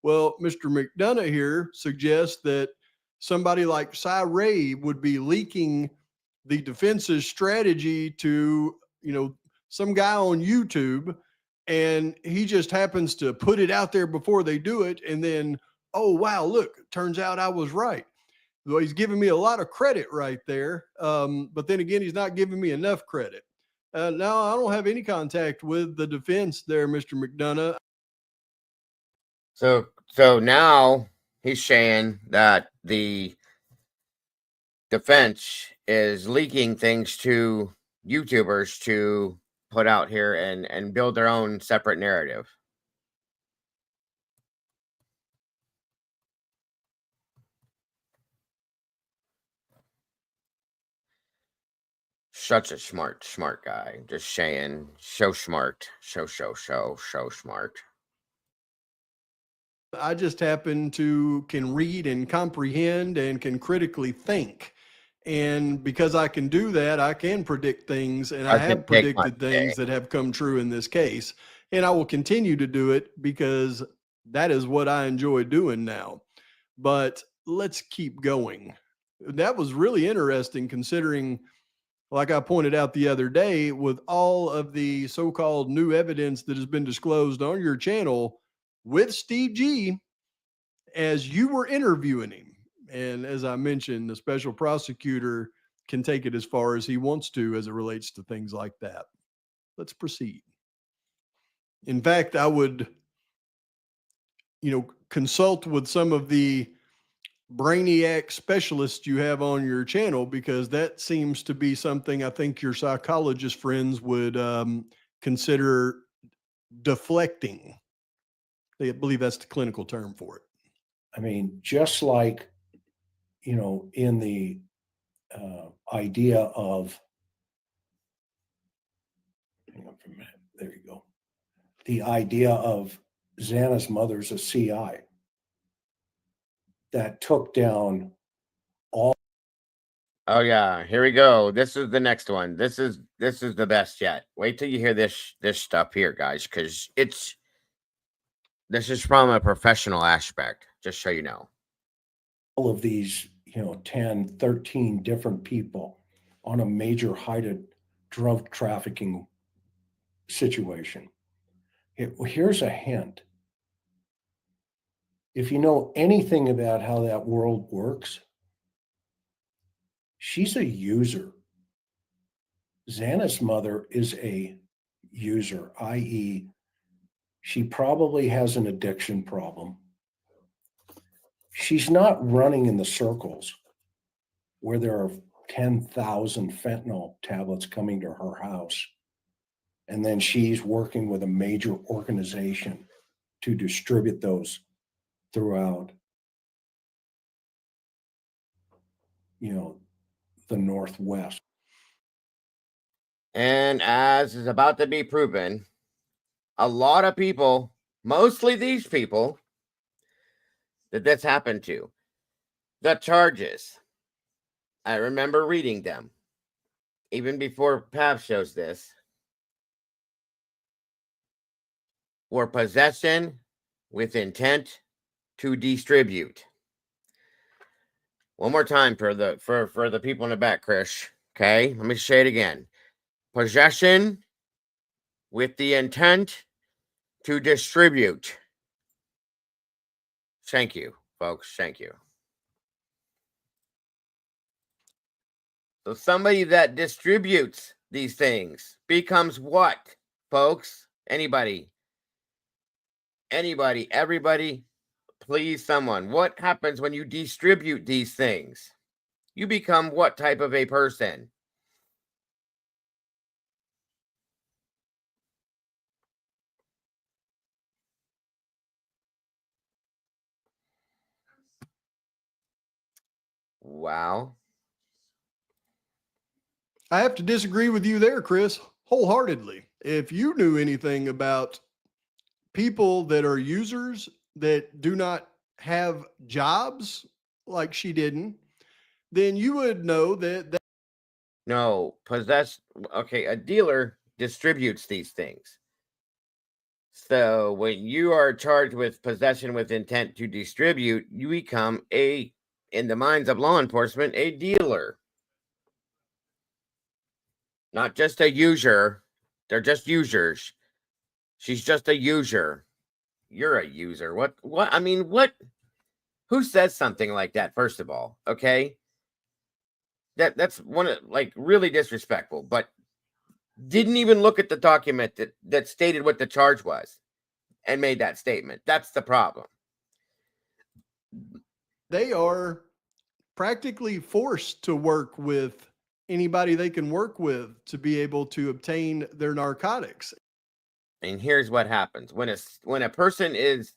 Well, Mr. McDonough here suggests that somebody like Cy Ray would be leaking the defense's strategy to, some guy on YouTube, and he just happens to put it out there before they do it. And then, oh, wow, look, turns out I was right. Well, he's giving me a lot of credit right there. But then again, he's not giving me enough credit. Now, I don't have any contact with the defense there, Mr. McDonough. So now he's saying that the defense is leaking things to YouTubers to put out here and build their own separate narrative. Such a smart guy. Just saying, so smart. So smart. I just happen to can read and comprehend and can critically think. And because I can do that, I can predict things, and I have predicted things that have come true in this case. And I will continue to do it because that is what I enjoy doing now. But let's keep going. That was really interesting considering, like I pointed out the other day, with all of the so-called new evidence that has been disclosed on your channel with Steve G, as you were interviewing him. And as I mentioned, the special prosecutor can take it as far as he wants to as it relates to things like that. Let's proceed. In fact, I would, consult with some of the brainiac specialists you have on your channel, because that seems to be something I think your psychologist friends would consider deflecting. I believe that's the clinical term for it. I mean, just like, in the idea of, hang on for a minute, there you go. The idea of Xana's mother's a CI that took down all. Oh yeah, here we go. This is the next one. This is the best yet. Wait till you hear this stuff here, guys, because this is from a professional aspect, just so you know. All of these, 10, 13 different people on a major drug trafficking situation. Here's a hint. If you know anything about how that world works, she's a user. Xana's mother is a user, i.e., she probably has an addiction problem. She's not running in the circles where there are 10,000 fentanyl tablets coming to her house. And then she's working with a major organization to distribute those throughout, the Northwest. And as is about to be proven, a lot of people, mostly these people, that this happened to. The charges, I remember reading them, even before Pav shows this, were possession with intent to distribute. One more time for the people in the back, Chris. Okay, let me say it again. Possession with the intent to distribute. Thank you, folks. Thank you. So somebody that distributes these things becomes what, folks? Anybody, everybody, please, someone. What happens when you distribute these things? You become what type of a person? Wow. I have to disagree with you there, Chris, wholeheartedly. If you knew anything about people that are users that do not have jobs like she didn't, then you would know that No, okay, a dealer distributes these things. So when you are charged with possession with intent to distribute, you become in the minds of law enforcement, a dealer. Not just a user. They're just users. She's just a user. You're a user. What? I mean, what? Who says something like that, first of all? Okay. That's one of like really disrespectful, but didn't even look at the document that stated what the charge was and made that statement. That's the problem. they are practically forced to work with anybody they can work with to be able to obtain their narcotics. And here's what happens when a person is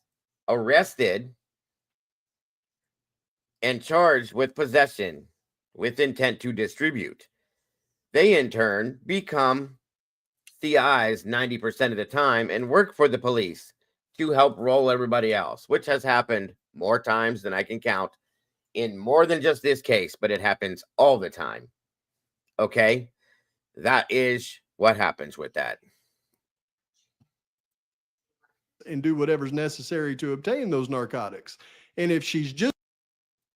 arrested and charged with possession with intent to distribute, they in turn become CIs 90% of the time and work for the police to help roll everybody else, which has happened more times than I can count in more than just this case, but it happens all the time. Okay? That is what happens with that. And do whatever's necessary to obtain those narcotics. And if she's just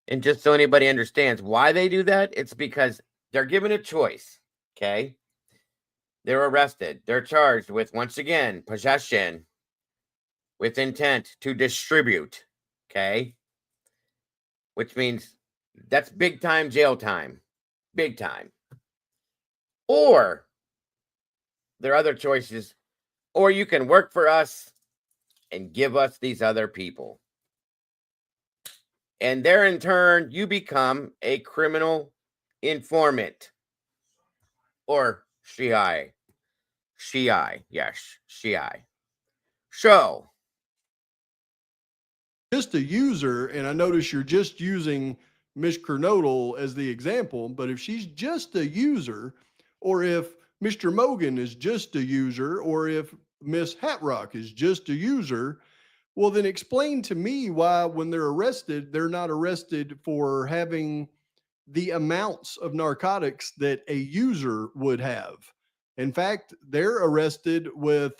And just so anybody understands why they do that, it's because they're given a choice. Okay? They're arrested. They're charged with, once again, possession with intent to distribute. Okay? Which means that's big time jail time. Big time. Or there are other choices. Or you can work for us and give us these other people. And there in turn, you become a criminal informant. Or Shiai. Yes, Shiai. So, just a user, and I notice you're just using Miss Kernodle as the example, but if she's just a user, or if Mr. Mogan is just a user, or if Miss Hatrock is just a user, well, then explain to me why when they're arrested, they're not arrested for having the amounts of narcotics that a user would have. In fact, they're arrested with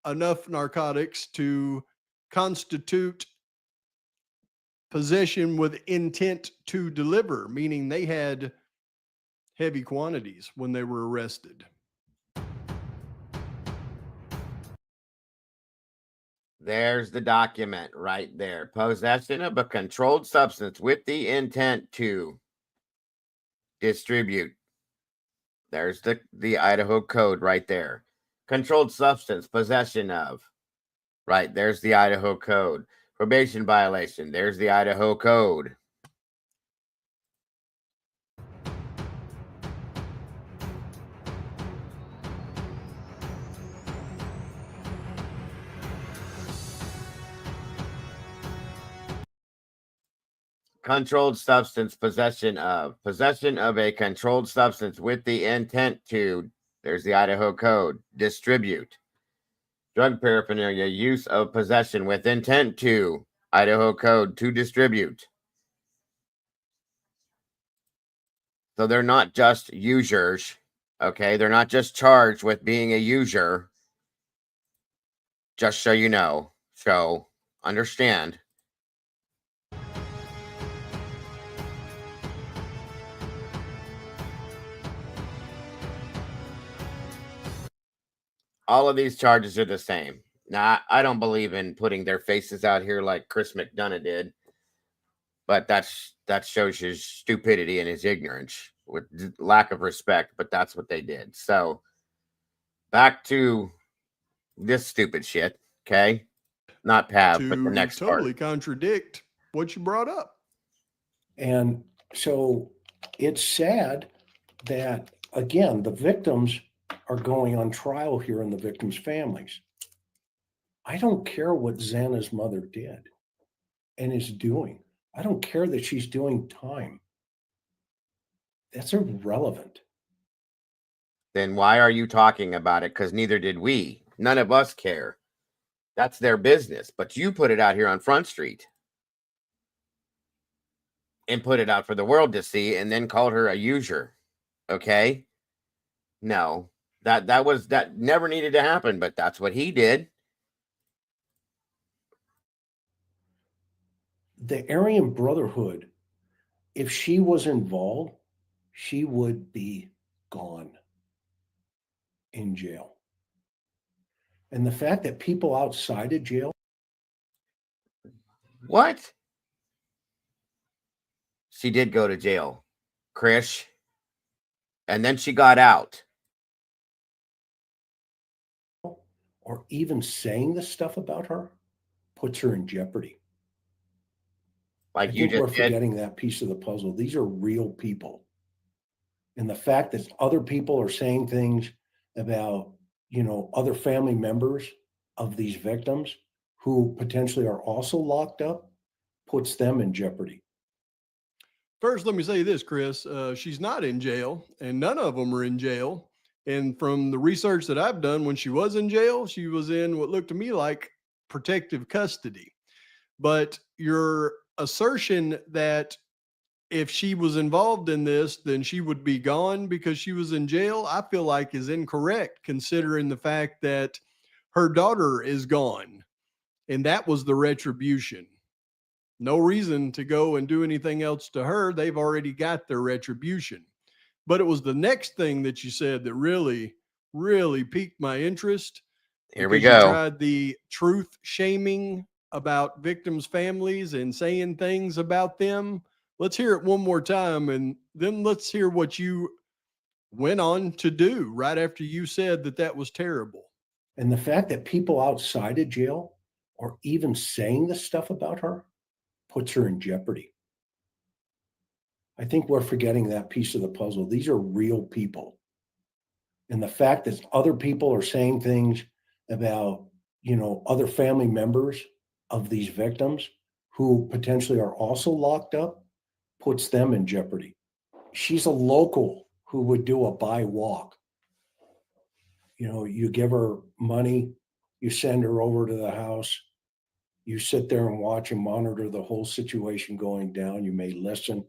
enough narcotics to constitute possession with intent to deliver, meaning they had heavy quantities when they were arrested. there's the document right there. Possession of a controlled substance with the intent to distribute. There's the Idaho code right there. Controlled substance, possession of. Right, there's the Idaho code. Probation violation, there's the Idaho code. Controlled substance, possession of a controlled substance with the intent to, there's the Idaho code, distribute. Drug paraphernalia, use of possession with intent to, Idaho code, to distribute. So they're not just users, okay? They're not just charged with being a user. Just so you know. So understand. All of these charges are the same. Now, I don't believe in putting their faces out here like Chris McDonough did, but that shows his stupidity and his ignorance with lack of respect, but that's what they did. So back to this stupid shit, okay? Not Pav, but the next totally part. Contradict what you brought up. And so it's sad that, again, the victims are going on trial here in the victims' families. I don't care what Xana's mother did and is doing. I don't care that she's doing time. That's irrelevant. Then why are you talking about it? Because neither did we. None of us care. That's their business. But you put it out here on Front Street and put it out for the world to see, and then called her a user. Okay? No, that never needed to happen, but that's what he did. The Aryan Brotherhood, if she was involved, she would be gone in jail. And the fact that people outside of jail. What? She did go to jail, Krish. And then she got out. Or even saying this stuff about her puts her in jeopardy. Like I you think we're just did. forgetting that piece of the puzzle. These are real people. And the fact that other people are saying things about, other family members of these victims who potentially are also locked up puts them in jeopardy. First, let me say this, Chris. She's not in jail, and none of them are in jail. And from the research that I've done, when she was in jail, she was in what looked to me like protective custody. But your assertion that if she was involved in this, then she would be gone because she was in jail, I feel like is incorrect, considering the fact that her daughter is gone. And that was the retribution. No reason to go and do anything else to her. They've already got their retribution. But it was the next thing that you said that really, really piqued my interest. Here we because go. You tried the truth shaming about victims' families and saying things about them. Let's hear it one more time, and then let's hear what you went on to do right after you said that that was terrible. And the fact that people outside of jail are even saying this stuff about her puts her in jeopardy. I think we're forgetting that piece of the puzzle. These are real people. And the fact that other people are saying things about, other family members of these victims who potentially are also locked up puts them in jeopardy. She's a local who would do a buy walk. You give her money, you send her over to the house, you sit there and watch and monitor the whole situation going down. You may listen,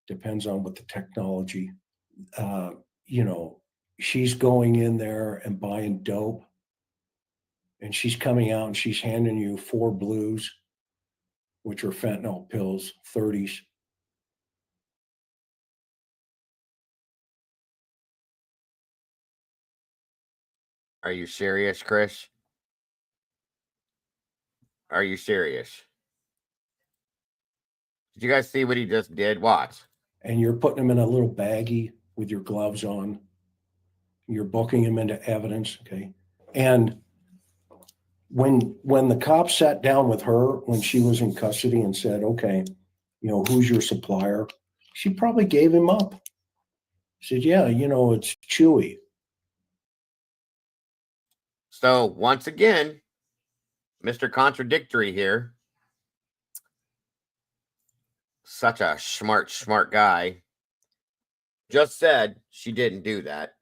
depends on what the technology. She's going in there and buying dope, and she's coming out and she's handing you 4 blues, which are fentanyl pills, 30s. Are you serious, Chris? Are you serious? Did you guys see what he just did? Watch. And you're putting them in a little baggie with your gloves on. You're booking them into evidence, okay? And when the cops sat down with her when she was in custody and said, okay, who's your supplier? She probably gave him up. Said, yeah, it's Chewy. So once again, Mr. Contradictory here. Such a smart guy. Just said she didn't do that.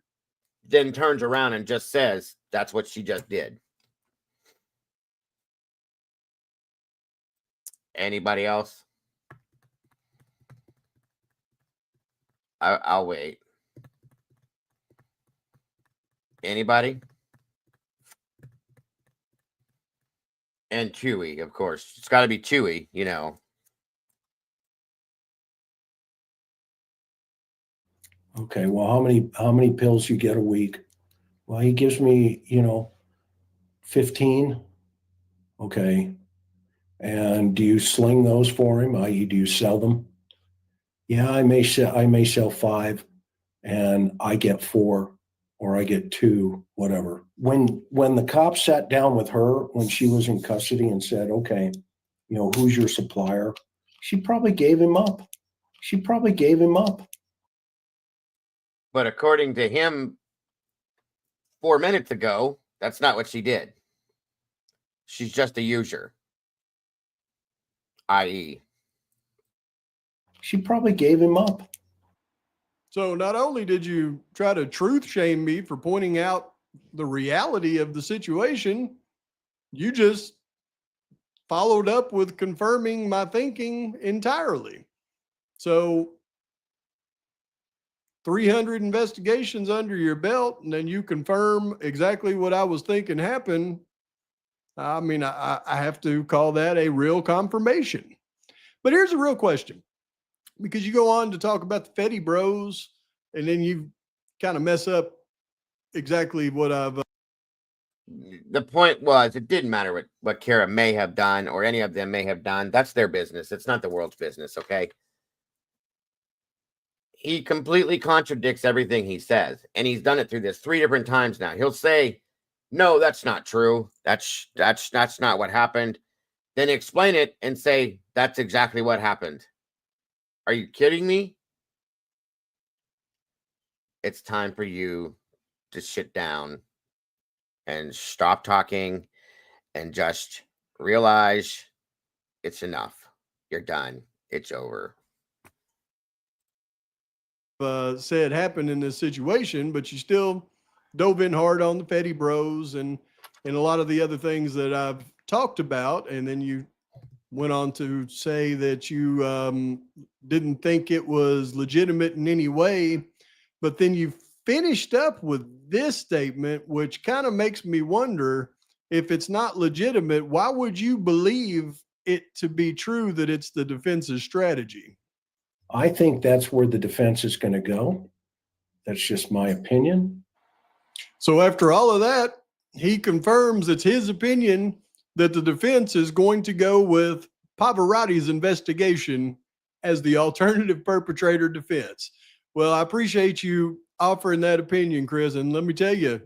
Then turns around and just says that's what she just did. Anybody else? I'll wait. Anybody? And Chewy, of course. It's got to be Chewy, Okay, well, how many pills you get a week? Well, he gives me, 15. Okay. And do you sling those for him? I.e., do you sell them? Yeah, I may sell 5 and I get 4 or I get 2, whatever. When the cops sat down with her when she was in custody and said, okay, who's your supplier? She probably gave him up. But according to him 4 minutes ago, that's not what she did. She's just a user. I.e. She probably gave him up. So not only did you try to truth shame me for pointing out the reality of the situation, you just followed up with confirming my thinking entirely. So 300 investigations under your belt, and then you confirm exactly what I was thinking happened. I mean, I have to call that a real confirmation. But here's a real question, because you go on to talk about the Fetty Bros, and then you kind of mess up exactly what I've. The point was, it didn't matter what Kara may have done or any of them may have done. That's their business. It's not the world's business, okay? He completely contradicts everything he says, and he's done it through this 3 different times now. He'll say, no, that's not true. That's not what happened. Then explain it and say, that's exactly what happened. Are you kidding me? It's time for you to sit down and stop talking and just realize it's enough. You're done. It's over. Said happened in this situation, but you still dove in hard on the Fetty Bros and a lot of the other things that I've talked about. And then you went on to say that you didn't think it was legitimate in any way. But then you finished up with this statement, which kind of makes me wonder, if it's not legitimate, why would you believe it to be true that it's the defense's strategy? I think that's where the defense is going to go. That's just my opinion. So after all of that, he confirms it's his opinion that the defense is going to go with Pavarotti's investigation as the alternative perpetrator defense. Well, I appreciate you offering that opinion, Chris. And let me tell you,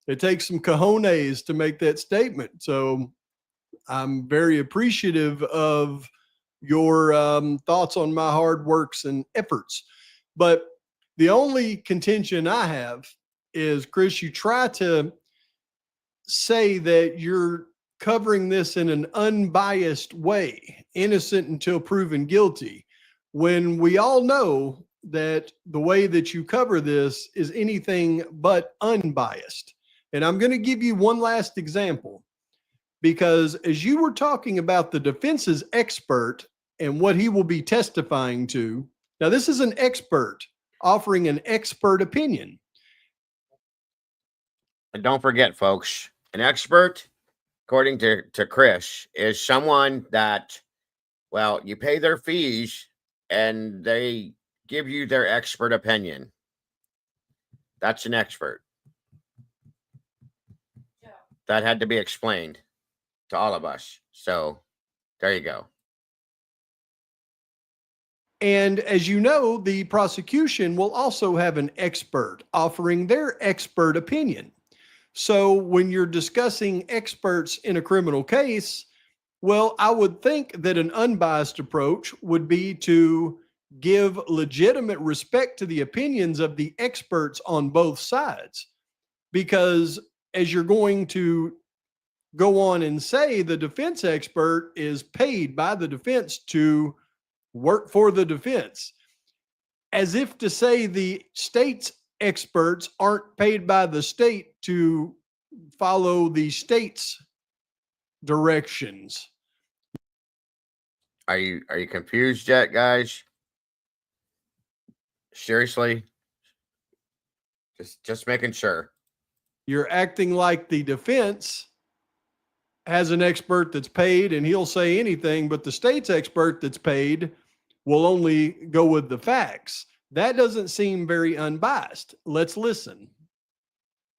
it takes some cojones to make that statement. So I'm very appreciative of your thoughts on my hard works and efforts. But the only contention I have is, Chris, you try to say that you're covering this in an unbiased way, innocent until proven guilty, when we all know that the way that you cover this is anything but unbiased. And I'm going to give you one last example, because as you were talking about the defense's expert and what he will be testifying to, now this is an expert offering an expert opinion. And don't forget, folks, an expert, according to Chris, is someone that, well, you pay their fees and they give you their expert opinion. That's an expert. That had to be explained to all of us. So there you go. And as you know, the prosecution will also have an expert offering their expert opinion. So when you're discussing experts in a criminal case, well, I would think that an unbiased approach would be to give legitimate respect to the opinions of the experts on both sides. Because as you're going to go on and say, the defense expert is paid by the defense to work for the defense, as if to say the state's experts aren't paid by the state to follow the state's directions. Are you confused yet, guys? Seriously? Just making sure. You're acting like the defense has an expert that's paid and he'll say anything, but the state's expert that's paid will only go with the facts. That doesn't seem very unbiased. Let's listen.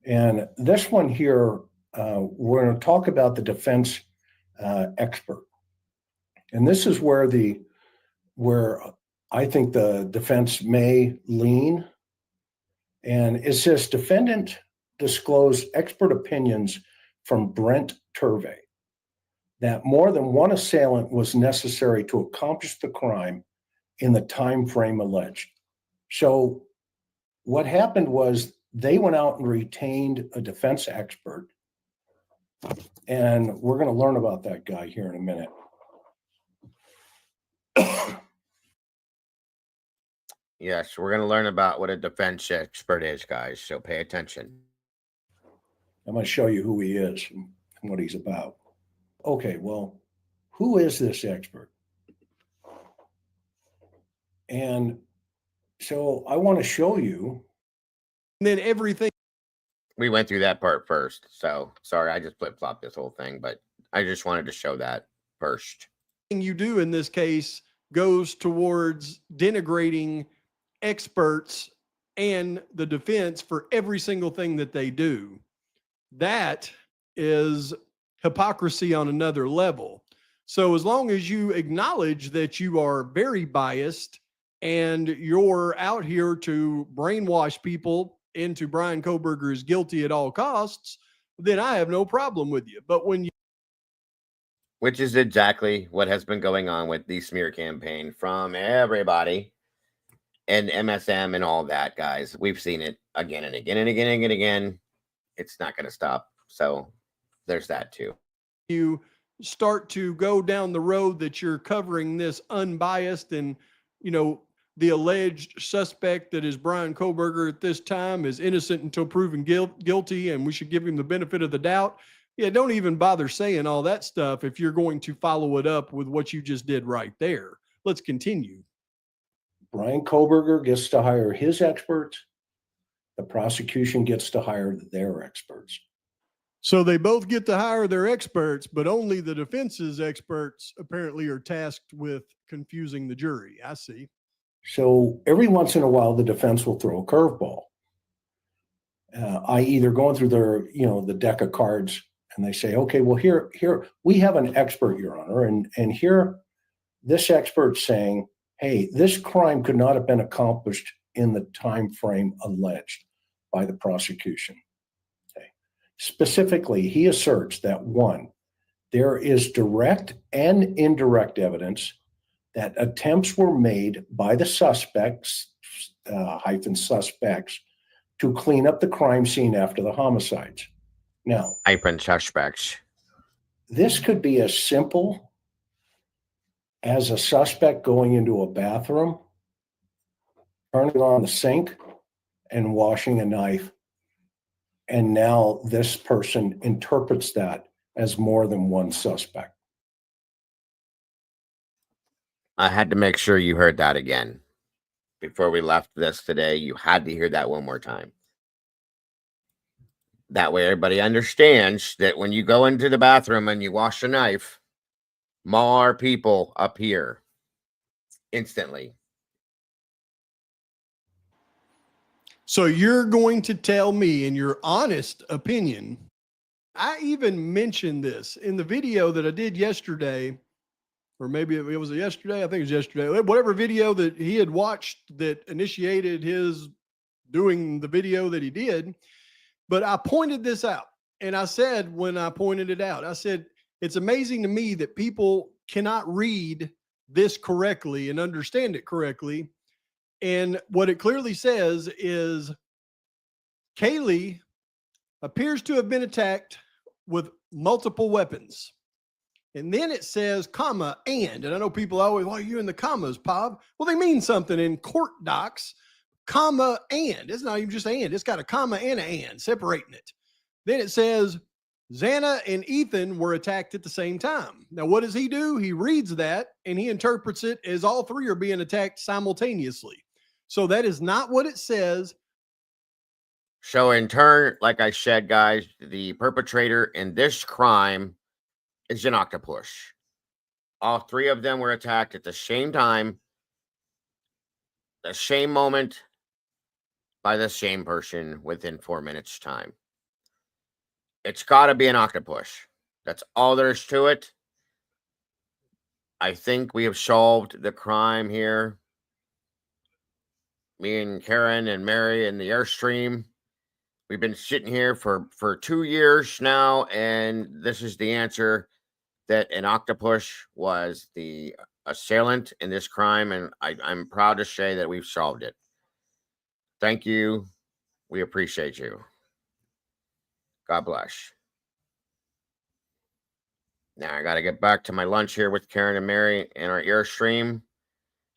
And this one here, we're going to talk about the defense expert. And this is where I think the defense may lean. And it says, defendant disclosed expert opinions from Brent Turvey that more than one assailant was necessary to accomplish the crime in the time frame alleged. So what happened was they went out and retained a defense expert. And we're going to learn about that guy here in a minute. Yes, we're going to learn about what a defense expert is, guys. So pay attention. I'm going to show you who he is and what he's about. Okay, well, who is this expert? And so I want to show you. And then everything. We went through that part first. So sorry, I just flip-flopped this whole thing, but I just wanted to show that first. You do in this case goes towards denigrating experts and the defense for every single thing that they do. That is hypocrisy on another level. So as long as you acknowledge that you are very biased and you're out here to brainwash people into Brian Kohberger is guilty at all costs, then I have no problem with you. But when you Which is exactly what has been going on with the smear campaign from everybody and MSM and all that, guys. We've seen it again and again and again and again. It's not going to stop. So there's that too. You start to go down the road that you're covering this unbiased and, you know, the alleged suspect that is Brian Kohberger at this time is innocent until proven guilty, and we should give him the benefit of the doubt. Yeah, don't even bother saying all that stuff if you're going to follow it up with what you just did right there. Let's continue. Brian Kohberger gets to hire his experts. The prosecution gets to hire their experts. So they both get to hire their experts, but only the defense's experts apparently are tasked with confusing the jury. I see. So every once in a while, the defense will throw a curveball. I.e., they're going through their, the deck of cards, and they say, okay, well, here, we have an expert, Your Honor, and here, this expert's saying, hey, this crime could not have been accomplished in the time frame alleged by the prosecution. Okay. Specifically, he asserts that, one, there is direct and indirect evidence that attempts were made by the suspects, suspects, to clean up the crime scene after the homicides. Now, suspects. This could be as simple as a suspect going into a bathroom, turning on the sink, and washing a knife. And now this person interprets that as more than one suspect. I had to make sure you heard that again. Before we left this today, you had to hear that one more time. That way everybody understands that when you go into the bathroom and you wash a knife, more people appear instantly. So you're going to tell me, in your honest opinion, I even mentioned this in the video that I did yesterday, or maybe it was yesterday. I think it was yesterday. Whatever video that he had watched that initiated his doing the video that he did. But I pointed this out, and I said, when I pointed it out, I said, it's amazing to me that people cannot read this correctly and understand it correctly. And what it clearly says is Kaylee appears to have been attacked with multiple weapons. And then it says, comma, and I know people always, why are you in the commas, Bob? Well, they mean something in court docs, comma, and. It's not even just and. It's got a comma and an and, separating it. Then it says, Xana and Ethan were attacked at the same time. Now, what does he do? He reads that, and he interprets it as all three are being attacked simultaneously. So that is not what it says. So in turn, like I said, guys, the perpetrator in this crime is an octopus. All three of them were attacked at the same time, the same moment, by the same person within 4 minutes' time. It's got to be an octopus. That's all there is to it. I think we have solved the crime here. Me and Karen and Mary in the Airstream. We've been sitting here for 2 years now, and this is the answer, that an octopus was the assailant in this crime, and I'm proud to say that we've solved it. Thank you. We appreciate you. God bless. Now I got to get back to my lunch here with Karen and Mary in our Airstream.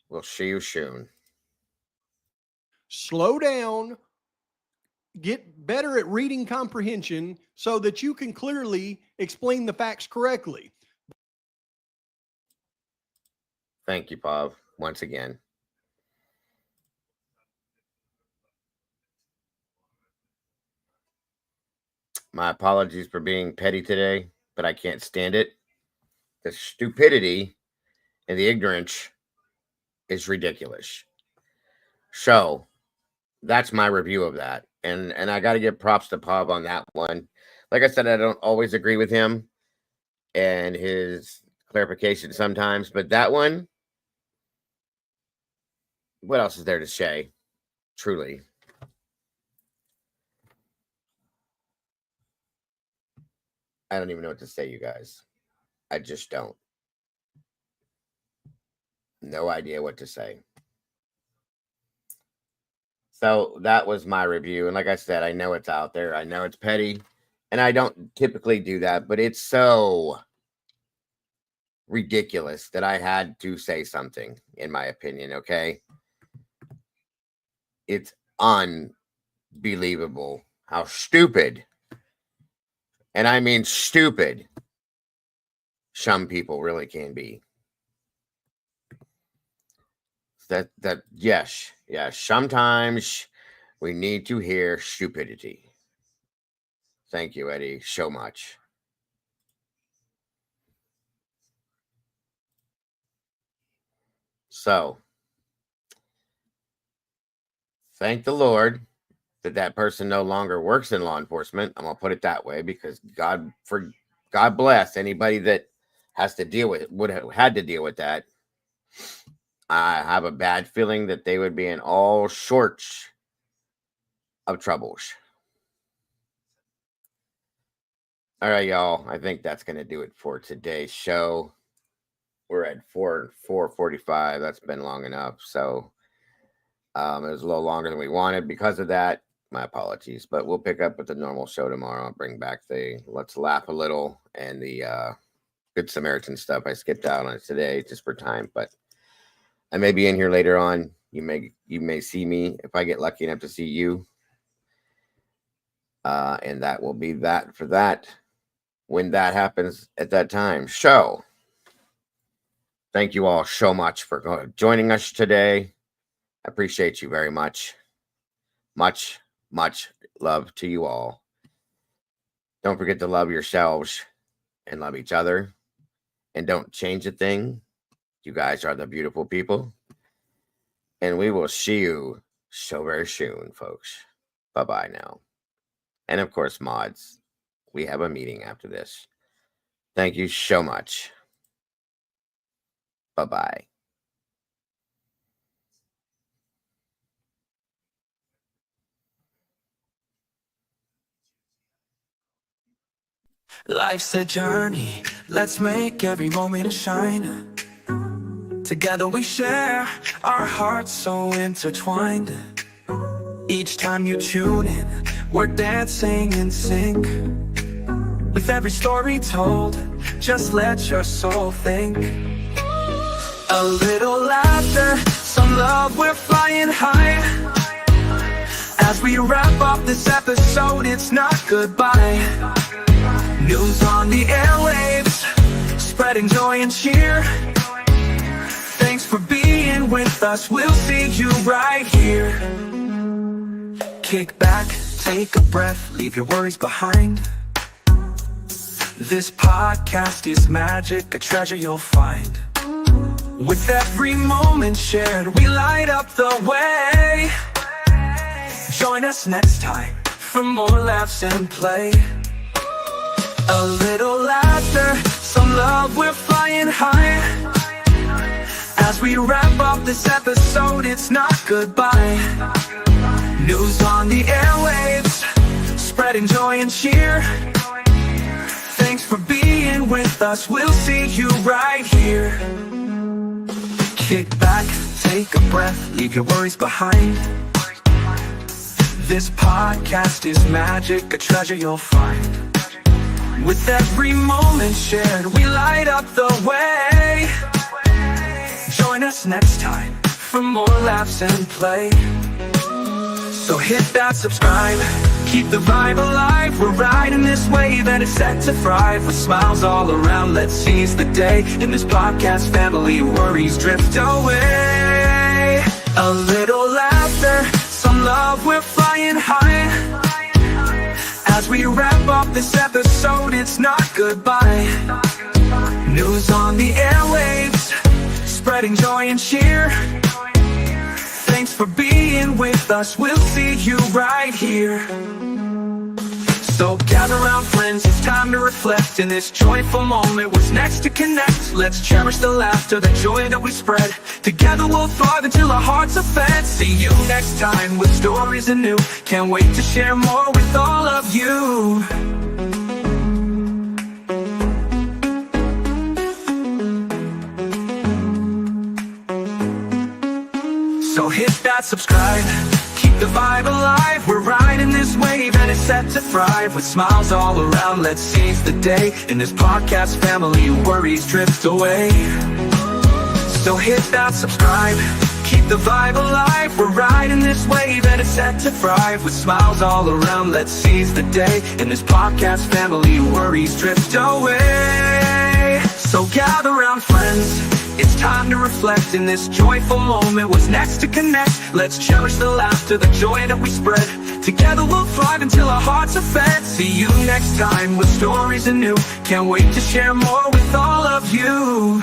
We'll see you soon. slow down, get better at reading comprehension so that you can clearly explain the facts correctly. Thank you, Bob, once again. My apologies for being petty today, but I can't stand it. The stupidity and the ignorance is ridiculous. So that's my review of that. And I got to give props to Bob on that one. Like I said, I don't always agree with him and his clarification sometimes, but that one, what else is there to say? Truly. I don't even know what to say, you guys. I just don't. No idea what to say. So that was my review. And like I said, I know it's out there. I know it's petty. And I don't typically do that, but it's so ridiculous that I had to say something, in my opinion, okay? It's unbelievable how stupid, and I mean stupid, some people really can be. Yes, sometimes we need to hear stupidity. Thank you, Eddie, so much. So, thank the Lord that that person no longer works in law enforcement. I'm gonna put it that way, because God bless anybody that has to deal with had to deal with that. I have a bad feeling that they would be in all sorts of troubles. All right, y'all. I think that's gonna do it for today's show. We're at 4:45. That's been long enough. So it was a little longer than we wanted because of that. My apologies, but we'll pick up with the normal show tomorrow. I'll bring back the Let's Laugh a Little and the Good Samaritan stuff. I skipped out on it today just for time, but I may be in here later on. You may see me if I get lucky enough to see you. And that will be that for that when that happens at that time. So thank you all so much for joining us today. I appreciate you very much. Much love to you all. Don't forget to love yourselves and love each other. And don't change a thing. You guys are the beautiful people. And we will see you so very soon, folks. Bye-bye now. And of course, mods, we have a meeting after this. Thank you so much. Bye-bye. Life's a journey, let's make every moment shine. Together we share, our hearts so intertwined. Each time you tune in, we're dancing in sync. With every story told, just let your soul think. A little laughter, some love, we're flying high. As we wrap up this episode, it's not goodbye. News on the airwaves, spreading joy and cheer. Thanks for being with us, we'll see you right here. Kick back, take a breath, leave your worries behind. This podcast is magic, a treasure you'll find. With every moment shared, we light up the way. Join us next time for more laughs and play. A little laughter, some love, we're flying high. As we wrap up this episode, it's not goodbye. News on the airwaves, spreading joy and cheer. Thanks for being with us, we'll see you right here. Kick back, take a breath, leave your worries behind. This podcast is magic, a treasure you'll find. With every moment shared, we light up the way. Join us next time for more laughs and play. So hit that subscribe, keep the vibe alive. We're riding this wave and it's set to thrive. With smiles all around, let's seize the day. In this podcast family, worries drift away. A little laughter, some love, we're flying high. As we wrap up this episode, it's not goodbye. News on the airwaves, spreading joy and cheer. Thanks for being with us, we'll see you right here. So gather round friends, it's time to reflect. In this joyful moment, what's next to connect? Let's cherish the laughter, the joy that we spread. Together we'll thrive until our hearts are fed. See you next time with stories anew. Can't wait to share more with all of you. So hit that subscribe, keep the vibe alive. We're riding this wave and it's set to thrive. With smiles all around, let's seize the day. In this podcast family, worries drift away. So hit that subscribe, keep the vibe alive. We're riding this wave and it's set to thrive. With smiles all around, let's seize the day. In this podcast family, worries drift away. So gather round friends, it's time to reflect. In this joyful moment, what's next to connect? Let's cherish the laughter, the joy that we spread. Together we'll thrive until our hearts are fed. See you next time with stories anew. Can't wait to share more with all of you.